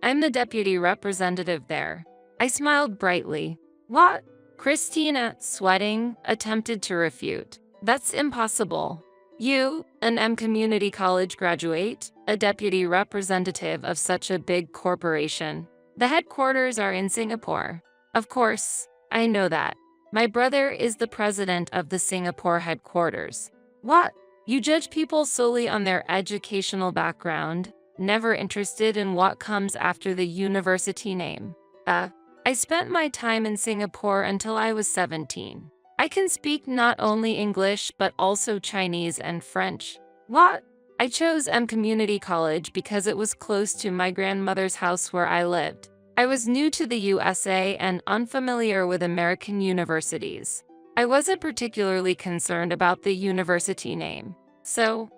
I'm the deputy representative there. I smiled brightly. What? Christina, sweating, attempted to refute. That's impossible. You, an M Community College graduate, a deputy representative of such a big corporation. The headquarters are in Singapore. Of course, I know that. My brother is the president of the Singapore headquarters. What? You judge people solely on their educational background, never interested in what comes after the university name. I spent my time in Singapore until I was 17. I can speak not only English but also Chinese and French. What? I chose M Community College because it was close to my grandmother's house where I lived. I was new to the USA and unfamiliar with American universities. I wasn't particularly concerned about the university name. So,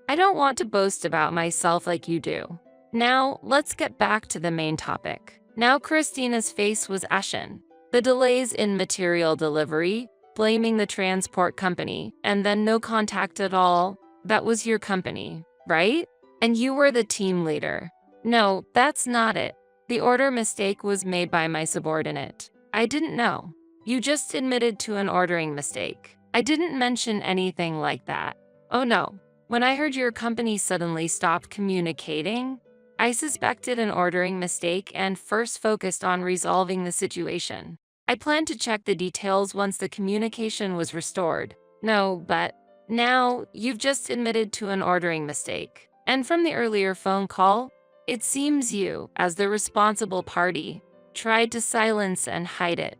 I don't want to boast about myself like you do. Now, let's get back to the main topic. Now Christina's face was ashen. The delays in material delivery, blaming the transport company, and then no contact at all. That was your company, right? And you were the team leader. No, that's not it. The order mistake was made by my subordinate. I didn't know. You just admitted to an ordering mistake. I didn't mention anything like that. Oh no. When I heard your company suddenly stopped communicating, I suspected an ordering mistake and first focused on resolving the situation. I planned to check the details once the communication was restored. No, but now you've just admitted to an ordering mistake. And from the earlier phone call, it seems you, as the responsible party, tried to silence and hide it.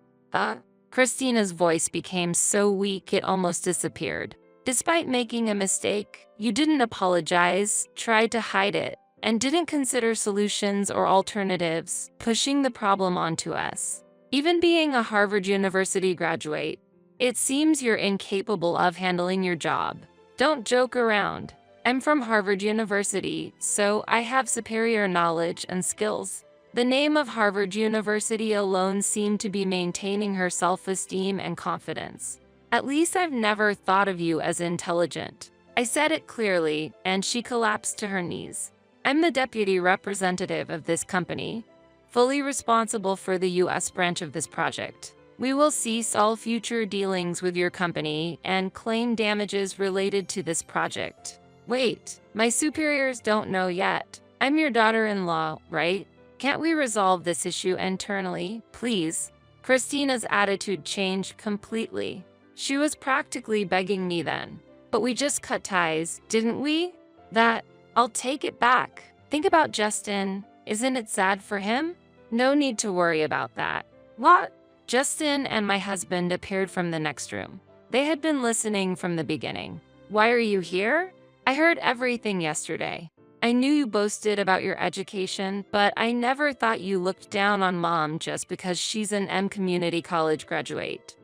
Christina's voice became so weak it almost disappeared. Despite making a mistake, you didn't apologize, tried to hide it, and didn't consider solutions or alternatives, pushing the problem onto us. Even being a Harvard University graduate, it seems you're incapable of handling your job. Don't joke around. I'm from Harvard University, so I have superior knowledge and skills. The name of Harvard University alone seemed to be maintaining her self-esteem and confidence. At least I've never thought of you as intelligent. I said it clearly, and she collapsed to her knees. I'm the deputy representative of this company, fully responsible for the U.S. branch of this project. We will cease all future dealings with your company and claim damages related to this project. Wait, my superiors don't know yet. I'm your daughter-in-law, right? Can't we resolve this issue internally, please? Christina's attitude changed completely. She was practically begging me then. But we just cut ties, didn't we? I'll take it back. Think about Justin. Isn't it sad for him? No need to worry about that. What? Justin and my husband appeared from the next room. They had been listening from the beginning. Why are you here? I heard everything yesterday. I knew you boasted about your education, but I never thought you looked down on Mom just because she's an community college graduate.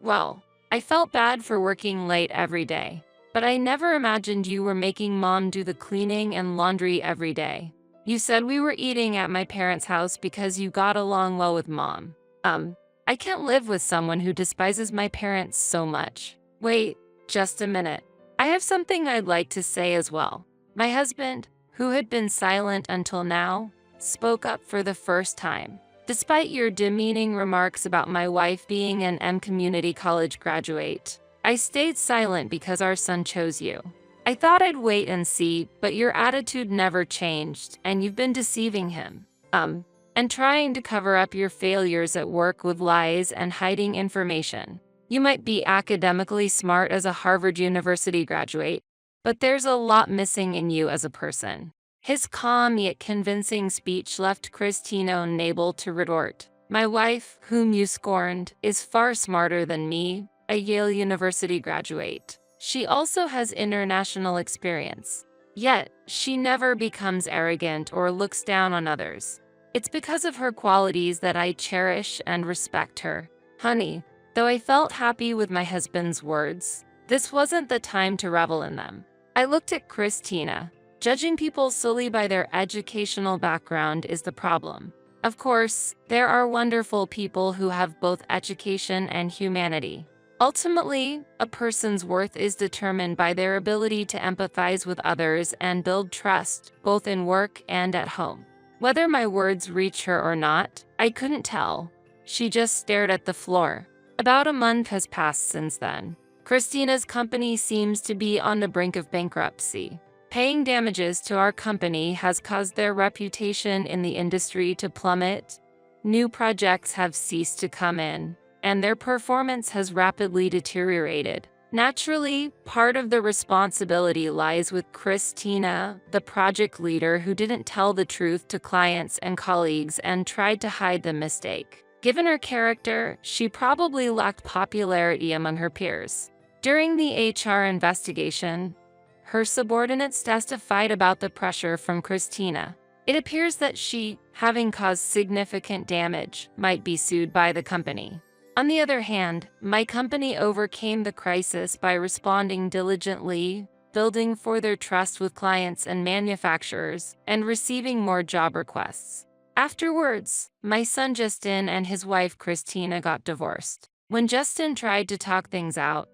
Well, I felt bad for working late every day, but I never imagined you were making Mom do the cleaning and laundry every day. You said we were eating at my parents' house because you got along well with Mom. I can't live with someone who despises my parents so much. Wait, just a minute. I have something I'd like to say as well. My husband, who had been silent until now, spoke up for the first time. Despite your demeaning remarks about my wife being an community college graduate, I stayed silent because our son chose you. I thought I'd wait and see, but your attitude never changed, and you've been deceiving him. And trying to cover up your failures at work with lies and hiding information. You might be academically smart as a Harvard University graduate, but there's a lot missing in you as a person. His calm yet convincing speech left Christina unable to retort. My wife, whom you scorned, is far smarter than me, a Yale University graduate. She also has international experience. Yet, she never becomes arrogant or looks down on others. It's because of her qualities that I cherish and respect her. Honey, though I felt happy with my husband's words, this wasn't the time to revel in them. I looked at Christina. Judging people solely by their educational background is the problem. Of course, there are wonderful people who have both education and humanity. Ultimately, a person's worth is determined by their ability to empathize with others and build trust, both in work and at home. Whether my words reached her or not, I couldn't tell. She just stared at the floor. About a month has passed since then. Christina's company seems to be on the brink of bankruptcy. Paying damages to our company has caused their reputation in the industry to plummet. New projects have ceased to come in, and their performance has rapidly deteriorated. Naturally, part of the responsibility lies with Christina, the project leader who didn't tell the truth to clients and colleagues and tried to hide the mistake. Given her character, she probably lacked popularity among her peers. During the HR investigation, her subordinates testified about the pressure from Christina. It appears that she, having caused significant damage, might be sued by the company. On the other hand, my company overcame the crisis by responding diligently, building further trust with clients and manufacturers, and receiving more job requests. Afterwards, my son Justin and his wife Christina got divorced. When Justin tried to talk things out,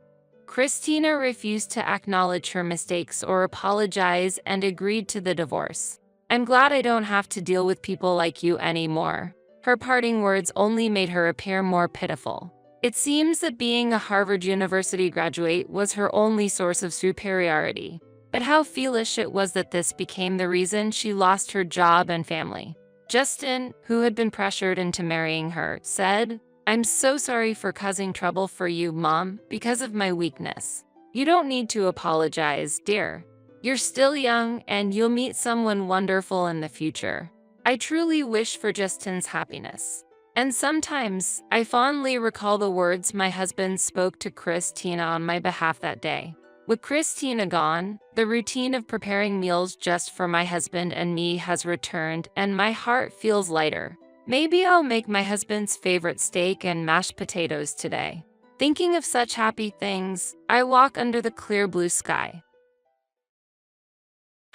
Christina refused to acknowledge her mistakes or apologize and agreed to the divorce. I'm glad I don't have to deal with people like you anymore. Her parting words only made her appear more pitiful. It seems that being a Harvard University graduate was her only source of superiority. But how foolish it was that this became the reason she lost her job and family. Justin, who had been pressured into marrying her, said, "I'm so sorry for causing trouble for you, Mom, because of my weakness. You don't need to apologize, dear. You're still young and you'll meet someone wonderful in the future. I truly wish for Justin's happiness." And sometimes, I fondly recall the words my husband spoke to Christina on my behalf that day. With Christina gone, the routine of preparing meals just for my husband and me has returned, and my heart feels lighter. Maybe I'll make my husband's favorite steak and mashed potatoes today. Thinking of such happy things, I walk under the clear blue sky.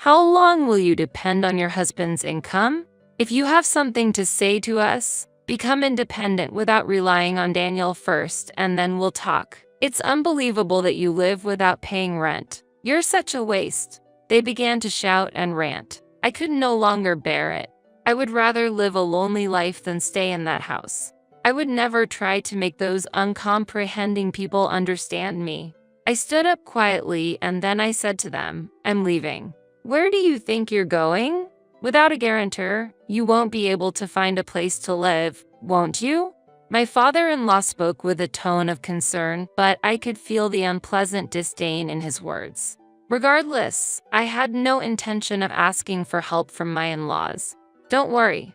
How long will you depend on your husband's income? If you have something to say to us, become independent without relying on Daniel first, and then we'll talk. It's unbelievable that you live without paying rent. You're such a waste. They began to shout and rant. I could no longer bear it. I would rather live a lonely life than stay in that house. I would never try to make those uncomprehending people understand me. I stood up quietly and then I said to them, I'm leaving. Where do you think you're going? Without a guarantor, you won't be able to find a place to live, won't you? My father-in-law spoke with a tone of concern, but I could feel the unpleasant disdain in his words. Regardless, I had no intention of asking for help from my in-laws. Don't worry.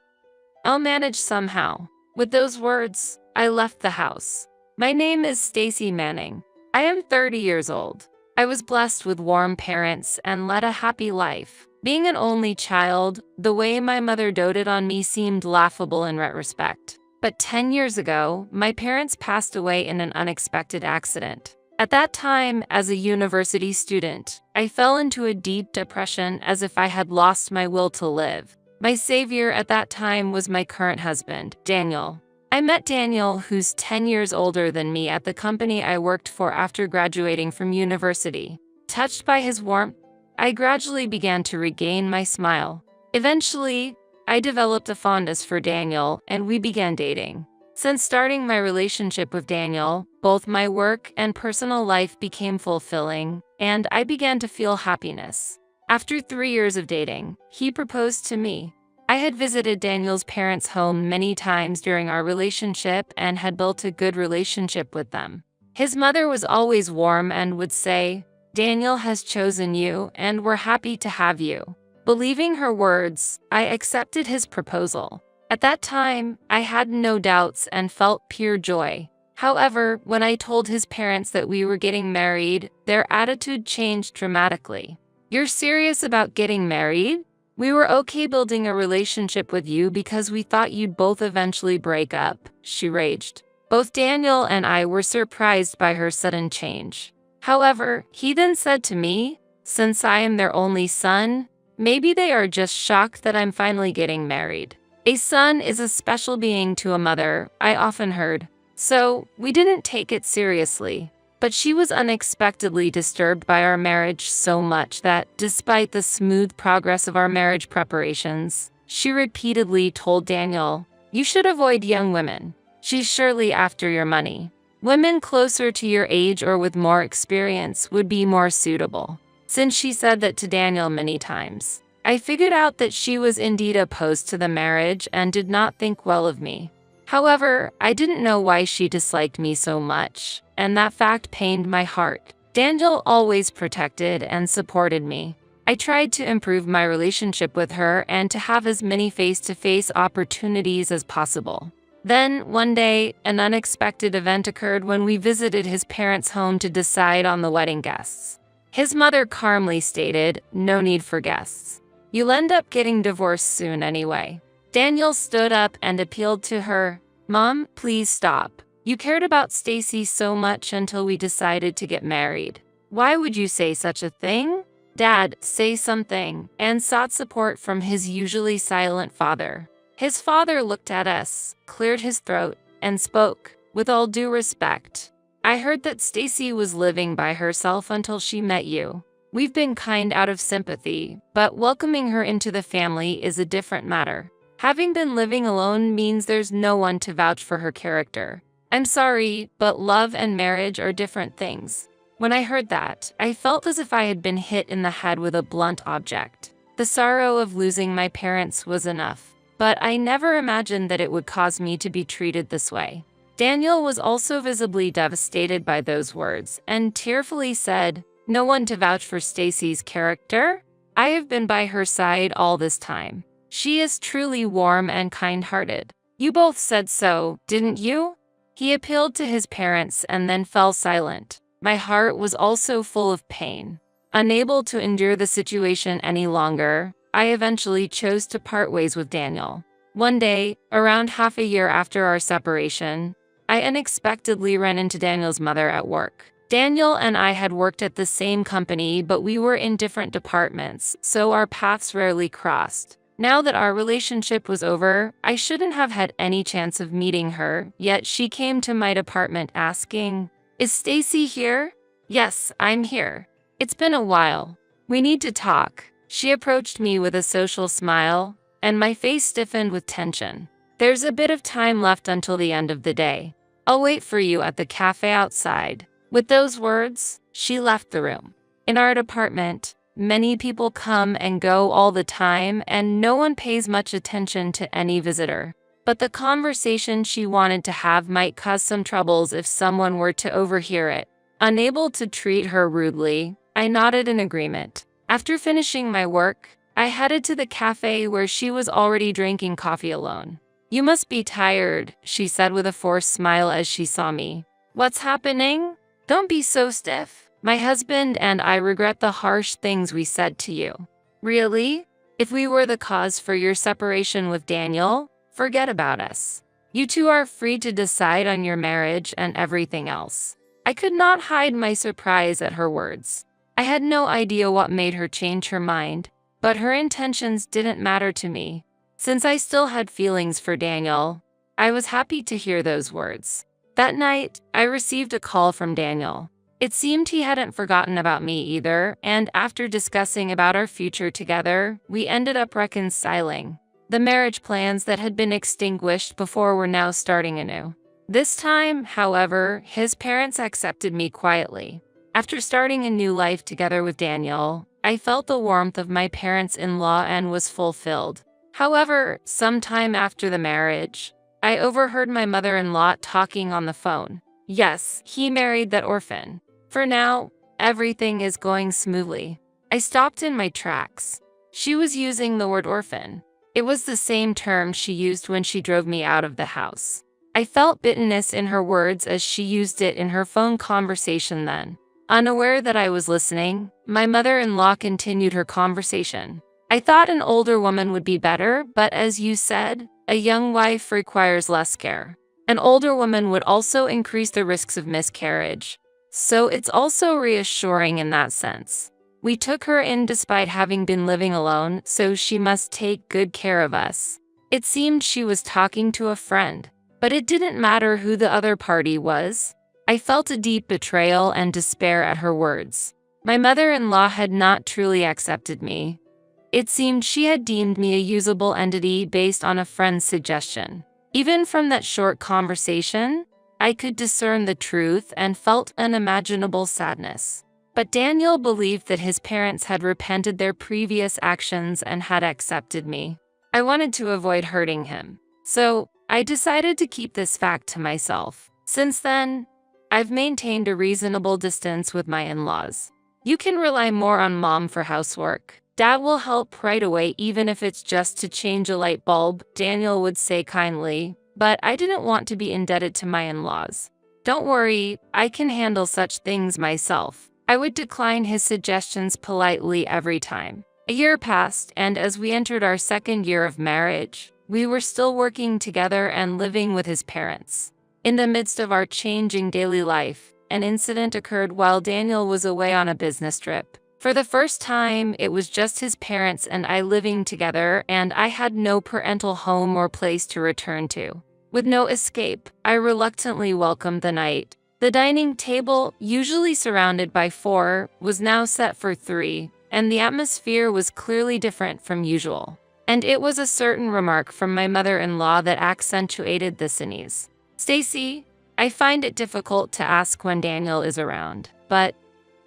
I'll manage somehow. With those words, I left the house. My name is Stacy Manning. I am 30 years old. I was blessed with warm parents and led a happy life. Being an only child, the way my mother doted on me seemed laughable in retrospect. But 10 years ago, my parents passed away in an unexpected accident. At that time, as a university student, I fell into a deep depression as if I had lost my will to live. My savior at that time was my current husband, Daniel. I met Daniel, who's 10 years older than me, at the company I worked for after graduating from university. Touched by his warmth, I gradually began to regain my smile. Eventually, I developed a fondness for Daniel and we began dating. Since starting my relationship with Daniel, both my work and personal life became fulfilling, and I began to feel happiness. After 3 years of dating, he proposed to me. I had visited Daniel's parents' home many times during our relationship and had built a good relationship with them. His mother was always warm and would say, Daniel has chosen you and we're happy to have you. Believing her words, I accepted his proposal. At that time, I had no doubts and felt pure joy. However, when I told his parents that we were getting married, their attitude changed dramatically. You're serious about getting married? We were okay building a relationship with you because we thought you'd both eventually break up, she raged. Both Daniel and I were surprised by her sudden change. However, he then said to me, since I am their only son, maybe they are just shocked that I'm finally getting married. A son is a special being to a mother, I often heard. So, we didn't take it seriously. But she was unexpectedly disturbed by our marriage so much that, despite the smooth progress of our marriage preparations, she repeatedly told Daniel, you should avoid young women. She's surely after your money. Women closer to your age or with more experience would be more suitable. Since she said that to Daniel many times, I figured out that she was indeed opposed to the marriage and did not think well of me. However, I didn't know why she disliked me so much, and that fact pained my heart. Daniel always protected and supported me. I tried to improve my relationship with her and to have as many face-to-face opportunities as possible. Then, one day, an unexpected event occurred when we visited his parents' home to decide on the wedding guests. His mother calmly stated, no need for guests. You'll end up getting divorced soon anyway. Daniel stood up and appealed to her, Mom, please stop. You cared about Stacy so much until we decided to get married. Why would you say such a thing? Dad, say something, and sought support from his usually silent father. His father looked at us, cleared his throat, and spoke, with all due respect. I heard that Stacy was living by herself until she met you. We've been kind out of sympathy, but welcoming her into the family is a different matter. Having been living alone means there's no one to vouch for her character. I'm sorry, but love and marriage are different things. When I heard that, I felt as if I had been hit in the head with a blunt object. The sorrow of losing my parents was enough, but I never imagined that it would cause me to be treated this way. Daniel was also visibly devastated by those words and tearfully said, no one to vouch for Stacy's character? I have been by her side all this time. She is truly warm and kind-hearted. You both said so, didn't you? He appealed to his parents and then fell silent. My heart was also full of pain. Unable to endure the situation any longer, I eventually chose to part ways with Daniel. One day, around half a year after our separation, I unexpectedly ran into Daniel's mother at work. Daniel and I had worked at the same company, but we were in different departments, so our paths rarely crossed. Now that our relationship was over, I shouldn't have had any chance of meeting her, yet she came to my department asking, "Is Stacy here?" "Yes, I'm here. It's been a while. We need to talk." She approached me with a social smile, and my face stiffened with tension. "There's a bit of time left until the end of the day. I'll wait for you at the cafe outside." With those words, she left the room. In our department, many people come and go all the time, and no one pays much attention to any visitor. But the conversation she wanted to have might cause some troubles if someone were to overhear it. Unable to treat her rudely, I nodded in agreement. After finishing my work, I headed to the cafe where she was already drinking coffee alone. "You must be tired," she said with a forced smile as she saw me. "What's happening? Don't be so stiff. My husband and I regret the harsh things we said to you." "Really? If we were the cause for your separation with Daniel, forget about us. You two are free to decide on your marriage and everything else." I could not hide my surprise at her words. I had no idea what made her change her mind, but her intentions didn't matter to me. Since I still had feelings for Daniel, I was happy to hear those words. That night, I received a call from Daniel. It seemed he hadn't forgotten about me either, and after discussing about our future together, we ended up reconciling. The marriage plans that had been extinguished before were now starting anew. This time, however, his parents accepted me quietly. After starting a new life together with Daniel, I felt the warmth of my parents-in-law and was fulfilled. However, sometime after the marriage, I overheard my mother-in-law talking on the phone. Yes, he married that orphan. For now, everything is going smoothly. I stopped in my tracks. She was using the word orphan. It was the same term she used when she drove me out of the house. I felt bitterness in her words as she used it in her phone conversation then. Unaware that I was listening, my mother-in-law continued her conversation. "I thought an older woman would be better, but as you said, a young wife requires less care. An older woman would also increase the risks of miscarriage. So it's also reassuring in that sense. We took her in despite having been living alone, so she must take good care of us." It seemed she was talking to a friend, but it didn't matter who the other party was. I felt a deep betrayal and despair at her words. My mother-in-law had not truly accepted me. It seemed she had deemed me a usable entity based on a friend's suggestion. Even from that short conversation, I could discern the truth and felt unimaginable sadness. But Daniel believed that his parents had repented their previous actions and had accepted me. I wanted to avoid hurting him, so I decided to keep this fact to myself. Since then, I've maintained a reasonable distance with my in-laws. You can rely more on Mom for housework. Dad will help right away even if it's just to change a light bulb, Daniel would say kindly, but I didn't want to be indebted to my in-laws. "Don't worry, I can handle such things myself." I would decline his suggestions politely every time. A year passed, and as we entered our second year of marriage, we were still working together and living with his parents. In the midst of our changing daily life, an incident occurred while Daniel was away on a business trip. For the first time, it was just his parents and I living together, and I had no parental home or place to return to. With no escape, I reluctantly welcomed the night. The dining table, usually surrounded by 4, was now set for 3, and the atmosphere was clearly different from usual. And it was a certain remark from my mother-in-law that accentuated this unease. "Stacy, I find it difficult to ask when Daniel is around, but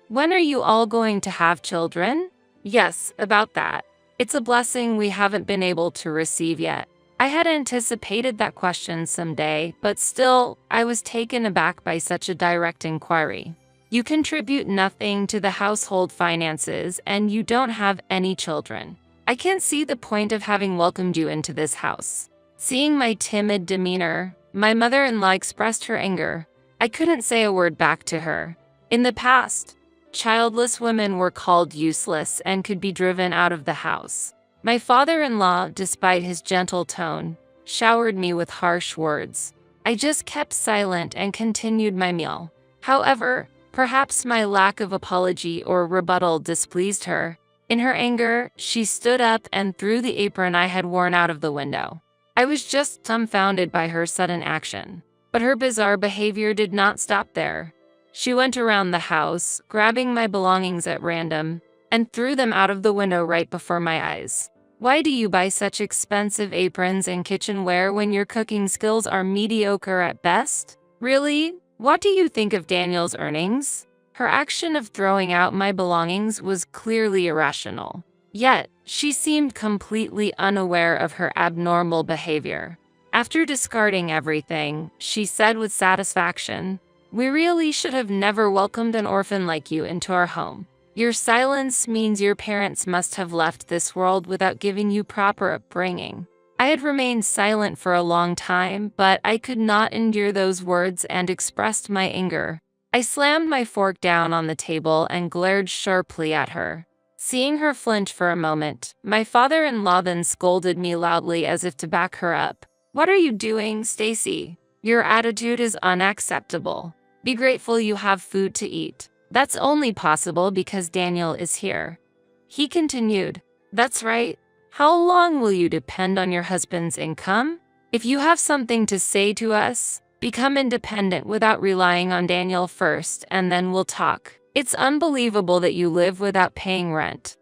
when are you all going to have children?" "Yes, about that. It's a blessing we haven't been able to receive yet." I had anticipated that question someday, but still, I was taken aback by such a direct inquiry. "You contribute nothing to the household finances, and you don't have any children. I can't see the point of having welcomed you into this house." Seeing my timid demeanor, my mother-in-law expressed her anger. I couldn't say a word back to her. In the past, childless women were called useless and could be driven out of the house. My father-in-law, despite his gentle tone, showered me with harsh words. I just kept silent and continued my meal. However, Perhaps my lack of apology or rebuttal displeased her. In her anger, she stood up and threw the apron I had worn out of the window. I was just dumbfounded by her sudden action. But her bizarre behavior did not stop there. She went around the house, grabbing my belongings at random, and threw them out of the window right before my eyes. Why do you buy such expensive aprons and kitchenware when your cooking skills are mediocre at best? Really? What do you think of Daniel's earnings? Her action of throwing out my belongings was clearly irrational. Yet, she seemed completely unaware of her abnormal behavior. After discarding everything, she said with satisfaction, "We really should have never welcomed an orphan like you into our home. Your silence means your parents must have left this world without giving you proper upbringing." I had remained silent for a long time, but I could not endure those words and expressed my anger. I slammed my fork down on the table and glared sharply at her. Seeing her flinch for a moment, my father-in-law then scolded me loudly as if to back her up. "What are you doing, Stacy? Your attitude is unacceptable. Be grateful you have food to eat. That's only possible because Daniel is here." He continued, "That's right. How long will you depend on your husband's income? If you have something to say to us, become independent without relying on Daniel first, and then we'll talk. It's unbelievable that you live without paying rent.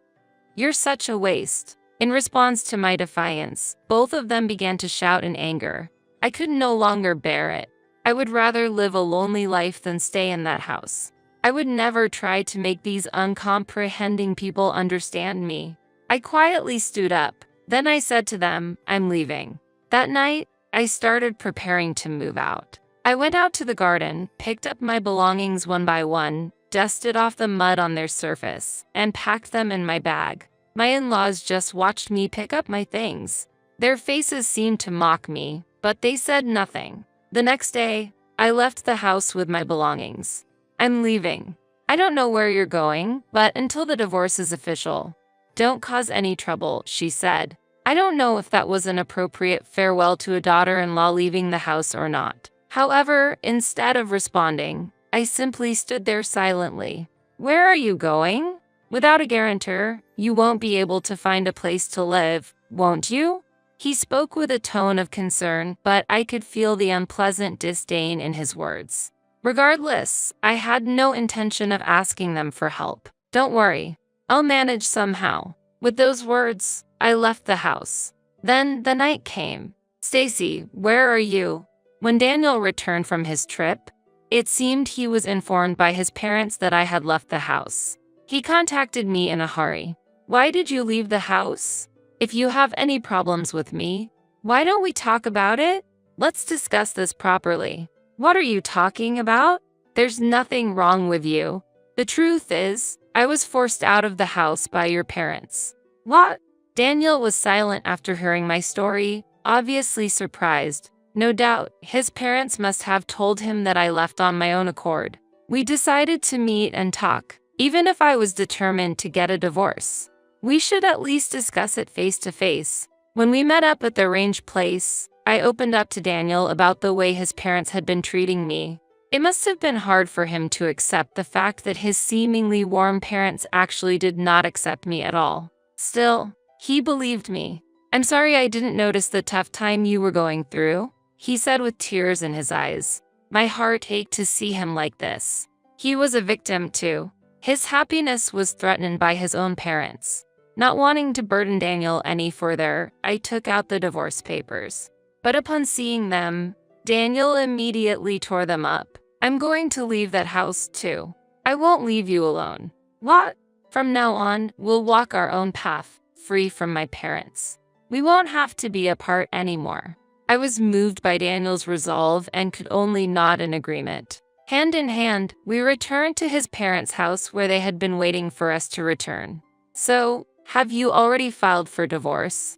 You're such a waste." In response to my defiance, both of them began to shout in anger. I could no longer bear it. I would rather live a lonely life than stay in that house. I would never try to make these uncomprehending people understand me. I quietly stood up. Then I said to them, "I'm leaving." That night, I started preparing to move out. I went out to the garden, picked up my belongings one by one, dusted off the mud on their surface, and packed them in my bag. My in-laws just watched me pick up my things. Their faces seemed to mock me, but they said nothing. The next day, I left the house with my belongings. "I'm leaving. I don't know where you're going, but until the divorce is official, don't cause any trouble," she said. I don't know if that was an appropriate farewell to a daughter-in-law leaving the house or not. However, instead of responding, I simply stood there silently. "Where are you going? Without a guarantor, you won't be able to find a place to live, won't you?" He spoke with a tone of concern, but I could feel the unpleasant disdain in his words. Regardless, I had no intention of asking them for help. "Don't worry, I'll manage somehow." With those words, I left the house. Then the night came. "Stacy, where are you?" When Daniel returned from his trip, it seemed he was informed by his parents that I had left the house. He contacted me in a hurry. "Why did you leave the house? If you have any problems with me, why don't we talk about it? Let's discuss this properly." "What are you talking about? There's nothing wrong with you. The truth is, I was forced out of the house by your parents." "What?" Daniel was silent after hearing my story, obviously surprised. No doubt, his parents must have told him that I left on my own accord. We decided to meet and talk. Even if I was determined to get a divorce, we should at least discuss it face to face. When we met up at the arranged place, I opened up to Daniel about the way his parents had been treating me. It must have been hard for him to accept the fact that his seemingly warm parents actually did not accept me at all. Still, he believed me. "I'm sorry I didn't notice the tough time you were going through," he said with tears in his eyes. My heart ached to see him like this. He was a victim too. His happiness was threatened by his own parents. Not wanting to burden Daniel any further, I took out the divorce papers. But upon seeing them, Daniel immediately tore them up. "I'm going to leave that house too. I won't leave you alone." "What?" "From now on, we'll walk our own path, free from my parents. We won't have to be apart anymore." I was moved by Daniel's resolve and could only nod in agreement. Hand in hand, we returned to his parents' house where they had been waiting for us to return. "So, have you already filed for divorce?"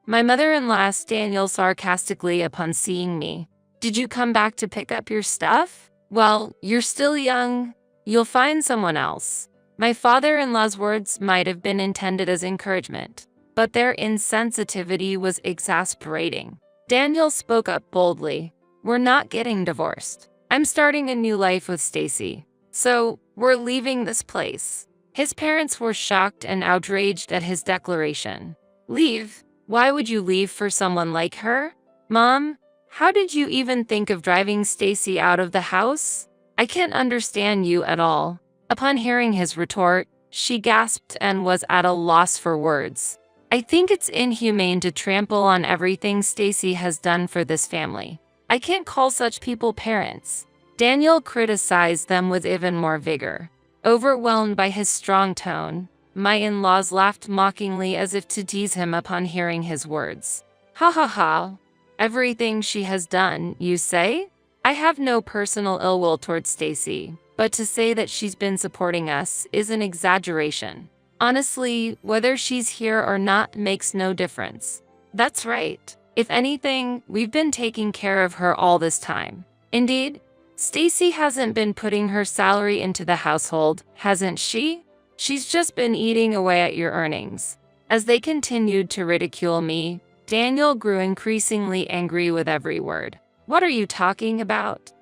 My mother-in-law asked Daniel sarcastically upon seeing me. "Did you come back to pick up your stuff? Well, you're still young. You'll find someone else." My father-in-law's words might have been intended as encouragement, but their insensitivity was exasperating. Daniel spoke up boldly. "We're not getting divorced. I'm starting a new life with Stacy. So, we're leaving this place. His parents were shocked and outraged at his declaration. Leave? Why would you leave for someone like her? Mom, how did you even think of driving Stacy out of the house? I can't understand you at all. Upon hearing his retort, she gasped and was at a loss for words. I think it's inhumane to trample on everything Stacy has done for this family. I can't call such people parents. Daniel criticized them with even more vigor. Overwhelmed by his strong tone, my in-laws laughed mockingly as if to tease him upon hearing his words. Ha ha ha. Everything she has done, you say? I have no personal ill will towards Stacy, but to say that she's been supporting us is an exaggeration. Honestly, whether she's here or not makes no difference. That's right. If anything, we've been taking care of her all this time. Indeed, Stacy hasn't been putting her salary into the household, hasn't she? She's just been eating away at your earnings. As they continued to ridicule me, Daniel grew increasingly angry with every word. What are you talking about?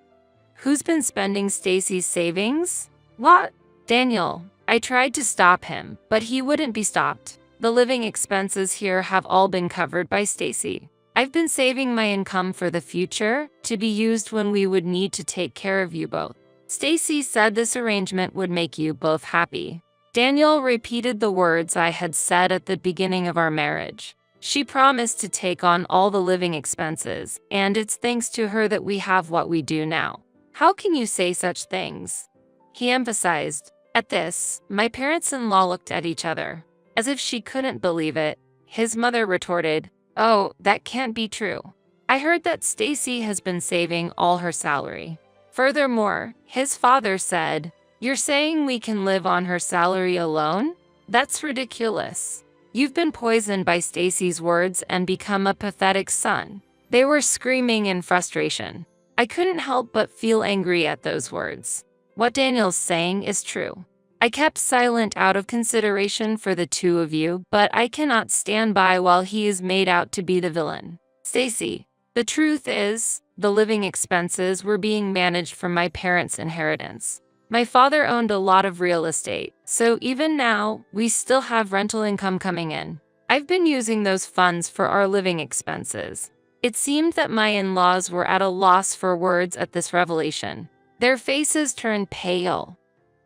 Who's been spending Stacy's savings? What? Daniel, I tried to stop him, but he wouldn't be stopped. The living expenses here have all been covered by Stacy. I've been saving my income for the future, to be used when we would need to take care of you both. Stacy said this arrangement would make you both happy. Daniel repeated the words I had said at the beginning of our marriage. She promised to take on all the living expenses, and it's thanks to her that we have what we do now. How can you say such things? He emphasized. At this, my parents-in-law looked at each other. As if she couldn't believe it, his mother retorted, Oh, that can't be true. I heard that Stacy has been saving all her salary. Furthermore, his father said, You're saying we can live on her salary alone? That's ridiculous. You've been poisoned by Stacy's words and become a pathetic son. They were screaming in frustration. I couldn't help but feel angry at those words. What Daniel's saying is true. I kept silent out of consideration for the two of you, but I cannot stand by while he is made out to be the villain. Stacy, the truth is, the living expenses were being managed from my parents' inheritance. My father owned a lot of real estate, so even now, we still have rental income coming in. I've been using those funds for our living expenses. It seemed that my in-laws were at a loss for words at this revelation. Their faces turned pale.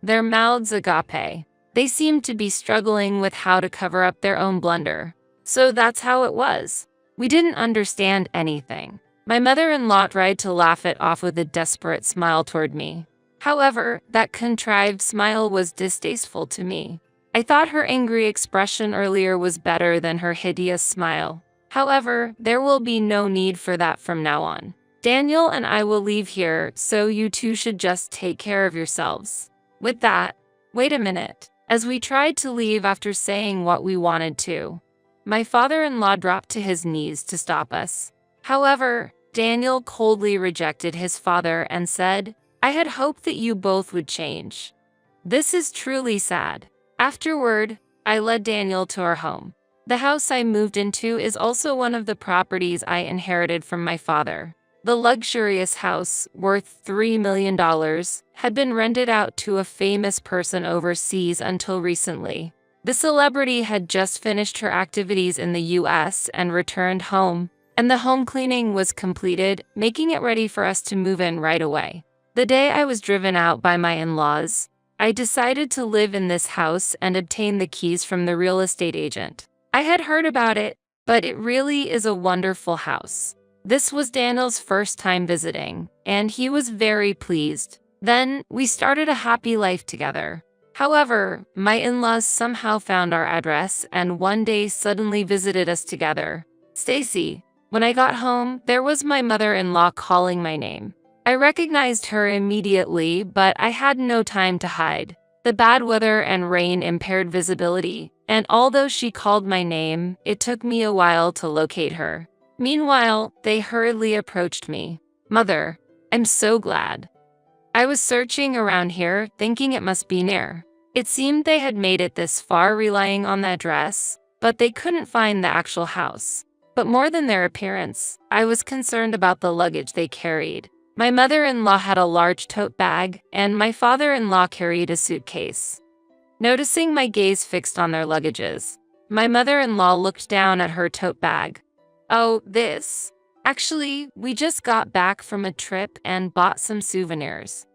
Their mouths agape. They seemed to be struggling with how to cover up their own blunder. So that's how it was. We didn't understand anything. My mother-in-law tried to laugh it off with a desperate smile toward me. However, that contrived smile was distasteful to me. I thought her angry expression earlier was better than her hideous smile. However, there will be no need for that from now on. Daniel and I will leave here, so you two should just take care of yourselves. With that, wait a minute. As we tried to leave after saying what we wanted to, my father-in-law dropped to his knees to stop us. However, Daniel coldly rejected his father and said, I had hoped that you both would change. This is truly sad. Afterward, I led Daniel to our home. The house I moved into is also one of the properties I inherited from my father. The luxurious house, worth $3 million, had been rented out to a famous person overseas until recently. The celebrity had just finished her activities in the US and returned home, and the home cleaning was completed, making it ready for us to move in right away. The day I was driven out by my in-laws, I decided to live in this house and obtain the keys from the real estate agent. I had heard about it, but it really is a wonderful house. This was Daniel's first time visiting, and he was very pleased. Then, we started a happy life together. However, my in-laws somehow found our address and one day suddenly visited us together. Stacy, when I got home, there was my mother-in-law calling my name. I recognized her immediately, but I had no time to hide. The bad weather and rain impaired visibility, and although she called my name, it took me a while to locate her. Meanwhile, they hurriedly approached me. Mother, I'm so glad. I was searching around here, thinking it must be near. It seemed they had made it this far relying on the address, but they couldn't find the actual house. But more than their appearance, I was concerned about the luggage they carried. My mother-in-law had a large tote bag, and my father-in-law carried a suitcase. Noticing my gaze fixed on their luggages, my mother-in-law looked down at her tote bag. "Oh, this? Actually, we just got back from a trip and bought some souvenirs."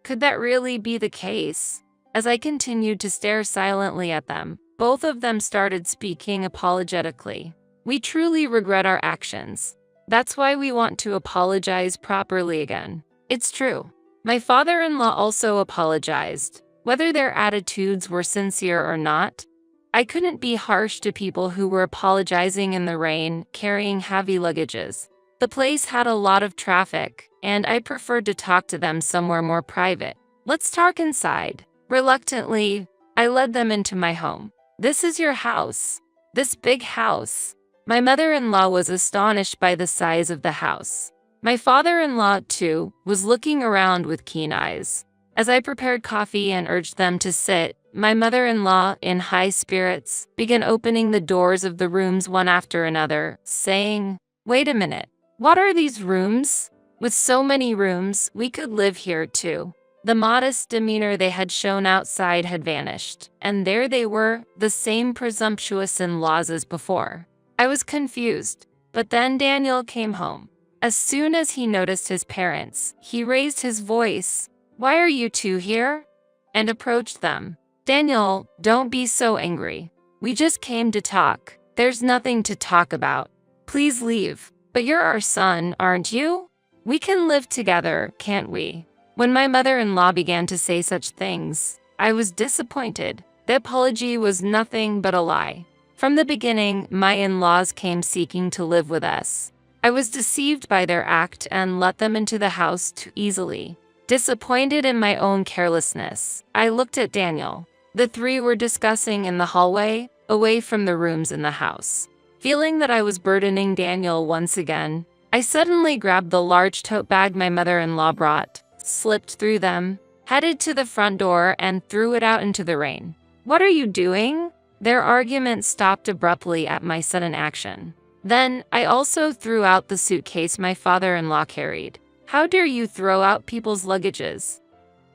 Could that really be the case? As I continued to stare silently at them, both of them started speaking apologetically. "We truly regret our actions. That's why we want to apologize properly again." It's true. My father-in-law also apologized. Whether their attitudes were sincere or not, I couldn't be harsh to people who were apologizing in the rain, carrying heavy luggages. The place had a lot of traffic, and I preferred to talk to them somewhere more private. "Let's talk inside." Reluctantly, I led them into my home. "This is your house. This big house." My mother-in-law was astonished by the size of the house. My father-in-law, too, was looking around with keen eyes. As I prepared coffee and urged them to sit, my mother-in-law, in high spirits, began opening the doors of the rooms one after another, saying, "Wait a minute. What are these rooms? With so many rooms, we could live here too." The modest demeanor they had shown outside had vanished, and there they were, the same presumptuous in-laws as before. I was confused, but then Daniel came home. As soon as he noticed his parents, he raised his voice. "Why are you two here?" and approached them. "Daniel, don't be so angry. We just came to talk. There's nothing to talk about. Please leave." "But you're our son, aren't you? We can live together, can't we?" When my mother-in-law began to say such things, I was disappointed. The apology was nothing but a lie. From the beginning, my in-laws came seeking to live with us. I was deceived by their act and let them into the house too easily. Disappointed in my own carelessness, I looked at Daniel. The three were discussing in the hallway, away from the rooms in the house. Feeling that I was burdening Daniel once again, I suddenly grabbed the large tote bag my mother-in-law brought, slipped through them, headed to the front door, and threw it out into the rain. "What are you doing?" Their argument stopped abruptly at my sudden action. Then, I also threw out the suitcase my father-in-law carried. "How dare you throw out people's luggages?"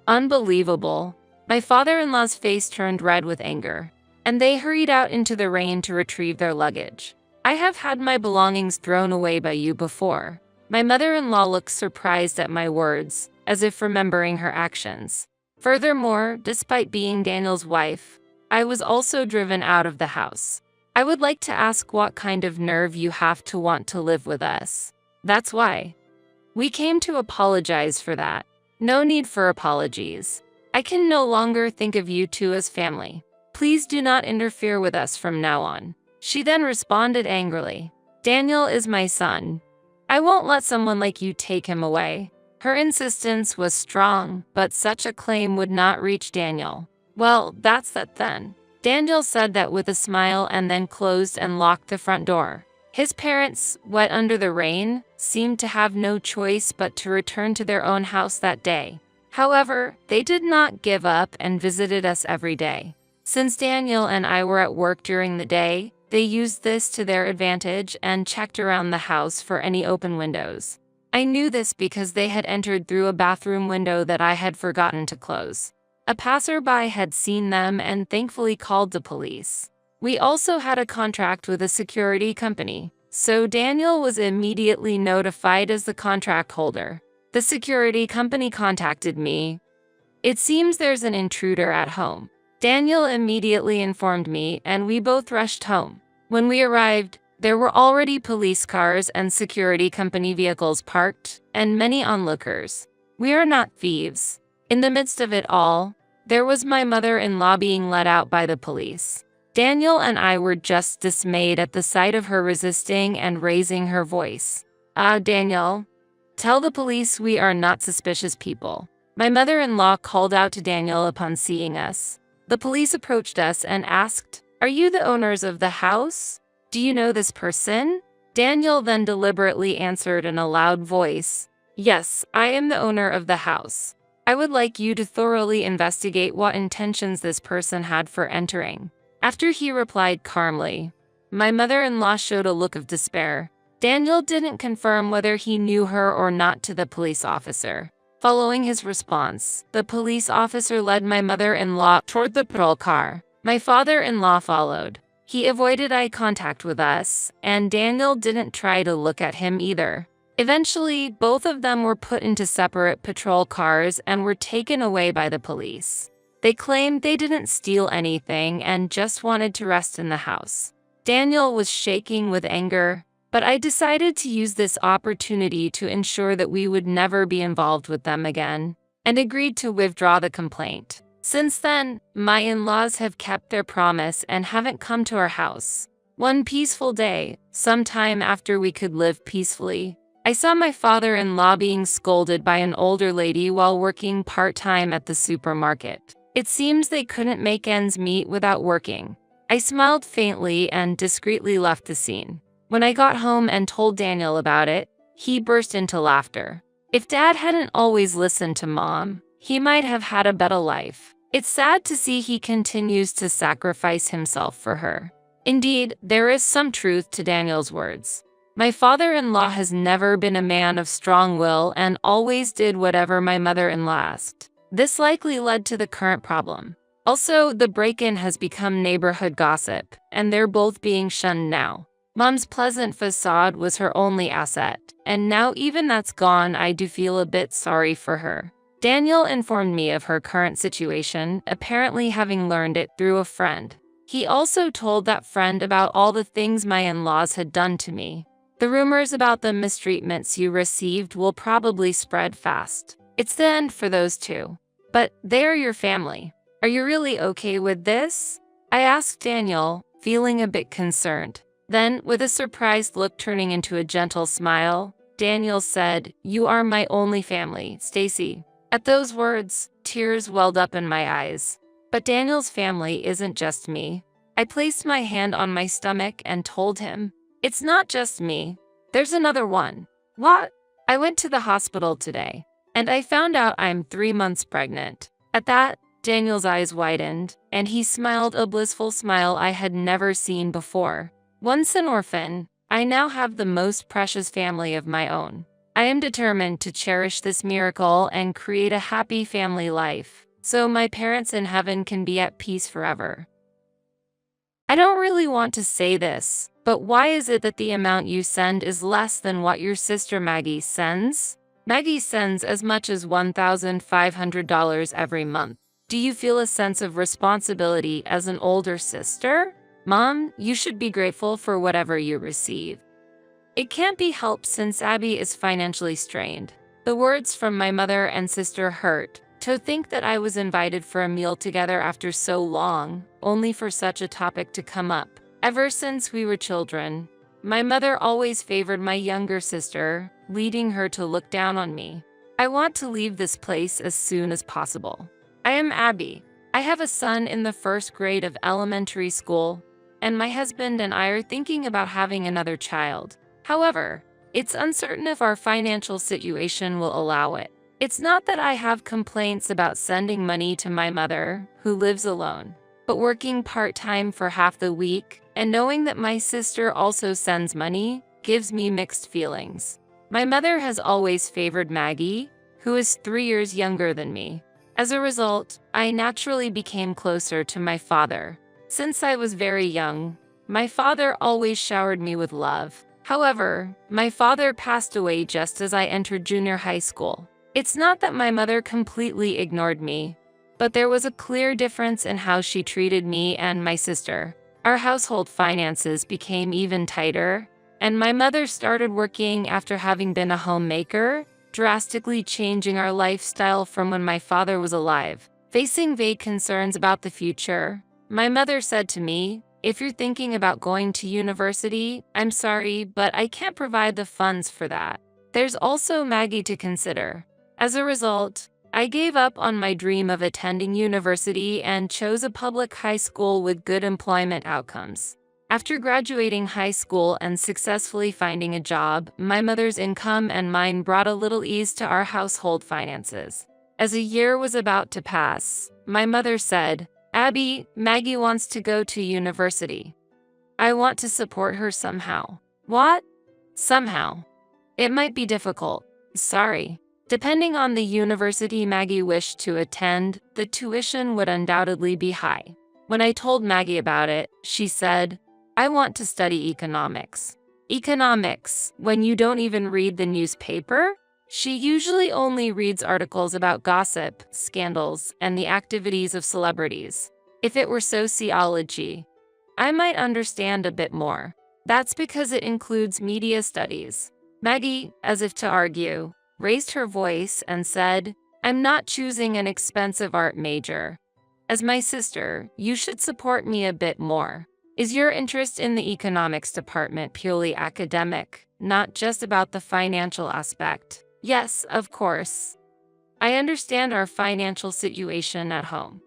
Unbelievable. My father-in-law's face turned red with anger, and they hurried out into the rain to retrieve their luggage. "I have had my belongings thrown away by you before." My mother-in-law looked surprised at my words, as if remembering her actions. Furthermore, despite being Daniel's wife, I was also driven out of the house. "I would like to ask what kind of nerve you have to want to live with us." "That's why. We came to apologize for that." "No need for apologies. I can no longer think of you two as family. Please do not interfere with us from now on." She then responded angrily. "Daniel is my son. I won't let someone like you take him away." Her insistence was strong, but such a claim would not reach Daniel. "Well, that's that then." Daniel said that with a smile and then closed and locked the front door. His parents, wet under the rain, seemed to have no choice but to return to their own house that day. However, they did not give up and visited us every day. Since Daniel and I were at work during the day, they used this to their advantage and checked around the house for any open windows. I knew this because they had entered through a bathroom window that I had forgotten to close. A passerby had seen them and thankfully called the police. We also had a contract with a security company, so Daniel was immediately notified as the contract holder. The security company contacted me. "It seems there's an intruder at home." Daniel immediately informed me, and we both rushed home. When we arrived, there were already police cars and security company vehicles parked, and many onlookers. We are not thieves. In the midst of it all, there was my mother-in-law being let out by the police. Daniel and I were just dismayed at the sight of her resisting and raising her voice. Daniel, tell the police we are not suspicious people." My mother-in-law called out to Daniel upon seeing us. The police approached us and asked, "Are you the owners of the house? Do you know this person?" Daniel then deliberately answered in a loud voice, "Yes, I am the owner of the house. I would like you to thoroughly investigate what intentions this person had for entering." After he replied calmly, my mother-in-law showed a look of despair. Daniel didn't confirm whether he knew her or not to the police officer. Following his response, the police officer led my mother-in-law toward the patrol car. My father-in-law followed. He avoided eye contact with us, and Daniel didn't try to look at him either. Eventually, both of them were put into separate patrol cars and were taken away by the police. They claimed they didn't steal anything and just wanted to rest in the house. Daniel was shaking with anger, but I decided to use this opportunity to ensure that we would never be involved with them again, and agreed to withdraw the complaint. Since then, my in-laws have kept their promise and haven't come to our house. One peaceful day, sometime after we could live peacefully, I saw my father-in-law being scolded by an older lady while working part-time at the supermarket. It seems they couldn't make ends meet without working. I smiled faintly and discreetly left the scene. When I got home and told Daniel about it, he burst into laughter. If Dad hadn't always listened to Mom, he might have had a better life. It's sad to see he continues to sacrifice himself for her. Indeed, there is some truth to Daniel's words. My father-in-law has never been a man of strong will and always did whatever my mother-in-law asked. This likely led to the current problem. Also, the break-in has become neighborhood gossip, and they're both being shunned now. Mom's pleasant facade was her only asset, and now even that's gone, I do feel a bit sorry for her. Daniel informed me of her current situation, apparently having learned it through a friend. He also told that friend about all the things my in-laws had done to me. The rumors about the mistreatments you received will probably spread fast. It's the end for those two. But they're your family. Are you really okay with this? I asked Daniel, feeling a bit concerned. Then, with a surprised look turning into a gentle smile, Daniel said, "You are my only family, Stacy." At those words, tears welled up in my eyes. But Daniel's family isn't just me. I placed my hand on my stomach and told him, "It's not just me. There's another one." "What?" "I went to the hospital today, and I found out I'm 3 months pregnant." At that, Daniel's eyes widened, and he smiled a blissful smile I had never seen before. Once an orphan, I now have the most precious family of my own. I am determined to cherish this miracle and create a happy family life, so my parents in heaven can be at peace forever. I don't really want to say this, but why is it that the amount you send is less than what your sister Maggie sends? Maggie sends as much as $1,500 every month. Do you feel a sense of responsibility as an older sister? Mom, you should be grateful for whatever you receive. It can't be helped since Abby is financially strained. The words from my mother and sister hurt. To think that I was invited for a meal together after so long, only for such a topic to come up. Ever since we were children, my mother always favored my younger sister, leading her to look down on me. I want to leave this place as soon as possible. I am Abby. I have a son in the 1st grade of elementary school, and my husband and I are thinking about having another child. However, it's uncertain if our financial situation will allow it. It's not that I have complaints about sending money to my mother, who lives alone, but working part-time for half the week and knowing that my sister also sends money gives me mixed feelings. My mother has always favored Maggie, who is 3 years younger than me. As a result, I naturally became closer to my father. Since I was very young, my father always showered me with love. However, my father passed away just as I entered junior high school. It's not that my mother completely ignored me, but there was a clear difference in how she treated me and my sister. Our household finances became even tighter, and my mother started working after having been a homemaker, drastically changing our lifestyle from when my father was alive. Facing vague concerns about the future, my mother said to me, "If you're thinking about going to university, I'm sorry, but I can't provide the funds for that. There's also Maggie to consider." As a result, I gave up on my dream of attending university and chose a public high school with good employment outcomes. After graduating high school and successfully finding a job, my mother's income and mine brought a little ease to our household finances. As a year was about to pass, my mother said, "Abby, Maggie wants to go to university. I want to support her somehow." "What?" Somehow. It might be difficult. Sorry. Depending on the university Maggie wished to attend, the tuition would undoubtedly be high. When I told Maggie about it, she said, "I want to study economics." Economics, when you don't even read the newspaper? She usually only reads articles about gossip, scandals, and the activities of celebrities. If it were sociology, I might understand a bit more. That's because it includes media studies. Maggie, as if to argue, raised her voice and said, "I'm not choosing an expensive art major. As my sister, you should support me a bit more. Is your interest in the economics department purely academic, not just about the financial aspect?" Yes, of course. I understand our financial situation at home.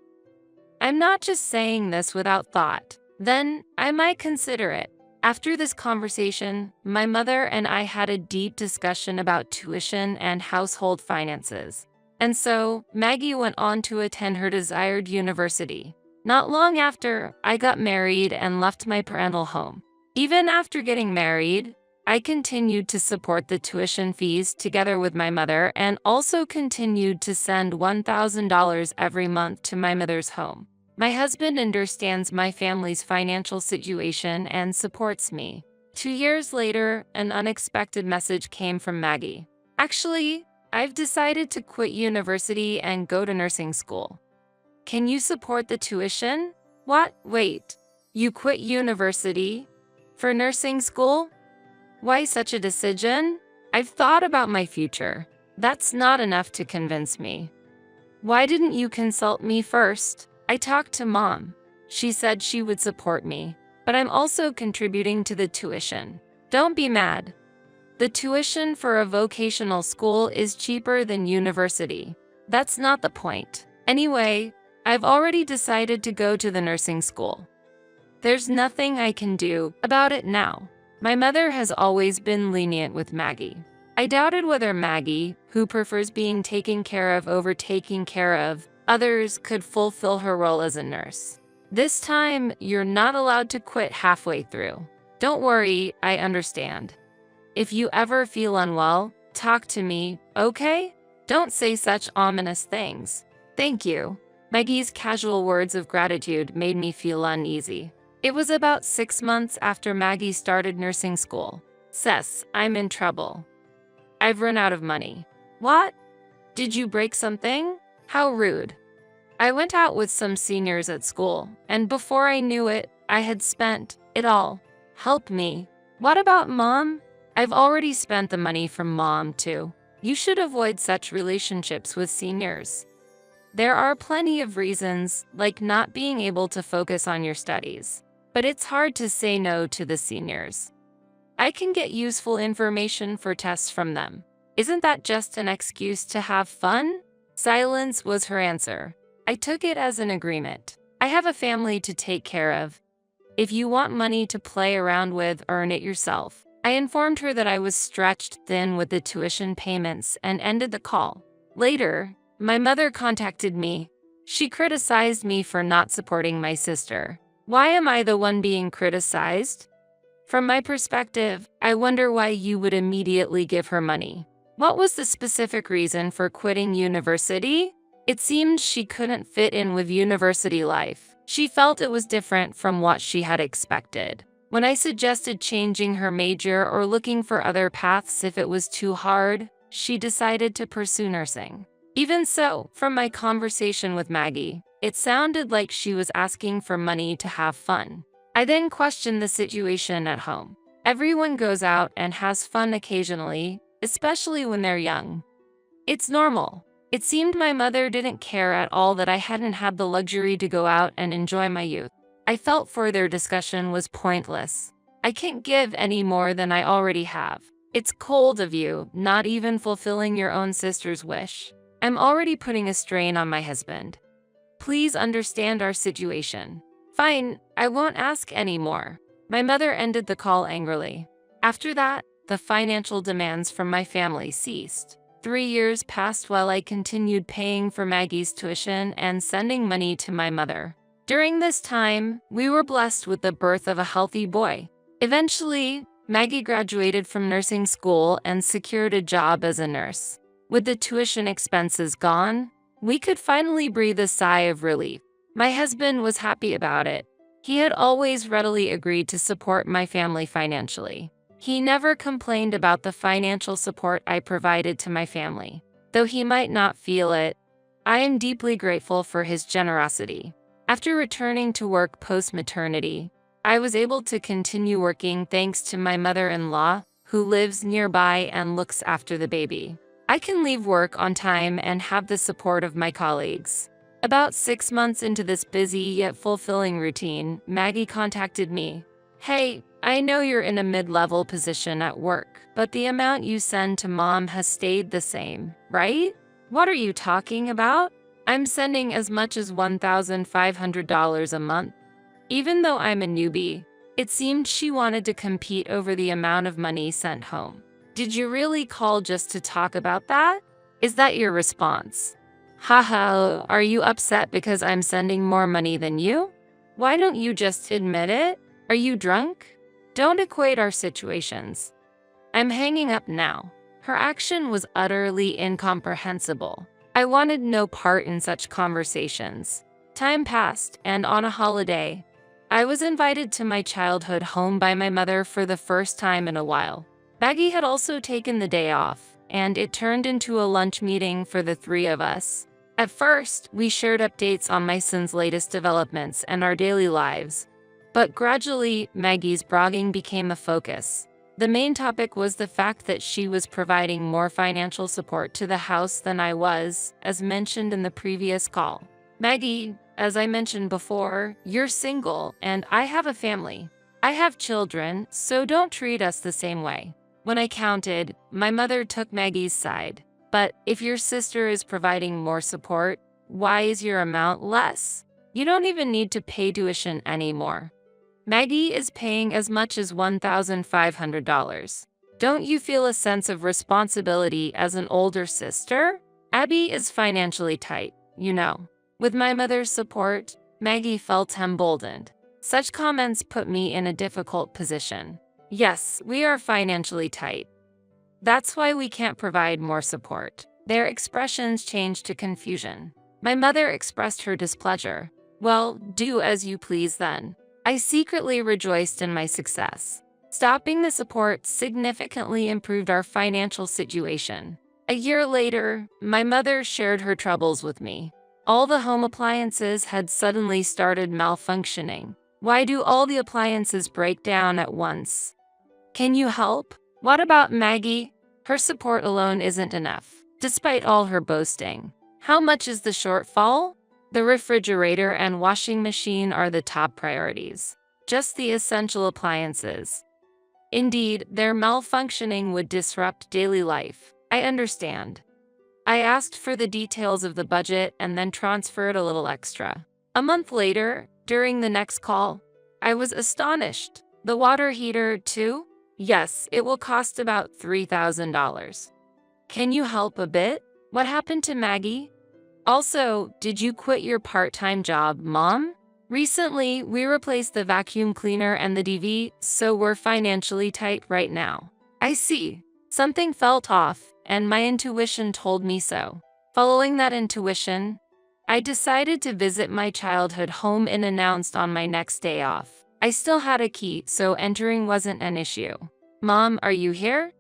I'm not just saying this without thought. Then, I might consider it. After this conversation, my mother and I had a deep discussion about tuition and household finances. And so, Maggie went on to attend her desired university. Not long after, I got married and left my parental home. Even after getting married, I continued to support the tuition fees together with my mother and also continued to send $1,000 every month to my mother's home. My husband understands my family's financial situation and supports me. 2 years later, an unexpected message came from Maggie. "Actually, I've decided to quit university and go to nursing school. Can you support the tuition?" What? Wait. You quit university? For nursing school? Why such a decision? I've thought about my future. That's not enough to convince me. Why didn't you consult me first? I talked to Mom. She said she would support me, but I'm also contributing to the tuition. Don't be mad. The tuition for a vocational school is cheaper than university. That's not the point. Anyway, I've already decided to go to the nursing school. There's nothing I can do about it now. My mother has always been lenient with Maggie. I doubted whether Maggie, who prefers being taken care of over taking care of others, could fulfill her role as a nurse. This time, you're not allowed to quit halfway through. Don't worry, I understand. If you ever feel unwell, talk to me, okay? Don't say such ominous things. Thank you. Maggie's casual words of gratitude made me feel uneasy. It was about 6 months after Maggie started nursing school. "Cess, I'm in trouble. I've run out of money." "What? Did you break something? How rude." I went out with some seniors at school, and before I knew it, I had spent it all. Help me. What about Mom? I've already spent the money from Mom, too. You should avoid such relationships with seniors. There are plenty of reasons, like not being able to focus on your studies. But it's hard to say no to the seniors. I can get useful information for tests from them. Isn't that just an excuse to have fun? Silence was her answer. I took it as an agreement. I have a family to take care of. If you want money to play around with, earn it yourself. I informed her that I was stretched thin with the tuition payments and ended the call. Later, my mother contacted me. She criticized me for not supporting my sister. Why am I the one being criticized? From my perspective, I wonder why you would immediately give her money. What was the specific reason for quitting university? It seemed she couldn't fit in with university life. She felt it was different from what she had expected. When I suggested changing her major or looking for other paths if it was too hard, she decided to pursue nursing. Even so, from my conversation with Maggie, it sounded like she was asking for money to have fun. I then questioned the situation at home. Everyone goes out and has fun occasionally, especially when they're young. It's normal. It seemed my mother didn't care at all that I hadn't had the luxury to go out and enjoy my youth. I felt further discussion was pointless. I can't give any more than I already have. It's cold of you, not even fulfilling your own sister's wish. I'm already putting a strain on my husband. Please understand our situation. Fine, I won't ask any more. My mother ended the call angrily. After that, the financial demands from my family ceased. 3 years passed while I continued paying for Maggie's tuition and sending money to my mother. During this time, we were blessed with the birth of a healthy boy. Eventually, Maggie graduated from nursing school and secured a job as a nurse. With the tuition expenses gone, we could finally breathe a sigh of relief. My husband was happy about it. He had always readily agreed to support my family financially. He never complained about the financial support I provided to my family. Though he might not feel it, I am deeply grateful for his generosity. After returning to work post-maternity, I was able to continue working thanks to my mother-in-law, who lives nearby and looks after the baby. I can leave work on time and have the support of my colleagues. About 6 months into this busy yet fulfilling routine, Maggie contacted me. "Hey, I know you're in a mid-level position at work, but the amount you send to mom has stayed the same, right?" "What are you talking about? I'm sending as much as $1,500 a month." Even though I'm a newbie, it seemed she wanted to compete over the amount of money sent home. "Did you really call just to talk about that? Is that your response? Haha, are you upset because I'm sending more money than you? Why don't you just admit it? Are you drunk? Don't equate our situations." I'm hanging up now. Her action was utterly incomprehensible. I wanted no part in such conversations. Time passed, and on a holiday, I was invited to my childhood home by my mother for the first time in a while. Maggie had also taken the day off, and it turned into a lunch meeting for the three of us. At first, we shared updates on my son's latest developments and our daily lives. But gradually, Maggie's bragging became a focus. The main topic was the fact that she was providing more financial support to the house than I was, as mentioned in the previous call. "Maggie, as I mentioned before, you're single and I have a family. I have children, so don't treat us the same way." When I counted, my mother took Maggie's side. "But if your sister is providing more support, why is your amount less? You don't even need to pay tuition anymore. Maggie is paying as much as $1,500. Don't you feel a sense of responsibility as an older sister? Abby is financially tight, you know." With my mother's support, Maggie felt emboldened. Such comments put me in a difficult position. "Yes, we are financially tight. That's why we can't provide more support." Their expressions changed to confusion. My mother expressed her displeasure. "Well, do as you please then." I secretly rejoiced in my success. Stopping the support significantly improved our financial situation. A year later, my mother shared her troubles with me. All the home appliances had suddenly started malfunctioning. "Why do all the appliances break down at once? Can you help?" "What about Maggie? Her support alone isn't enough, despite all her boasting." "How much is the shortfall?" "The refrigerator and washing machine are the top priorities. Just the essential appliances." Indeed, their malfunctioning would disrupt daily life. I understand. I asked for the details of the budget and then transferred a little extra. A month later, during the next call, I was astonished. "The water heater, too?" "Yes, it will cost about $3,000. Can you help a bit?" "What happened to Maggie? Also, did you quit your part-time job, Mom?" "Recently, we replaced the vacuum cleaner and the DV, so we're financially tight right now." "I see." Something felt off, and my intuition told me so. Following that intuition, I decided to visit my childhood home unannounced on my next day off. I still had a key, so entering wasn't an issue. "Mom, are you here?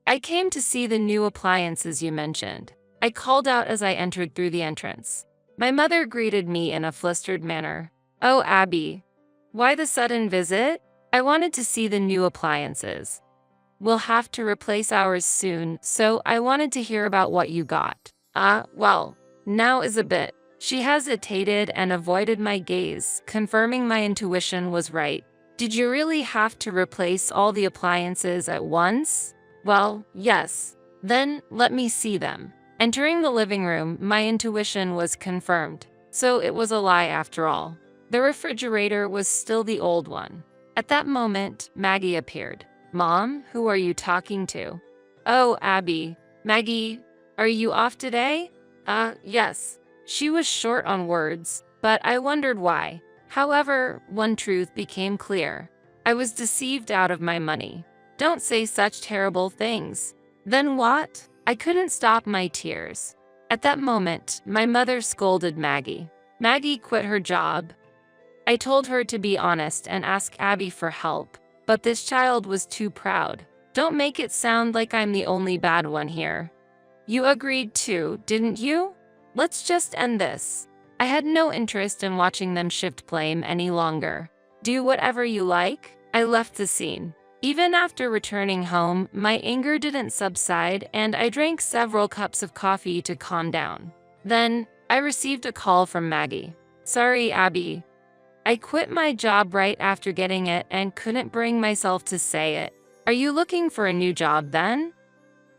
I came to see the new appliances you mentioned." I called out as I entered through the entrance. My mother greeted me in a flustered manner. "Oh, Abby, why the sudden visit?" "I wanted to see the new appliances. We'll have to replace ours soon, so I wanted to hear about what you got." Well, now is a bit." She hesitated and avoided my gaze, confirming my intuition was right. "Did you really have to replace all the appliances at once?" "Well, yes." "Then, let me see them." Entering the living room, my intuition was confirmed. So it was a lie after all. The refrigerator was still the old one. At that moment, Maggie appeared. "Mom, who are you talking to?" "Oh, Abby. Maggie, are you off today?" Yes." She was short on words, but I wondered why. However, one truth became clear. I was deceived out of my money. Don't say such terrible things. Then what? I couldn't stop my tears. At that moment, my mother scolded Maggie. Maggie quit her job. I told her to be honest and ask Abby for help, but this child was too proud. Don't make it sound like I'm the only bad one here. You agreed too, didn't you? Let's just end this. I had no interest in watching them shift blame any longer. Do whatever you like. I left the scene. Even after returning home, my anger didn't subside and I drank several cups of coffee to calm down. Then, I received a call from Maggie. Sorry, Abby. I quit my job right after getting it and couldn't bring myself to say it. Are you looking for a new job then?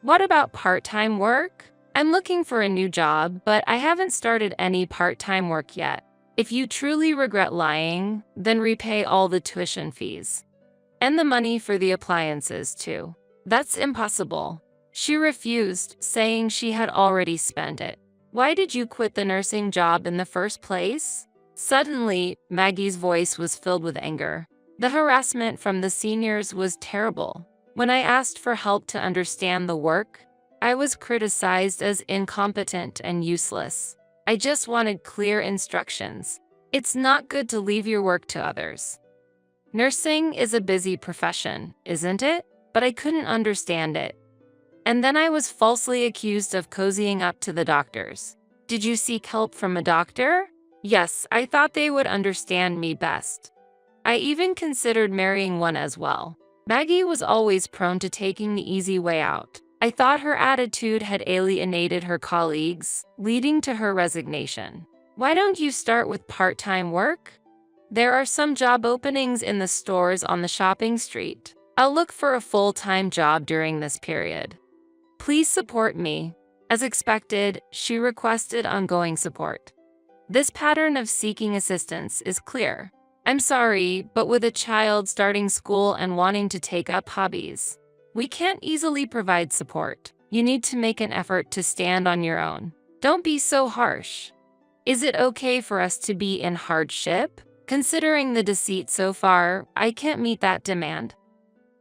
What about part-time work? I'm looking for a new job, but I haven't started any part-time work yet. If you truly regret lying, then repay all the tuition fees. And the money for the appliances too. That's impossible. She refused, saying she had already spent it. Why did you quit the nursing job in the first place? Suddenly, Maggie's voice was filled with anger. The harassment from the seniors was terrible. When I asked for help to understand the work, I was criticized as incompetent and useless. I just wanted clear instructions. It's not good to leave your work to others. Nursing is a busy profession, isn't it? But I couldn't understand it. And then I was falsely accused of cozying up to the doctors. Did you seek help from a doctor? Yes, I thought they would understand me best. I even considered marrying one as well. Maggie was always prone to taking the easy way out. I thought her attitude had alienated her colleagues, leading to her resignation. Why don't you start with part-time work? There are some job openings in the stores on the shopping street. I'll look for a full-time job during this period. Please support me. As expected, she requested ongoing support. This pattern of seeking assistance is clear. I'm sorry, but with a child starting school and wanting to take up hobbies, we can't easily provide support. You need to make an effort to stand on your own. Don't be so harsh. Is it okay for us to be in hardship? Considering the deceit so far, I can't meet that demand.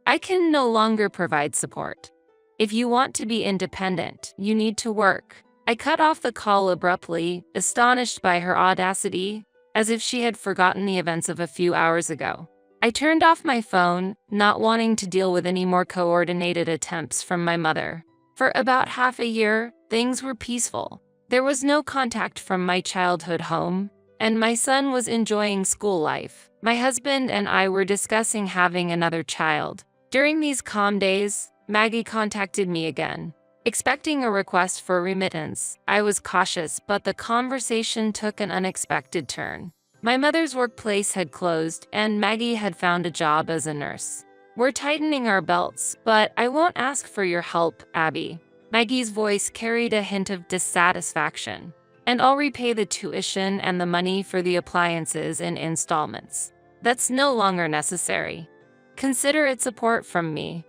I can no longer provide support. If you want to be independent, you need to work. I cut off the call abruptly, astonished by her audacity, as if she had forgotten the events of a few hours ago. I turned off my phone, not wanting to deal with any more coordinated attempts from my mother. For about half a year, things were peaceful. There was no contact from my childhood home, and my son was enjoying school life. My husband and I were discussing having another child. During these calm days, Maggie contacted me again. Expecting a request for remittance, I was cautious, but the conversation took an unexpected turn. My mother's workplace had closed, and Maggie had found a job as a nurse. We're tightening our belts, but I won't ask for your help, Abby. Maggie's voice carried a hint of dissatisfaction. And I'll repay the tuition and the money for the appliances in installments. That's no longer necessary. Consider it support from me.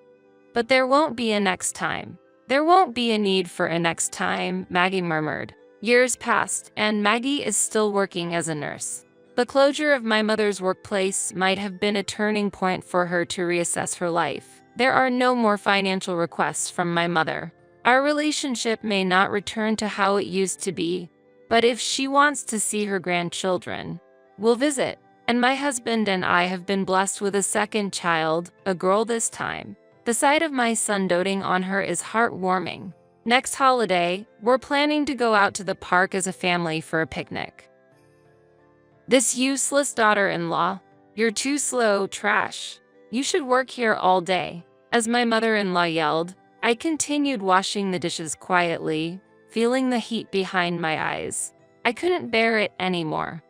But there won't be a next time. There won't be a need for a next time, Maggie murmured. Years passed, and Maggie is still working as a nurse. The closure of my mother's workplace might have been a turning point for her to reassess her life. There are no more financial requests from my mother. Our relationship may not return to how it used to be, but if she wants to see her grandchildren, we'll visit. And my husband and I have been blessed with a second child, a girl this time. The sight of my son doting on her is heartwarming. Next holiday, we're planning to go out to the park as a family for a picnic. This useless daughter-in-law, you're too slow, trash. You should work here all day. As my mother-in-law yelled, I continued washing the dishes quietly, feeling the heat behind my eyes. I couldn't bear it anymore.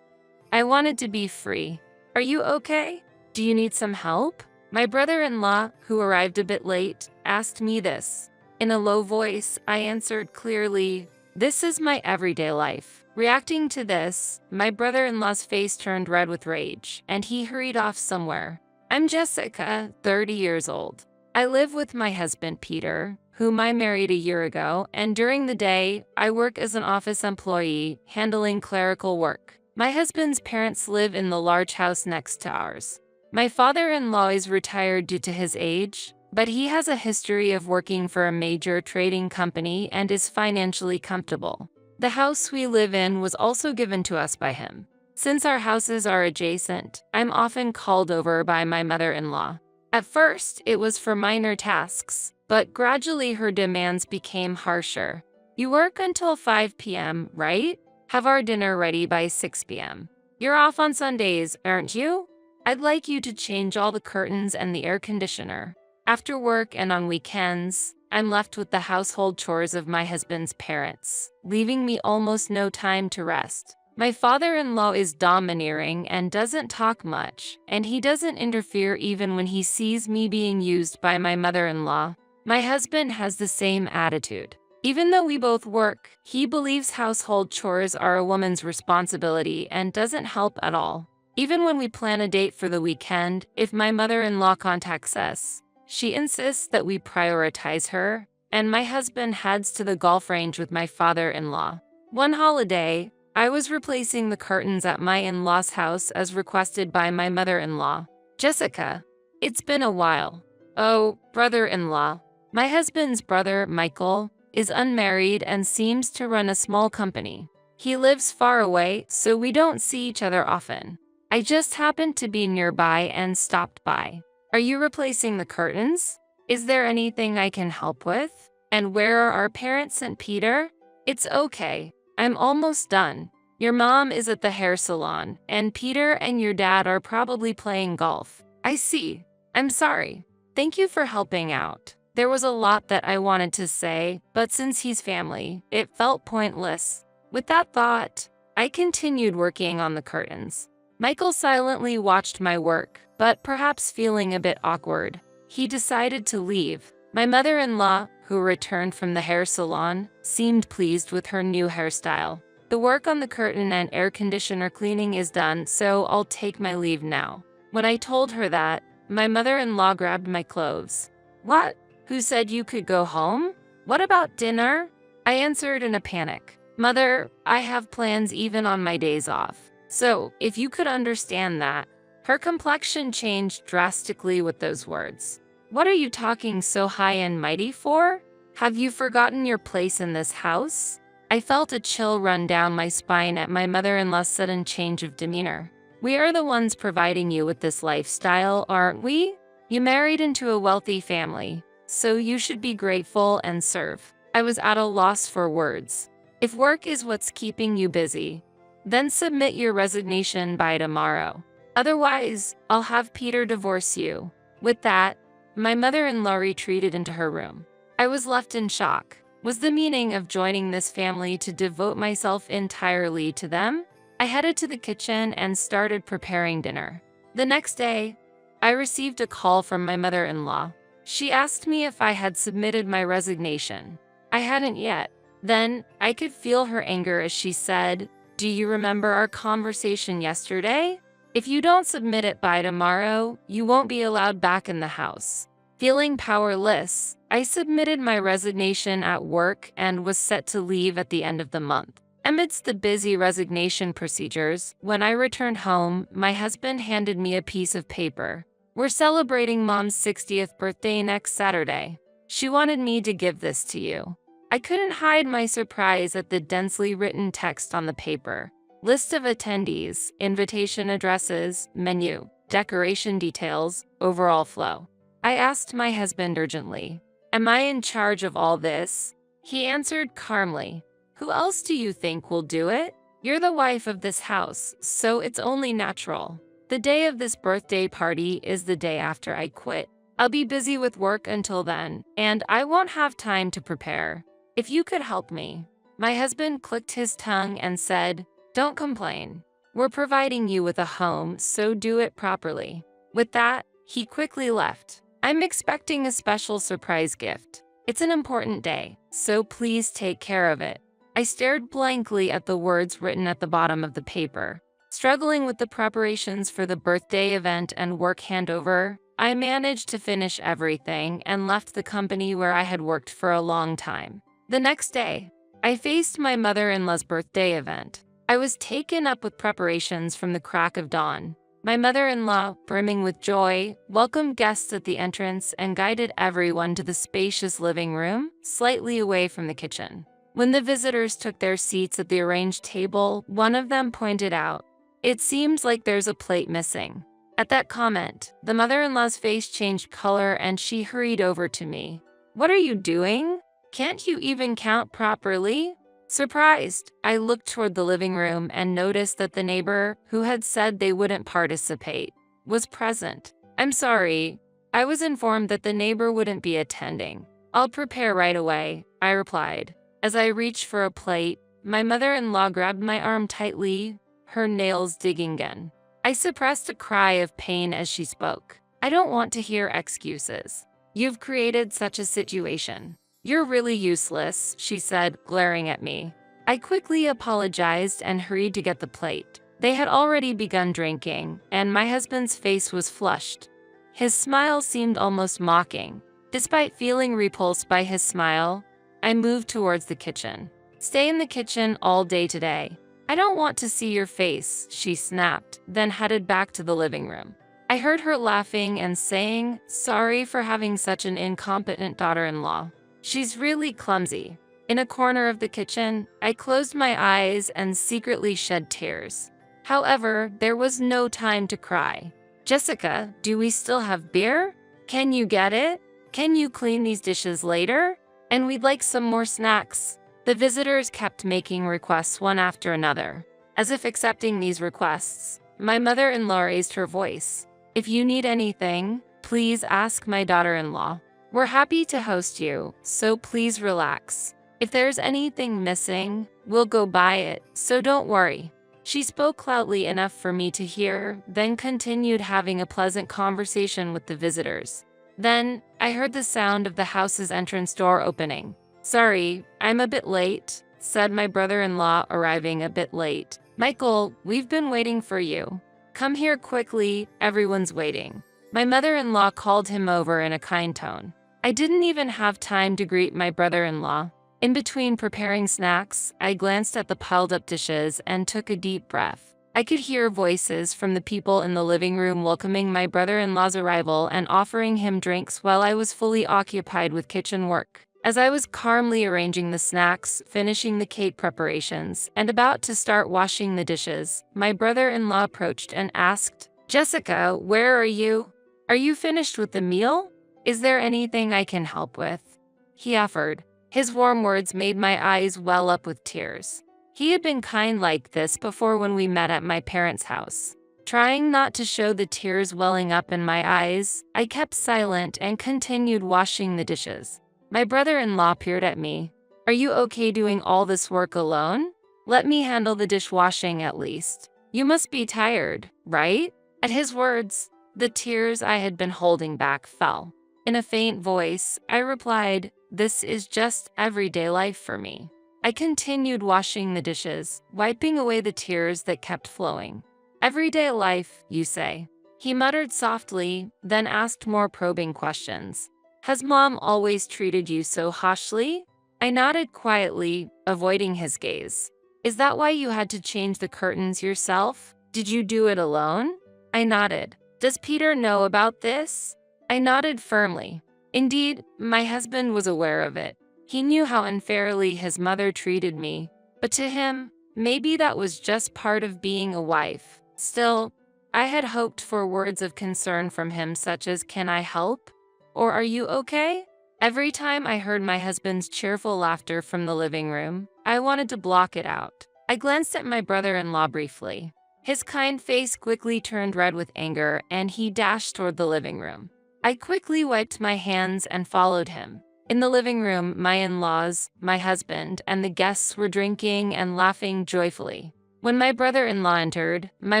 I wanted to be free. Are you okay? Do you need some help? My brother-in-law, who arrived a bit late, asked me this. In a low voice, I answered clearly, this is my everyday life. Reacting to this, my brother-in-law's face turned red with rage, and he hurried off somewhere. I'm Jessica, 30 years old. I live with my husband, Peter, whom I married a year ago, and during the day, I work as an office employee, handling clerical work. My husband's parents live in the large house next to ours. My father-in-law is retired due to his age, but he has a history of working for a major trading company and is financially comfortable. The house we live in was also given to us by him. Since our houses are adjacent, I'm often called over by my mother-in-law. At first, it was for minor tasks, but gradually her demands became harsher. You work until 5 p.m., right? Have our dinner ready by 6 p.m. You're off on Sundays, aren't you? I'd like you to change all the curtains and the air conditioner. After work and on weekends, I'm left with the household chores of my husband's parents, leaving me almost no time to rest. My father-in-law is domineering and doesn't talk much, and he doesn't interfere even when he sees me being used by my mother-in-law. My husband has the same attitude. Even though we both work, he believes household chores are a woman's responsibility and doesn't help at all. Even when we plan a date for the weekend, if my mother-in-law contacts us, she insists that we prioritize her, and my husband heads to the golf range with my father-in-law. One holiday, I was replacing the curtains at my in-law's house as requested by my mother-in-law. Jessica, it's been a while. Oh, brother-in-law. My husband's brother, Michael, is unmarried and seems to run a small company. He lives far away, so we don't see each other often. I just happened to be nearby and stopped by. Are you replacing the curtains? Is there anything I can help with? And where are our parents and Peter? It's okay. I'm almost done. Your mom is at the hair salon, and Peter and your dad are probably playing golf. I see. I'm sorry. Thank you for helping out. There was a lot that I wanted to say, but since he's family, it felt pointless. With that thought, I continued working on the curtains. Michael silently watched my work, but perhaps feeling a bit awkward, he decided to leave. My mother-in-law, who returned from the hair salon, seemed pleased with her new hairstyle. The work on the curtain and air conditioner cleaning is done, so I'll take my leave now. When I told her that, my mother-in-law grabbed my clothes. What? Who said you could go home? What about dinner? I answered in a panic. Mother, I have plans even on my days off. So, if you could understand that. Her complexion changed drastically with those words. What are you talking so high and mighty for? Have you forgotten your place in this house? I felt a chill run down my spine at my mother-in-law's sudden change of demeanor. We are the ones providing you with this lifestyle, aren't we? You married into a wealthy family, so you should be grateful and serve. I was at a loss for words. If work is what's keeping you busy, then submit your resignation by tomorrow. Otherwise, I'll have Peter divorce you. With that, my mother-in-law retreated into her room. I was left in shock. Was the meaning of joining this family to devote myself entirely to them? I headed to the kitchen and started preparing dinner. The next day, I received a call from my mother-in-law. She asked me if I had submitted my resignation. I hadn't yet. Then, I could feel her anger as she said, "Do you remember our conversation yesterday? If you don't submit it by tomorrow, you won't be allowed back in the house." Feeling powerless, I submitted my resignation at work and was set to leave at the end of the month. Amidst the busy resignation procedures, when I returned home, my husband handed me a piece of paper. We're celebrating Mom's 60th birthday next Saturday. She wanted me to give this to you. I couldn't hide my surprise at the densely written text on the paper. List of attendees, invitation addresses, menu, decoration details, overall flow. I asked my husband urgently, "Am I in charge of all this?" He answered calmly, "Who else do you think will do it? You're the wife of this house, so it's only natural. The day of this birthday party is the day after I quit. I'll be busy with work until then, and I won't have time to prepare. If you could help me." My husband clicked his tongue and said, "Don't complain. We're providing you with a home, so do it properly." With that, he quickly left. I'm expecting a special surprise gift. It's an important day, so please take care of it. I stared blankly at the words written at the bottom of the paper. Struggling with the preparations for the birthday event and work handover, I managed to finish everything and left the company where I had worked for a long time. The next day, I faced my mother-in-law's birthday event. I was taken up with preparations from the crack of dawn. My mother-in-law, brimming with joy, welcomed guests at the entrance and guided everyone to the spacious living room, slightly away from the kitchen. When the visitors took their seats at the arranged table, one of them pointed out, "It seems like there's a plate missing." At that comment, the mother-in-law's face changed color and she hurried over to me. "What are you doing? Can't you even count properly?" Surprised, I looked toward the living room and noticed that the neighbor, who had said they wouldn't participate, was present. "I'm sorry. I was informed that the neighbor wouldn't be attending. I'll prepare right away," I replied. As I reached for a plate, my mother-in-law grabbed my arm tightly, her nails digging again. I suppressed a cry of pain as she spoke. "I don't want to hear excuses. You've created such a situation. You're really useless," she said, glaring at me. I quickly apologized and hurried to get the plate. They had already begun drinking, and my husband's face was flushed. His smile seemed almost mocking. Despite feeling repulsed by his smile, I moved towards the kitchen. "Stay in the kitchen all day today. I don't want to see your face," she snapped, then headed back to the living room. I heard her laughing and saying, "Sorry for having such an incompetent daughter-in-law. She's really clumsy." In a corner of the kitchen, I closed my eyes and secretly shed tears. However, there was no time to cry. "Jessica, do we still have beer? Can you get it? Can you clean these dishes later? And we'd like some more snacks." The visitors kept making requests one after another. As if accepting these requests, my mother-in-law raised her voice. "If you need anything, please ask my daughter-in-law. We're happy to host you, so please relax. If there's anything missing, we'll go buy it, so don't worry." She spoke loudly enough for me to hear, then continued having a pleasant conversation with the visitors. Then, I heard the sound of the house's entrance door opening. "Sorry, I'm a bit late," said my brother-in-law, arriving a bit late. "Michael, we've been waiting for you. Come here quickly, everyone's waiting." My mother-in-law called him over in a kind tone. I didn't even have time to greet my brother-in-law. In between preparing snacks, I glanced at the piled-up dishes and took a deep breath. I could hear voices from the people in the living room welcoming my brother-in-law's arrival and offering him drinks while I was fully occupied with kitchen work. As I was calmly arranging the snacks, finishing the cake preparations, and about to start washing the dishes, my brother-in-law approached and asked, "Jessica, where are you? Are you finished with the meal? Is there anything I can help with?" he offered. His warm words made my eyes well up with tears. He had been kind like this before when we met at my parents' house. Trying not to show the tears welling up in my eyes, I kept silent and continued washing the dishes. My brother-in-law peered at me. "Are you okay doing all this work alone? Let me handle the dishwashing at least. You must be tired, right?" At his words, the tears I had been holding back fell. In a faint voice, I replied, "This is just everyday life for me." I continued washing the dishes, wiping away the tears that kept flowing. "Everyday life, you say?" He muttered softly, then asked more probing questions. "Has Mom always treated you so harshly?" I nodded quietly, avoiding his gaze. "Is that why you had to change the curtains yourself? Did you do it alone?" I nodded. "Does Peter know about this?" I nodded firmly. Indeed, my husband was aware of it. He knew how unfairly his mother treated me, but to him, maybe that was just part of being a wife. Still, I had hoped for words of concern from him such as, "Can I help?" Or "Are you okay?" Every time I heard my husband's cheerful laughter from the living room, I wanted to block it out. I glanced at my brother-in-law briefly. His kind face quickly turned red with anger, and he dashed toward the living room. I quickly wiped my hands and followed him. In the living room, my in-laws, my husband, and the guests were drinking and laughing joyfully. When my brother-in-law entered, my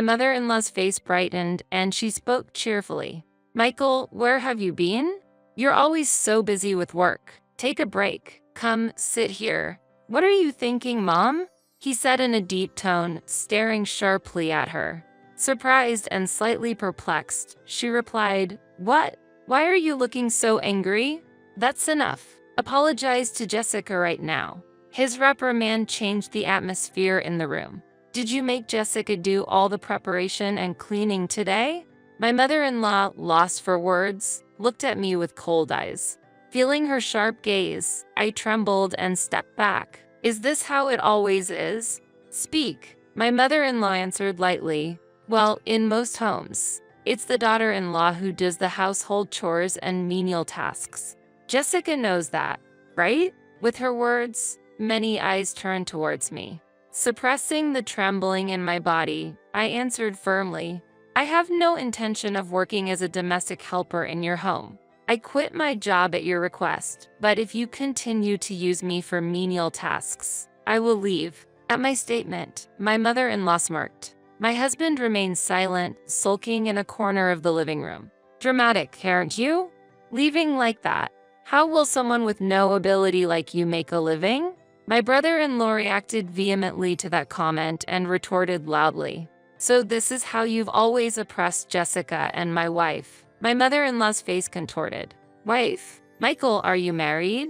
mother-in-law's face brightened, and she spoke cheerfully. "Michael, where have you been? You're always so busy with work. Take a break. Come, sit here." "What are you thinking, Mom?" he said in a deep tone, staring sharply at her. Surprised and slightly perplexed, she replied, "What? Why are you looking so angry?" "That's enough. Apologize to Jessica right now." His reprimand changed the atmosphere in the room. Did you make Jessica do all the preparation and cleaning today? My mother-in-law, lost for words, looked at me with cold eyes. Feeling her sharp gaze, I trembled and stepped back. Is this how it always is? Speak. My mother-in-law answered lightly. Well, in most homes, it's the daughter-in-law who does the household chores and menial tasks. Jessica knows that, right? With her words, many eyes turned towards me. Suppressing the trembling in my body, I answered firmly, I have no intention of working as a domestic helper in your home. I quit my job at your request, but if you continue to use me for menial tasks, I will leave. At my statement, my mother-in-law smirked. My husband remained silent, sulking in a corner of the living room. Dramatic, aren't you? Leaving like that. How will someone with no ability like you make a living? My brother-in-law reacted vehemently to that comment and retorted loudly. So this is how you've always oppressed Jessica and my wife. My mother-in-law's face contorted. Wife, Michael, are you married?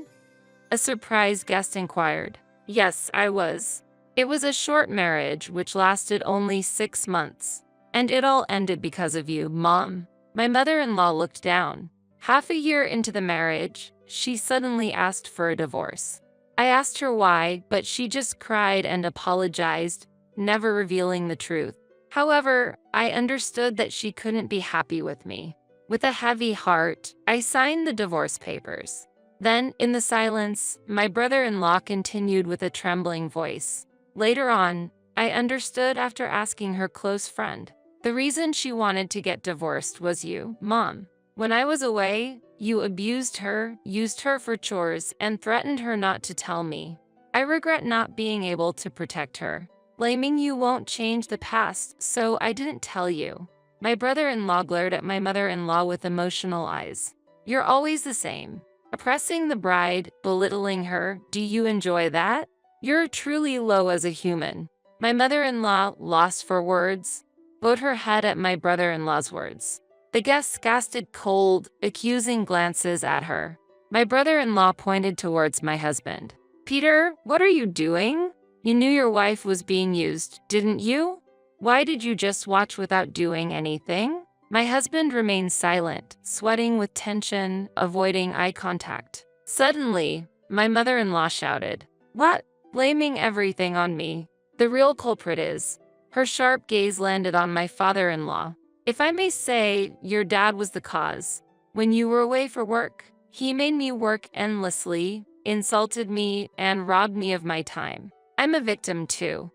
A surprised guest inquired. Yes, I was. It was a short marriage which lasted only 6 months. And it all ended because of you, Mom. My mother-in-law looked down. Half a year into the marriage, she suddenly asked for a divorce. I asked her why, but she just cried and apologized, never revealing the truth. However, I understood that she couldn't be happy with me. With a heavy heart, I signed the divorce papers. Then, in the silence, my brother-in-law continued with a trembling voice. Later on, I understood after asking her close friend. The reason she wanted to get divorced was you, Mom. When I was away, you abused her, used her for chores, and threatened her not to tell me. I regret not being able to protect her. Blaming you won't change the past, so I didn't tell you. My brother-in-law glared at my mother-in-law with emotional eyes. You're always the same. Oppressing the bride, belittling her, do you enjoy that? You're truly low as a human. My mother-in-law, lost for words, bowed her head at my brother-in-law's words. The guests casted cold, accusing glances at her. My brother-in-law pointed towards my husband. Peter, what are you doing? You knew your wife was being used, didn't you? Why did you just watch without doing anything? My husband remained silent, sweating with tension, avoiding eye contact. Suddenly, my mother-in-law shouted, What? Blaming everything on me. The real culprit is. Her sharp gaze landed on my father-in-law. If I may say, your dad was the cause. When you were away for work, he made me work endlessly, insulted me, and robbed me of my time. I'm a victim too.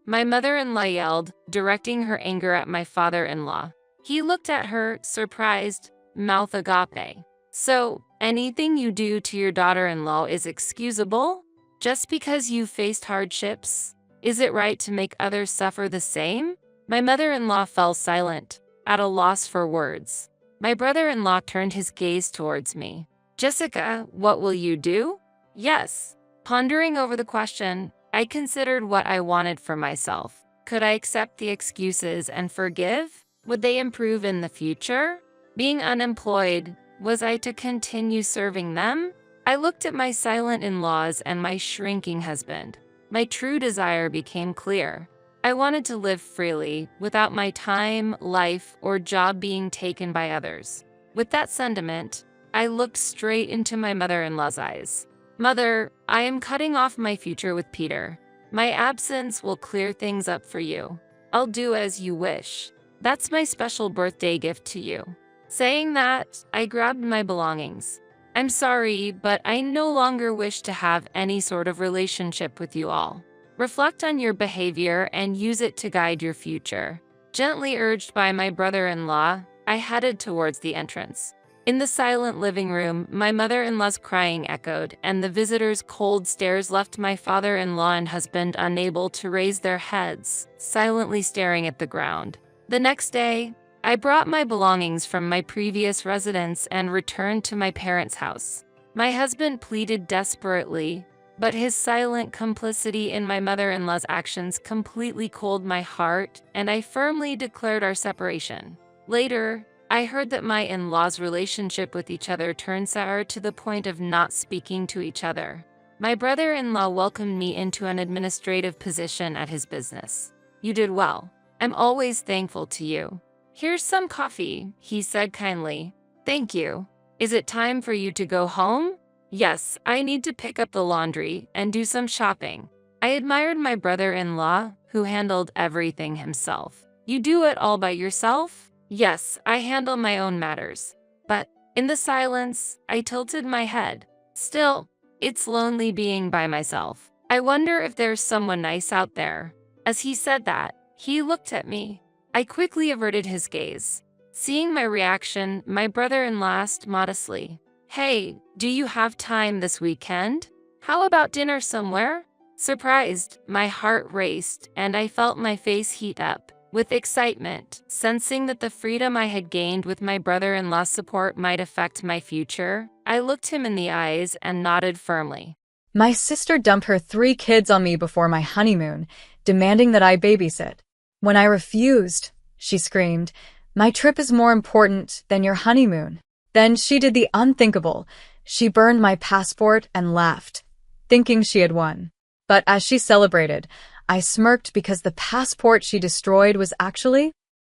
My mother-in-law yelled, directing her anger at my father-in-law. He looked at her, surprised, mouth agape. So, anything you do to your daughter-in-law is excusable? Just because you faced hardships? Is it right to make others suffer the same? My mother-in-law fell silent, at a loss for words. My brother-in-law turned his gaze towards me. Jessica, what will you do? Yes. Pondering over the question, I considered what I wanted for myself. Could I accept the excuses and forgive? Would they improve in the future? Being unemployed, was I to continue serving them? I looked at my silent in-laws and my shrinking husband. My true desire became clear. I wanted to live freely, without my time, life, or job being taken by others. With that sentiment, I looked straight into my mother-in-law's eyes. Mother, I am cutting off my future with Peter. My absence will clear things up for you. I'll do as you wish. That's my special birthday gift to you. Saying that, I grabbed my belongings. I'm sorry, but I no longer wish to have any sort of relationship with you all. Reflect on your behavior and use it to guide your future. Gently urged by my brother-in-law, I headed towards the entrance. In the silent living room, my mother-in-law's crying echoed, and the visitors' cold stares left my father-in-law and husband unable to raise their heads, silently staring at the ground. The next day, I brought my belongings from my previous residence and returned to my parents' house. My husband pleaded desperately, but his silent complicity in my mother-in-law's actions completely cooled my heart, and I firmly declared our separation. Later, I heard that my in-laws' relationship with each other turned sour to the point of not speaking to each other. My brother-in-law welcomed me into an administrative position at his business. You did well. I'm always thankful to you. Here's some coffee, he said kindly. Thank you. Is it time for you to go home? Yes, I need to pick up the laundry and do some shopping. I admired my brother-in-law, who handled everything himself. You do it all by yourself? Yes, I handle my own matters. But in the silence, I tilted my head. Still, it's lonely being by myself. I wonder if there's someone nice out there. As he said that, he looked at me. I quickly averted his gaze. Seeing my reaction, my brother-in-law asked modestly, "Hey, do you have time this weekend? How about dinner somewhere?" Surprised, my heart raced and I felt my face heat up with excitement, sensing that the freedom I had gained with my brother-in-law's support might affect my future. I looked him in the eyes and nodded firmly. My sister dumped her 3 kids on me before my honeymoon, demanding that I babysit. When I refused, she screamed, "My trip is more important than your honeymoon." Then she did the unthinkable. She burned my passport and laughed, thinking she had won. But as she celebrated, I smirked because the passport she destroyed was actually...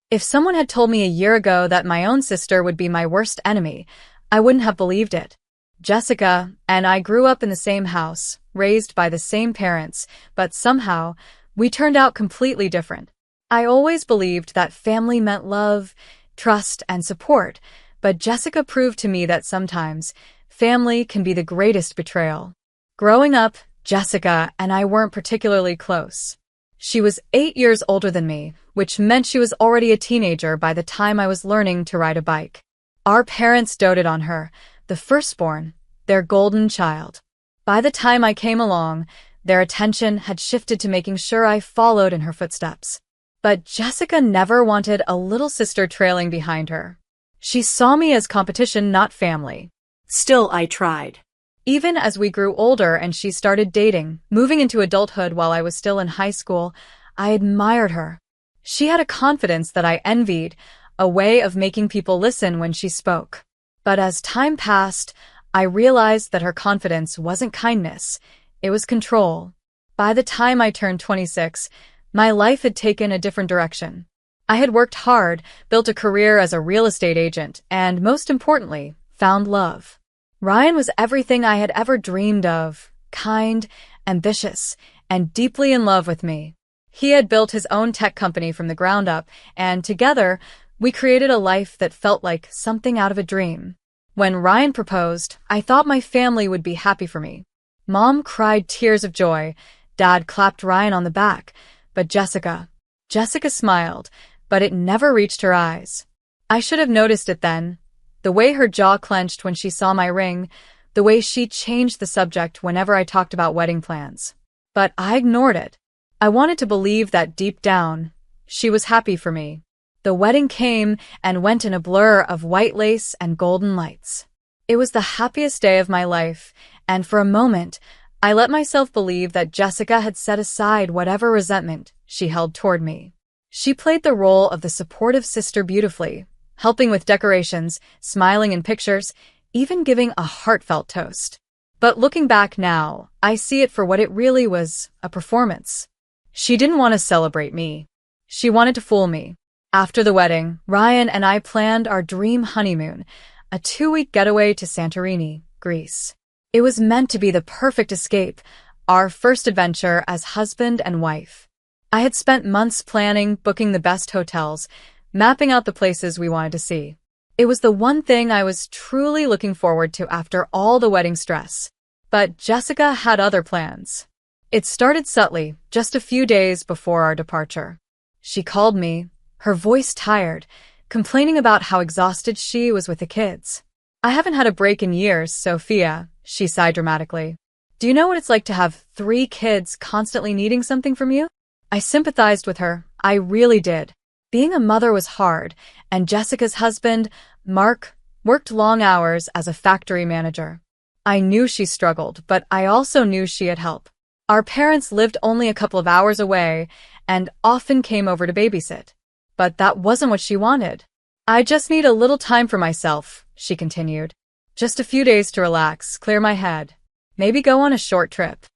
If someone had told me a year ago that my own sister would be my worst enemy, I wouldn't have believed it. Jessica and I grew up in the same house, raised by the same parents, but somehow, we turned out completely different. I always believed that family meant love, trust, and support, but Jessica proved to me that sometimes, family can be the greatest betrayal. Growing up, Jessica and I weren't particularly close. She was 8 years older than me, which meant she was already a teenager by the time I was learning to ride a bike. Our parents doted on her, the firstborn, their golden child. By the time I came along, their attention had shifted to making sure I followed in her footsteps. But Jessica never wanted a little sister trailing behind her. She saw me as competition, not family. Still, I tried. Even as we grew older and she started dating, moving into adulthood while I was still in high school, I admired her. She had a confidence that I envied, a way of making people listen when she spoke. But as time passed, I realized that her confidence wasn't kindness, it was control. By the time I turned 26, my life had taken a different direction. I had worked hard, built a career as a real estate agent, and most importantly, found love. Ryan was everything I had ever dreamed of, kind, ambitious, and deeply in love with me. He had built his own tech company from the ground up, and together, we created a life that felt like something out of a dream. When Ryan proposed, I thought my family would be happy for me. Mom cried tears of joy, Dad clapped Ryan on the back, but Jessica smiled, but it never reached her eyes. I should have noticed it then. The way her jaw clenched when she saw my ring, the way she changed the subject whenever I talked about wedding plans. But I ignored it. I wanted to believe that deep down, she was happy for me. The wedding came and went in a blur of white lace and golden lights. It was the happiest day of my life, and for a moment, I let myself believe that Jessica had set aside whatever resentment she held toward me. She played the role of the supportive sister beautifully, helping with decorations, smiling in pictures, even giving a heartfelt toast. But looking back now, I see it for what it really was, a performance. She didn't want to celebrate me. She wanted to fool me. After the wedding, Ryan and I planned our dream honeymoon, a 2-week getaway to Santorini, Greece. It was meant to be the perfect escape, our first adventure as husband and wife. I had spent months planning, booking the best hotels, mapping out the places we wanted to see. It was the one thing I was truly looking forward to after all the wedding stress. But Jessica had other plans. It started subtly, just a few days before our departure. She called me, her voice tired, complaining about how exhausted she was with the kids. "I haven't had a break in years, Sophia," she sighed dramatically. "Do you know what it's like to have 3 kids constantly needing something from you?" I sympathized with her. I really did. Being a mother was hard, and Jessica's husband, Mark, worked long hours as a factory manager. I knew she struggled, but I also knew she had help. Our parents lived only a couple of hours away and often came over to babysit. But that wasn't what she wanted. "I just need a little time for myself," she continued. "Just a few days to relax, clear my head. Maybe go on a short trip."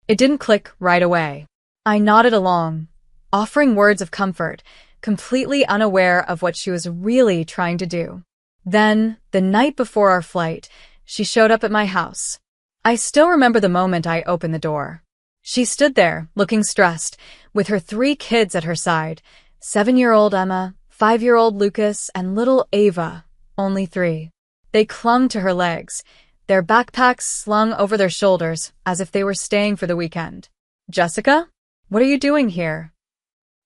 It didn't click right away. I nodded along. offering words of comfort, completely unaware of what she was really trying to do. Then, the night before our flight, she showed up at my house. I still remember the moment I opened the door. She stood there, looking stressed, with her 3 kids at her side, 7-year-old Emma, 5-year-old Lucas, and little Ava, only 3. They clung to her legs, their backpacks slung over their shoulders as if they were staying for the weekend. "Jessica, what are you doing here?"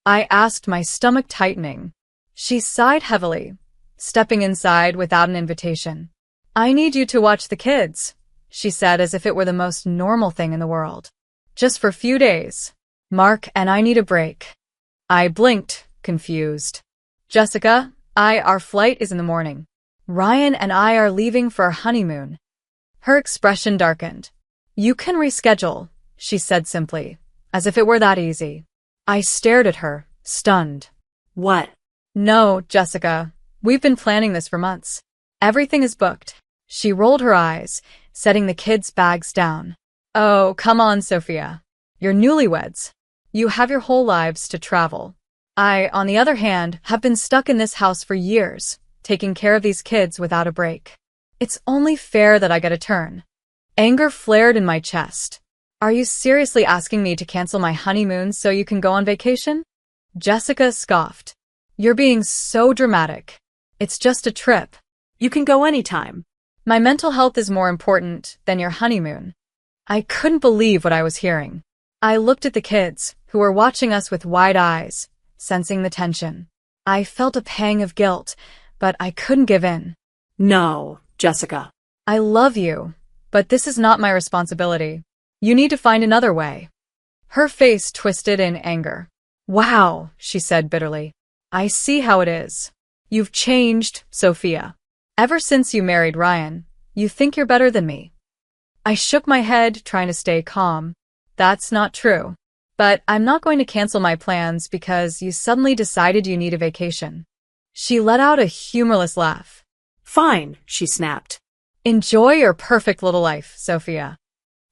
I asked, my stomach tightening. She sighed heavily, stepping inside without an invitation. "I need you to watch the kids," she said as if it were the most normal thing in the world. "Just for a few days. Mark and I need a break." I blinked, confused. "Jessica, our flight is in the morning. Ryan and I are leaving for our honeymoon." Her expression darkened. "You can reschedule," she said simply, as if it were that easy. I stared at her, stunned. "What?" "No, Jessica. We've been planning this for months. Everything is booked." She rolled her eyes, setting the kids' bags down. "Oh, come on, Sophia. You're newlyweds. You have your whole lives to travel. I, on the other hand, have been stuck in this house for years, taking care of these kids without a break. It's only fair that I get a turn." Anger flared in my chest. "Are you seriously asking me to cancel my honeymoon so you can go on vacation?" Jessica scoffed. "You're being so dramatic. It's just a trip. "You can go anytime." My mental health is more important than your honeymoon." I couldn't believe what I was hearing. I looked at the kids, who were watching us with wide eyes, sensing the tension. I felt a pang of guilt, but I couldn't give in. "No, Jessica." "I love you, but this is not my responsibility. You need to find another way." Her face twisted in anger. "Wow," she said bitterly. "I see how it is. You've changed, Sophia. Ever since you married Ryan, you think you're better than me." I shook my head, trying to stay calm. "That's not true. But I'm not going to cancel my plans because you suddenly decided you need a vacation." She let out a humorless laugh. "Fine," she snapped. "Enjoy your perfect little life, Sophia."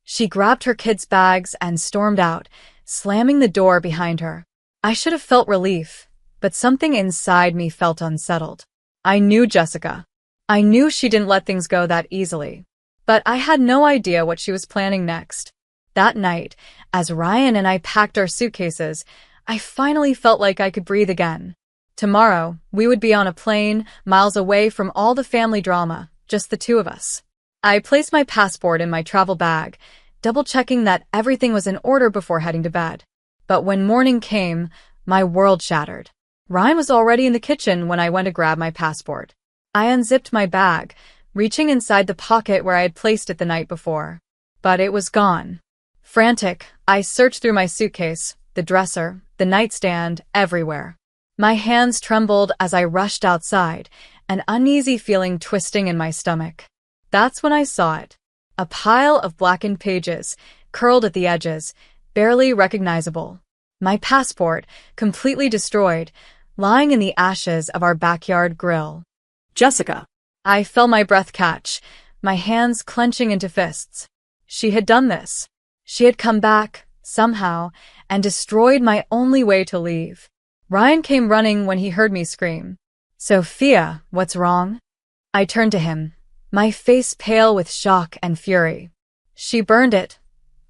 She grabbed her kids' bags and stormed out, slamming the door behind her. I should have felt relief, but something inside me felt unsettled. I knew Jessica. I knew she didn't let things go that easily. But I had no idea what she was planning next. That night, as Ryan and I packed our suitcases, I finally felt like I could breathe again. Tomorrow, we would be on a plane, miles away from all the family drama, just the 2 of us. I placed my passport in my travel bag, double-checking that everything was in order before heading to bed. But when morning came, my world shattered. Ryan was already in the kitchen when I went to grab my passport. I unzipped my bag, reaching inside the pocket where I had placed it the night before. But it was gone. Frantic, I searched through my suitcase, the dresser, the nightstand, everywhere. My hands trembled as I rushed outside, an uneasy feeling twisting in my stomach. That's when I saw it. A pile of blackened pages, curled at the edges, barely recognizable. My passport, completely destroyed, lying in the ashes of our backyard grill. "Jessica." I felt my breath catch, my hands clenching into fists. She had done this. She had come back, somehow, and destroyed my only way to leave. Ryan came running when he heard me scream. "Sophia, what's wrong?" I turned to him, my face pale with shock and fury. "She burned it,"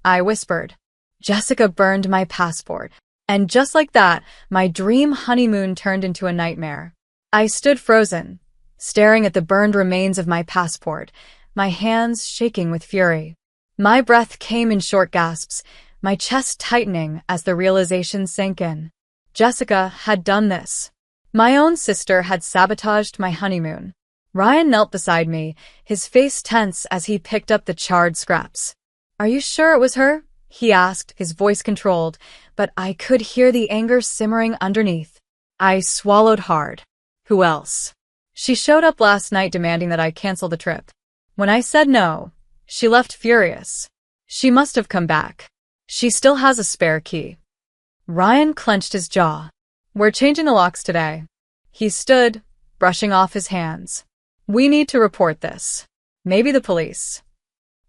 I whispered. Jessica burned my passport. And just like that, my dream honeymoon turned into a nightmare. I stood frozen, staring at the burned remains of my passport, my hands shaking with fury. My breath came in short gasps, my chest tightening as the realization sank in. Jessica had done this. My own sister had sabotaged my honeymoon. Ryan knelt beside me, his face tense as he picked up the charred scraps. "Are you sure it was her?" he asked, his voice controlled, but I could hear the anger simmering underneath. I swallowed hard. "Who else?" "She showed up last night demanding that I cancel the trip. When I said no, she left furious. She must have come back. She still has a spare key." Ryan clenched his jaw. "We're changing the locks today." He stood, brushing off his hands. "We need to report this. Maybe the police."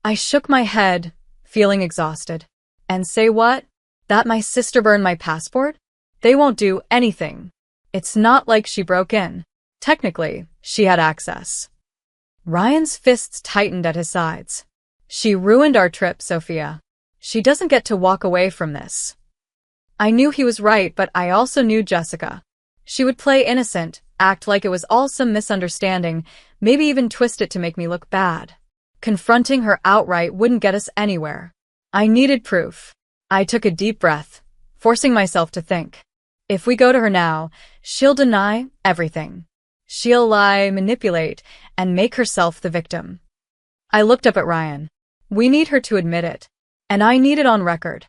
I shook my head, feeling exhausted. "And say what? That my sister burned my passport?" They won't do anything. It's not like she broke in. Technically, she had access. Ryan's fists tightened at his sides. She ruined our trip, Sophia. She doesn't get to walk away from this. I knew he was right, but I also knew Jessica. She would play innocent, act like it was all some misunderstanding, maybe even twist it to make me look bad. Confronting her outright wouldn't get us anywhere. I needed proof. I took a deep breath, forcing myself to think. If we go to her now, she'll deny everything. She'll lie, manipulate, and make herself the victim. I looked up at Ryan. We need her to admit it. And I need it on record.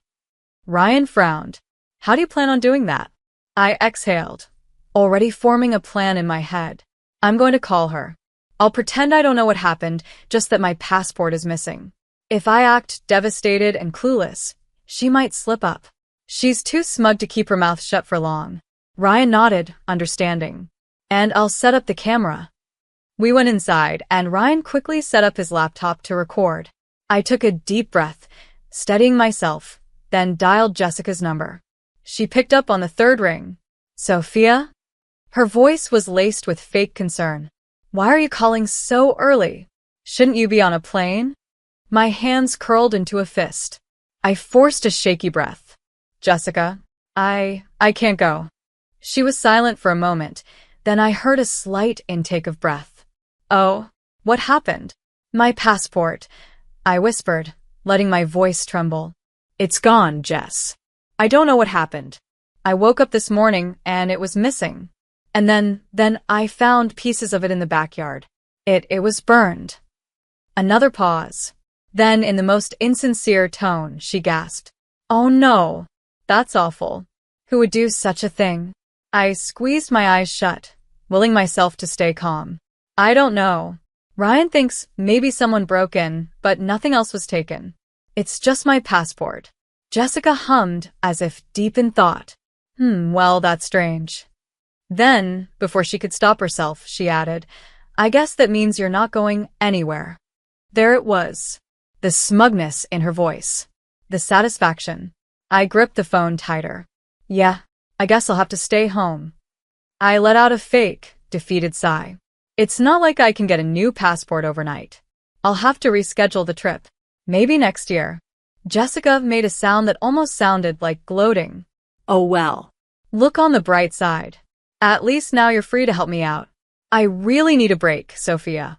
Ryan frowned. How do you plan on doing that? I exhaled, already forming a plan in my head. I'm going to call her. I'll pretend I don't know what happened, just that my passport is missing. If I act devastated and clueless, she might slip up. She's too smug to keep her mouth shut for long. Ryan nodded, understanding. And I'll set up the camera. We went inside, and Ryan quickly set up his laptop to record. I took a deep breath, steadying myself, then dialed Jessica's number. She picked up on the third ring. Sophia? Her voice was laced with fake concern. Why are you calling so early? Shouldn't you be on a plane? My hands curled into a fist. I forced a shaky breath. Jessica, I can't go. She was silent for a moment, then I heard a slight intake of breath. Oh, what happened? My passport, I whispered, letting my voice tremble. It's gone, Jess. I don't know what happened. I woke up this morning and it was missing. And then I found pieces of it in the backyard. It was burned. Another pause. Then, in the most insincere tone, she gasped. Oh no, that's awful. Who would do such a thing? I squeezed my eyes shut, willing myself to stay calm. I don't know. Ryan thinks maybe someone broke in, but nothing else was taken. It's just my passport. Jessica hummed as if deep in thought. Well, that's strange. Then, before she could stop herself, she added, I guess that means you're not going anywhere. There it was. The smugness in her voice. The satisfaction. I gripped the phone tighter. Yeah, I guess I'll have to stay home. I let out a fake, defeated sigh. It's not like I can get a new passport overnight. I'll have to reschedule the trip. Maybe next year. Jessica made a sound that almost sounded like gloating. Oh well. Look on the bright side. At least now you're free to help me out. I really need a break, Sophia.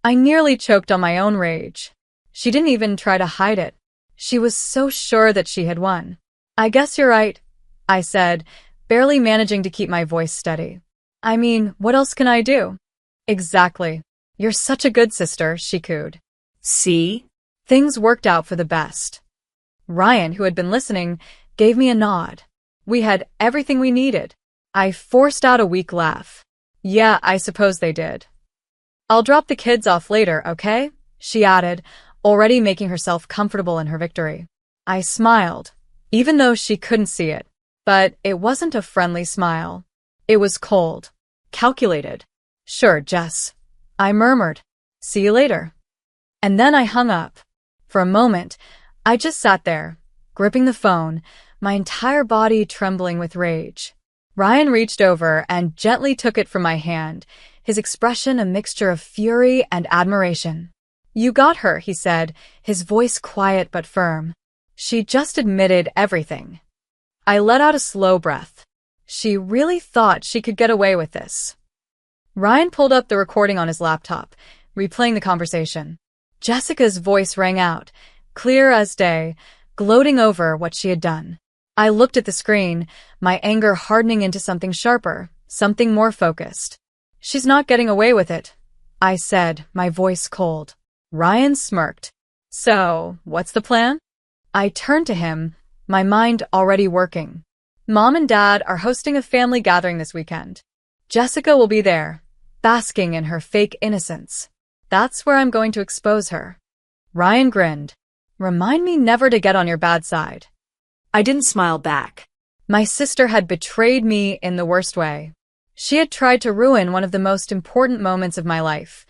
I nearly choked on my own rage. She didn't even try to hide it. She was so sure that she had won. I guess you're right, I said, barely managing to keep my voice steady. I mean, what else can I do? Exactly. You're such a good sister, she cooed. See? Things worked out for the best. Ryan, who had been listening, gave me a nod. We had everything we needed. I forced out a weak laugh. Yeah, I suppose they did. I'll drop the kids off later, okay? She added, already making herself comfortable in her victory. I smiled, even though she couldn't see it. But it wasn't a friendly smile. It was cold, calculated. Sure, Jess. I murmured. See you later. And then I hung up. For a moment, I just sat there, gripping the phone, my entire body trembling with rage. Ryan reached over and gently took it from my hand, his expression a mixture of fury and admiration. You got her, he said, his voice quiet but firm. She just admitted everything. I let out a slow breath. She really thought she could get away with this. Ryan pulled up the recording on his laptop, replaying the conversation. Jessica's voice rang out, clear as day, gloating over what she had done. I looked at the screen, my anger hardening into something sharper, something more focused. She's not getting away with it, I said, my voice cold. Ryan smirked. So, what's the plan? I turned to him, my mind already working. Mom and Dad are hosting a family gathering this weekend. Jessica will be there, basking in her fake innocence. That's where I'm going to expose her. Ryan grinned. Remind me never to get on your bad side. I didn't smile back. My sister had betrayed me in the worst way. She had tried to ruin one of the most important moments of my life,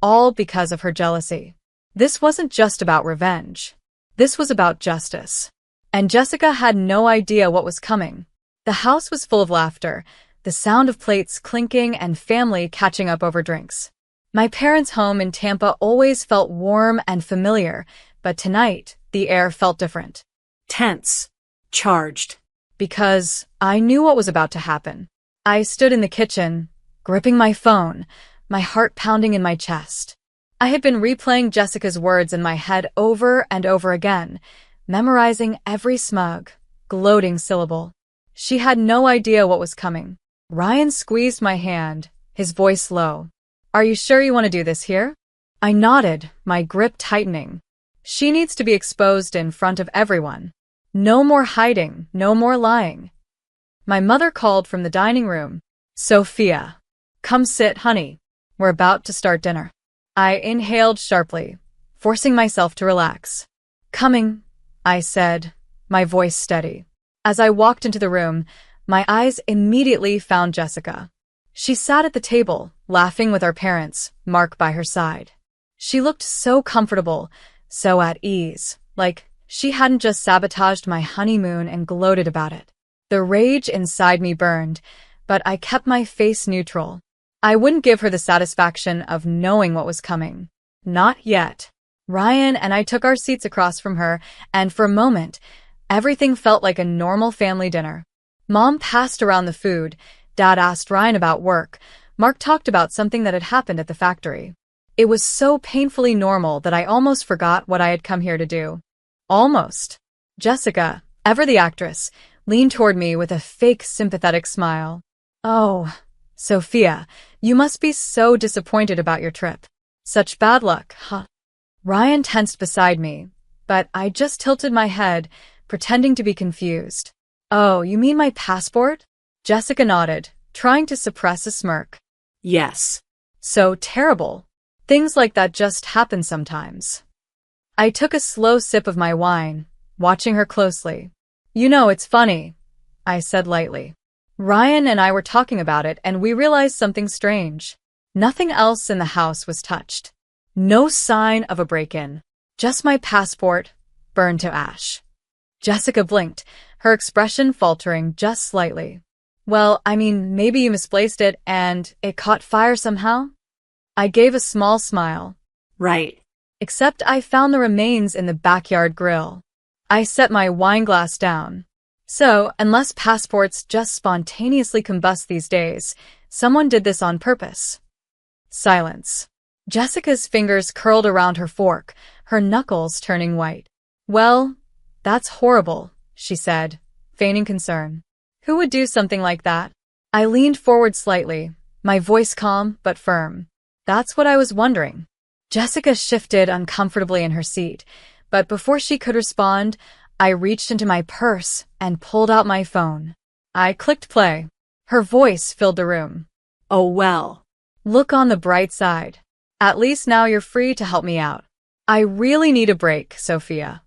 all because of her jealousy. This wasn't just about revenge. This was about justice. And Jessica had no idea what was coming. The house was full of laughter, the sound of plates clinking and family catching up over drinks. My parents' home in Tampa always felt warm and familiar, but tonight, the air felt different. Tense. Charged. Because I knew what was about to happen. I stood in the kitchen, gripping my phone, my heart pounding in my chest. I had been replaying Jessica's words in my head over and over again, memorizing every smug, gloating syllable. She had no idea what was coming. Ryan squeezed my hand, his voice low. "Are you sure you want to do this here?" I nodded, my grip tightening. She needs to be exposed in front of everyone. No more hiding, no more lying. My mother called from the dining room. "Sophia, come sit, honey. We're about to start dinner." I inhaled sharply, forcing myself to relax. "Coming," I said, my voice steady. As I walked into the room, my eyes immediately found Jessica. She sat at the table, laughing with our parents, Mark by her side. She looked so comfortable, so at ease, like she hadn't just sabotaged my honeymoon and gloated about it. The rage inside me burned, but I kept my face neutral. I wouldn't give her the satisfaction of knowing what was coming. Not yet. Ryan and I took our seats across from her, and for a moment, everything felt like a normal family dinner. Mom passed around the food, Dad asked Ryan about work, Mark talked about something that had happened at the factory. It was so painfully normal that I almost forgot what I had come here to do. Almost. Jessica, ever the actress, leaned toward me with a fake sympathetic smile. "Oh, Sophia, you must be so disappointed about your trip. Such bad luck, huh?" Ryan tensed beside me, but I just tilted my head, pretending to be confused. "Oh, you mean my passport?" Jessica nodded, trying to suppress a smirk. Yes. "So terrible. Things like that just happen sometimes." I took a slow sip of my wine, watching her closely. "You know, it's funny," I said lightly. Ryan and I were talking about it, and we realized something strange. Nothing else in the house was touched. No sign of a break-in. Just my passport, burned to ash. Jessica blinked, her expression faltering just slightly. "Well, I mean, maybe you misplaced it and it caught fire somehow?" I gave a small smile. Right. Except I found the remains in the backyard grill. I set my wine glass down. So, unless passports just spontaneously combust these days, someone did this on purpose. Silence. Jessica's fingers curled around her fork, her knuckles turning white. "Well, that's horrible," she said, feigning concern. "Who would do something like that?" I leaned forward slightly, my voice calm but firm. "That's what I was wondering." Jessica shifted uncomfortably in her seat, but before she could respond, I reached into my purse and pulled out my phone. I clicked play. Her voice filled the room. "Oh well." "Look on the bright side. At least now you're free to help me out. I really need a break, Sophia."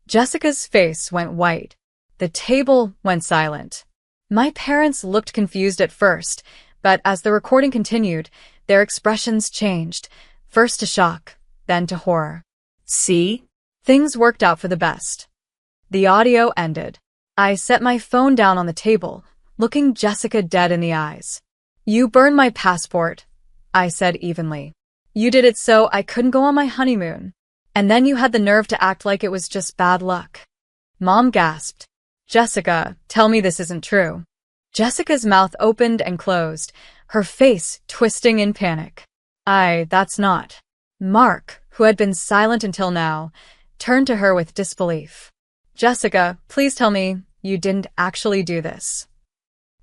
Jessica's face went white. The table went silent. My parents looked confused at first, but as the recording continued, their expressions changed, first to shock, then to horror. See? Things worked out for the best. The audio ended. I set my phone down on the table, looking Jessica dead in the eyes. "You burned my passport," I said evenly. "You did it so I couldn't go on my honeymoon. And then you had the nerve to act like it was just bad luck." Mom gasped. "Jessica, tell me this isn't true." Jessica's mouth opened and closed, her face twisting in panic. That's not." Mark, who had been silent until now, turned to her with disbelief. "Jessica, please tell me you didn't actually do this."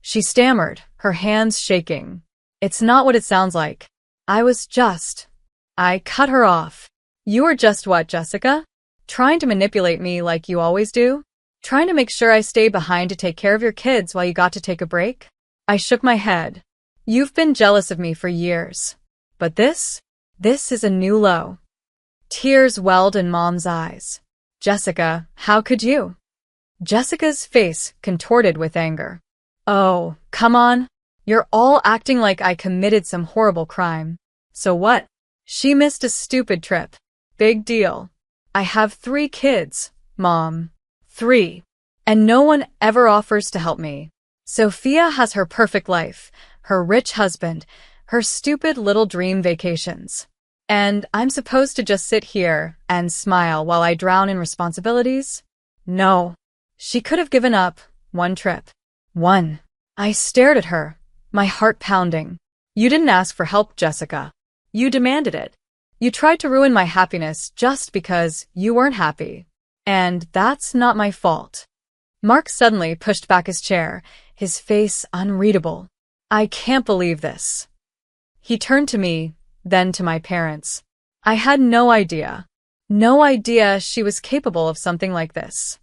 She stammered, her hands shaking. "It's not what it sounds like. I cut her off. "You were just what, Jessica? Trying to manipulate me like you always do? Trying to make sure I stay behind to take care of your kids while you got to take a break?" I shook my head. "You've been jealous of me for years. But this is a new low." Tears welled in Mom's eyes. "Jessica, how could you?" Jessica's face contorted with anger. "Oh, come on. You're all acting like I committed some horrible crime. So what? She missed a stupid trip. Big deal. I have 3 kids, Mom. 3. And no one ever offers to help me. Sophia has her perfect life, her rich husband, her stupid little dream vacations. And I'm supposed to just sit here and smile while I drown in responsibilities? No. She could have given up one trip. One. I stared at her, my heart pounding. You didn't ask for help, Jessica. You demanded it. You tried to ruin my happiness just because you weren't happy. And that's not my fault. Mark suddenly pushed back his chair, his face unreadable. I can't believe this. He turned to me, then to my parents. I had no idea. No idea she was capable of something like this.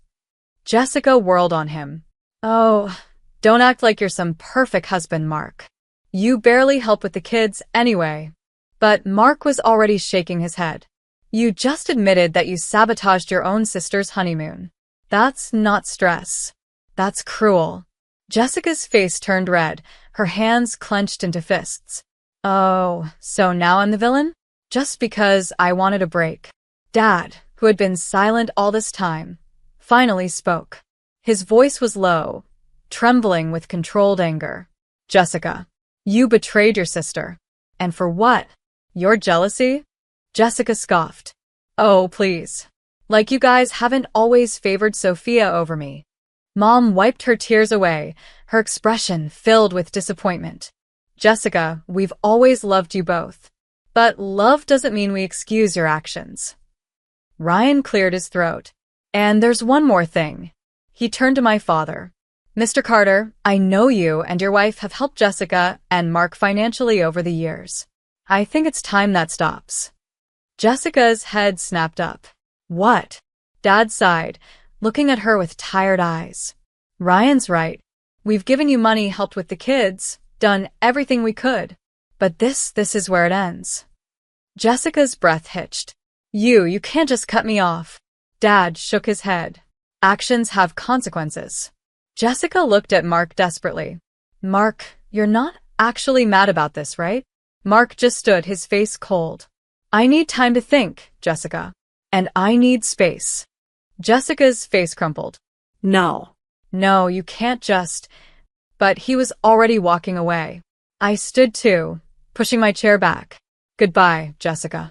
Jessica whirled on him. Oh, don't act like you're some perfect husband, Mark. You barely help with the kids anyway. But Mark was already shaking his head. You just admitted that you sabotaged your own sister's honeymoon. That's not stress. That's cruel. Jessica's face turned red, her hands clenched into fists. Oh, so now I'm the villain? Just because I wanted a break. Dad, who had been silent all this time, finally spoke. His voice was low, trembling with controlled anger. Jessica, you betrayed your sister. And for what? Your jealousy? Jessica scoffed. Oh, please. Like you guys haven't always favored Sophia over me. Mom wiped her tears away, her expression filled with disappointment. Jessica, we've always loved you both. But love doesn't mean we excuse your actions. Ryan cleared his throat. And there's one more thing. He turned to my father. Mr. Carter, I know you and your wife have helped Jessica and Mark financially over the years. I think it's time that stops. Jessica's head snapped up. What? Dad sighed, looking at her with tired eyes. Ryan's right. We've given you money, helped with the kids, done everything we could. But this is where it ends. Jessica's breath hitched. You can't just cut me off. Dad shook his head. Actions have consequences. Jessica looked at Mark desperately. Mark, you're not actually mad about this, right? Mark just stood, his face cold. I need time to think, Jessica. And I need space. Jessica's face crumpled. No. No, you can't just... But he was already walking away. I stood too, pushing my chair back. Goodbye, Jessica.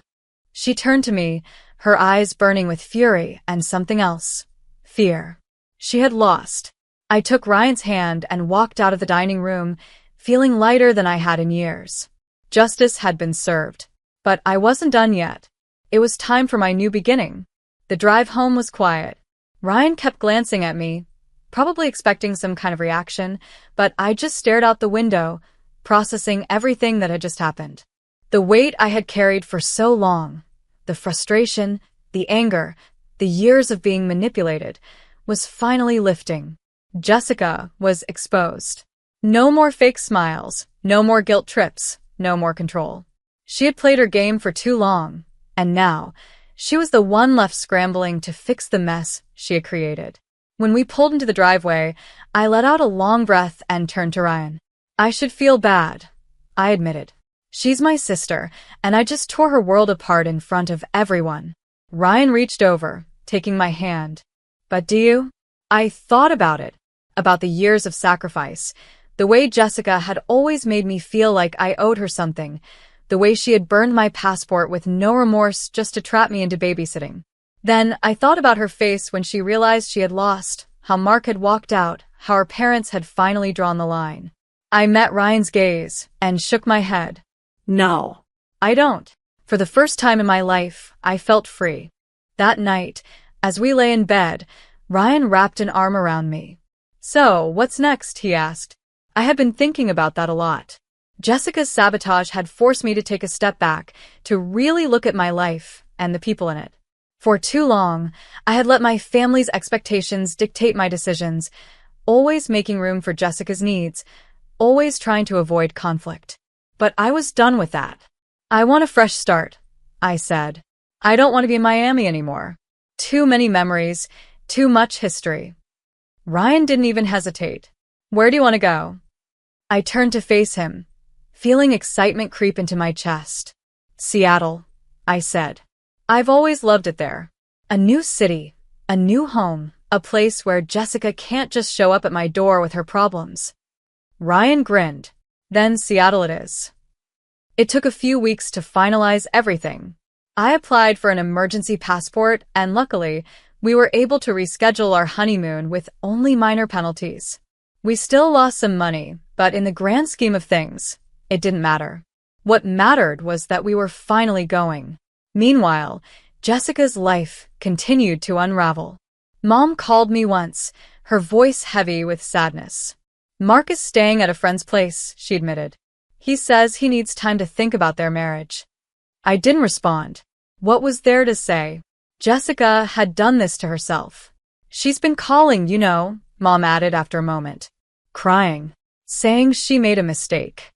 She turned to me, her eyes burning with fury and something else. Fear. She had lost. I took Ryan's hand and walked out of the dining room, feeling lighter than I had in years. Justice had been served. But I wasn't done yet. It was time for my new beginning. The drive home was quiet. Ryan kept glancing at me, probably expecting some kind of reaction, but I just stared out the window, processing everything that had just happened. The weight I had carried for so long, the frustration, the anger, the years of being manipulated, was finally lifting. Jessica was exposed. No more fake smiles, no more guilt trips, no more control. She had played her game for too long, and now, she was the one left scrambling to fix the mess she had created. When we pulled into the driveway, I let out a long breath and turned to Ryan. I should feel bad, I admitted. She's my sister, and I just tore her world apart in front of everyone. Ryan reached over, taking my hand. But do you? I thought about it, about the years of sacrifice, the way Jessica had always made me feel like I owed her something, the way she had burned my passport with no remorse just to trap me into babysitting. Then I thought about her face when she realized she had lost, how Mark had walked out, how her parents had finally drawn the line. I met Ryan's gaze and shook my head. No, I don't. For the first time in my life, I felt free. That night, as we lay in bed, Ryan wrapped an arm around me. So, what's next? He asked. I had been thinking about that a lot. Jessica's sabotage had forced me to take a step back, to really look at my life and the people in it. For too long, I had let my family's expectations dictate my decisions, always making room for Jessica's needs, always trying to avoid conflict. But I was done with that. I want a fresh start, I said. I don't want to be in Miami anymore. Too many memories, too much history. Ryan didn't even hesitate. Where do you want to go? I turned to face him, feeling excitement creep into my chest. Seattle, I said. I've always loved it there. A new city, a new home, a place where Jessica can't just show up at my door with her problems. Ryan grinned. Then Seattle it is. It took a few weeks to finalize everything. I applied for an emergency passport, and luckily, we were able to reschedule our honeymoon with only minor penalties. We still lost some money, but in the grand scheme of things, it didn't matter. What mattered was that we were finally going. Meanwhile, Jessica's life continued to unravel. Mom called me once, her voice heavy with sadness. Mark is staying at a friend's place, she admitted. He says he needs time to think about their marriage. I didn't respond. What was there to say? Jessica had done this to herself. She's been calling, Mom added after a moment. Crying. Saying she made a mistake.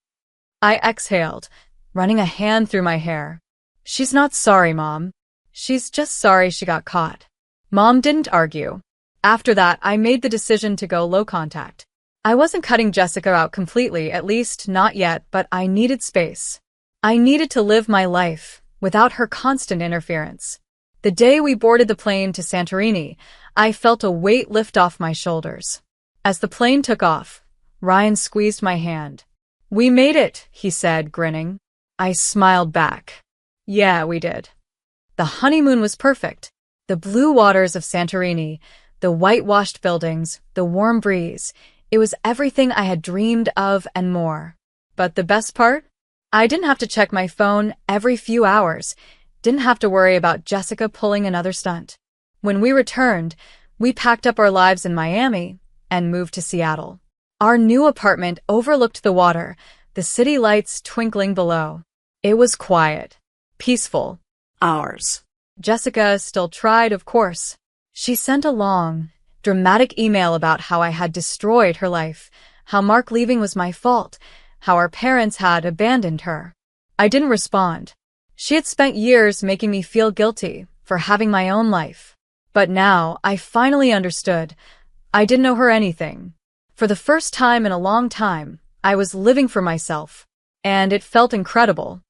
I exhaled, running a hand through my hair. She's not sorry, Mom. She's just sorry she got caught. Mom didn't argue. After that, I made the decision to go low contact. I wasn't cutting Jessica out completely, at least not yet, but I needed space. I needed to live my life without her constant interference. The day we boarded the plane to Santorini, I felt a weight lift off my shoulders. As the plane took off, Ryan squeezed my hand. We made it, he said, grinning. I smiled back. Yeah, we did. The honeymoon was perfect. The blue waters of Santorini, the whitewashed buildings, the warm breeze. It was everything I had dreamed of and more. But the best part? I didn't have to check my phone every few hours. Didn't have to worry about Jessica pulling another stunt. When we returned, we packed up our lives in Miami and moved to Seattle. Our new apartment overlooked the water, the city lights twinkling below. It was quiet, peaceful. Ours. Jessica still tried, of course. She sent a long, dramatic email about how I had destroyed her life, how Mark leaving was my fault, how our parents had abandoned her. I didn't respond. She had spent years making me feel guilty for having my own life. But now I finally understood. I didn't owe her anything. For the first time in a long time, I was living for myself, and it felt incredible.